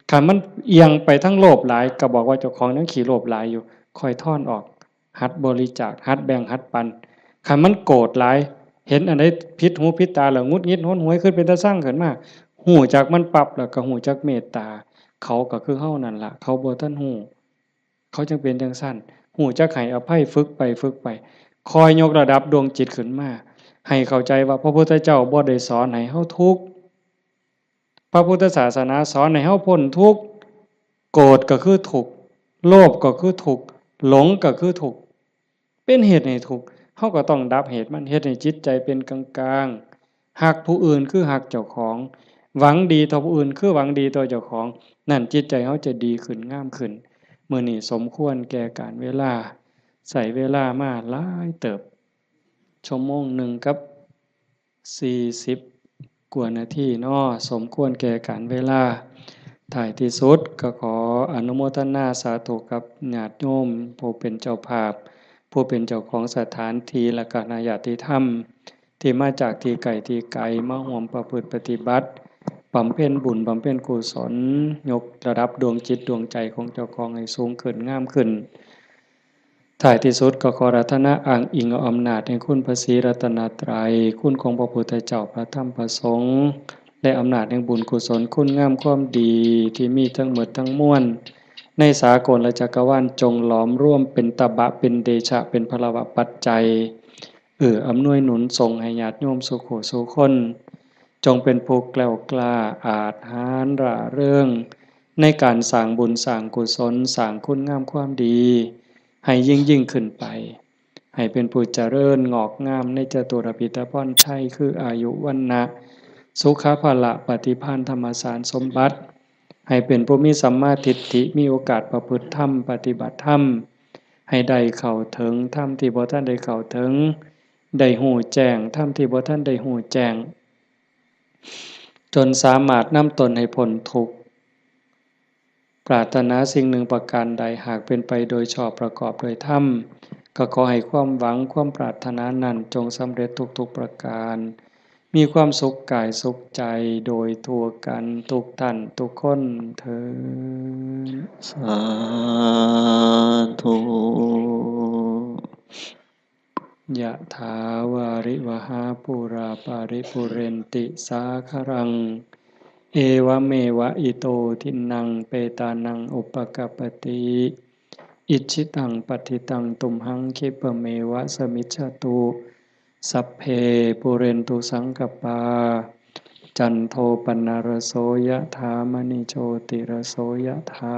Speaker 1: คันมันเอียงไปทั้งโลภหลายก็บอกว่าเจ้าของนั้นขี้โลภหลายอยู่ค่อยถอนออกหัดบริจาคหัดแบ่งหัดปันคันมันโกรธหลายเห็นอันใดผิดหูผิดตาแล้วงุดหงิดหนหวยขึ้นเป็นตาสร้างขึ้นมาหูจักมันปรับแล้วก็หูจักเมตตาเขาก็คือเฮานั่นล่ะเขาบ่ทันหูเขาจึงเป็นจังซั่นหูจักให้อภัยฝึกไปฝึกไปคอยยกระดับดวงจิตขึ้นมาให้เข้าใจว่าพระพุทธเจ้าบ่ได้สอนให้เฮาทุกข์พระพุทธศาสนาสอนให้เฮาพ้นทุกข์โกรธก็คือทุกข์โลภก็คือทุกข์หลงก็คือทุกข์เป็นเหตุให้ทุกข์เฮาก็ต้องดับเหตุมันเฮ็ดให้จิตใจเป็นกลางๆฮักผู้อื่นคือฮักเจ้าของหวังดีต่อผู้อื่นคือหวังดีต่อเจ้าของนั่นจิตใจเฮาจะดีขึ้นงามขึ้นมื้อนี้สมควรแก่กาลเวลาใส่เวลามาหลายเติบชั่วโมงหนึ่งกับ40กว่านาทีเนาะสมควรแก่กาลเวลาท้ายที่สุดก็ขออนุโมทนาสาธุกับญาติโยมผู้เป็นเจ้าภาพผู้เป็นเจ้าของสถานที่และก็ญาติธรรมที่มาจากที่ไกลที่ไกลมาร่วมประพฤติปฏิบัติบำเพ็ญบุญบำเพ็ญกุศลยกระดับดวงจิตดวงใจของเจ้าของให้สูงขึ้นงามขึ้นท้ายที่สุดก็ขอรัตนะอ้างอิงเอาอำนาจแห่งคุณพระศรีรัตนตรัยคุณของพระพุทธเจ้าพระธรรมพระสงฆ์และอำนาจแห่งบุญกุศลคุณงามความดีที่มีทั้งหมดทั้งมวลในสากลและจักรวาลจงหลอมร่วมเป็นตบะเป็นเดชะเป็นพลวะปัจจัยอำนวยหนุนส่งให้ญาติโยมสุขสุคนจงเป็นผู้แกล้วกล้าอาจหาญร่าเริงในการสร้างบุญสร้างกุศลสร้างคุณงามความดีให้ยิ่งขึ้นไปให้เป็นผู้เจริญงอกงามในจตุรพิธพรชัยคืออายุวันนะสุขภาละปฏิภาณธรรมสารสมบัติ ให้เป็นผู้มีสัมมาทิฏฐิมีโอกาสประพฤติธรรมปฏิบัติธรรมให้ได้เข้าถึงธรรมที่บ่ทันได้เข้าถึงได้หู้แจ้งธรรมที่บ่ทันได้หู้แจ้งจนสามารถนำตนให้พ้นทุกข์ปรารถนาสิ่งหนึ่งประการใดหากเป็นไปโดยชอบประกอบโดยธรรมก็ขอให้ความหวังความปรารถนานั้นจงสำเร็จทุกๆประการมีความสุขกายสุขใจโดยทั่วกันทุกท่านทุกคนเทอญ
Speaker 2: สาธุ
Speaker 1: ยะถาวาริวหาปุราปาริปุเรนติสาครังเอวเมวะอิโตทินังเปตานังอุปกัปปติอิชิตังปฏิตังตุมหังคิปะเมวะสมิจฉตุสัพเพปุเรนตุสังกปาจันโทปนรโสยะถามณิโชติรโสยะถา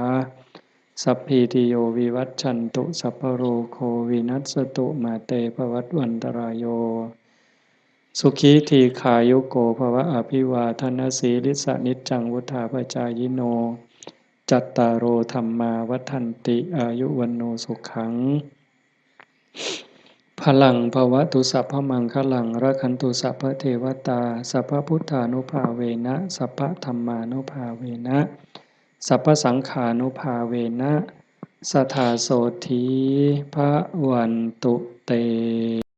Speaker 1: สัพพิติโยวิวัชชันตุสัพพโรโควินัสสตุมาเตภวัตวันตรายโยสุขีทีขายุโกภวะอภิวาทนาสีลิสานิจจังวุธาปจายโนจัตตารโอธรรมาวัฏันติอายุวันโนสุขังพลังภวตุสัพพมังคลังรักขันตุสัพพเทวตาสัพพพุทธานุภาเวนะสัพพธัมมานุภาเวนะสัพพสังฆานุภาเวนะสทธาโสธีพระวันตุเต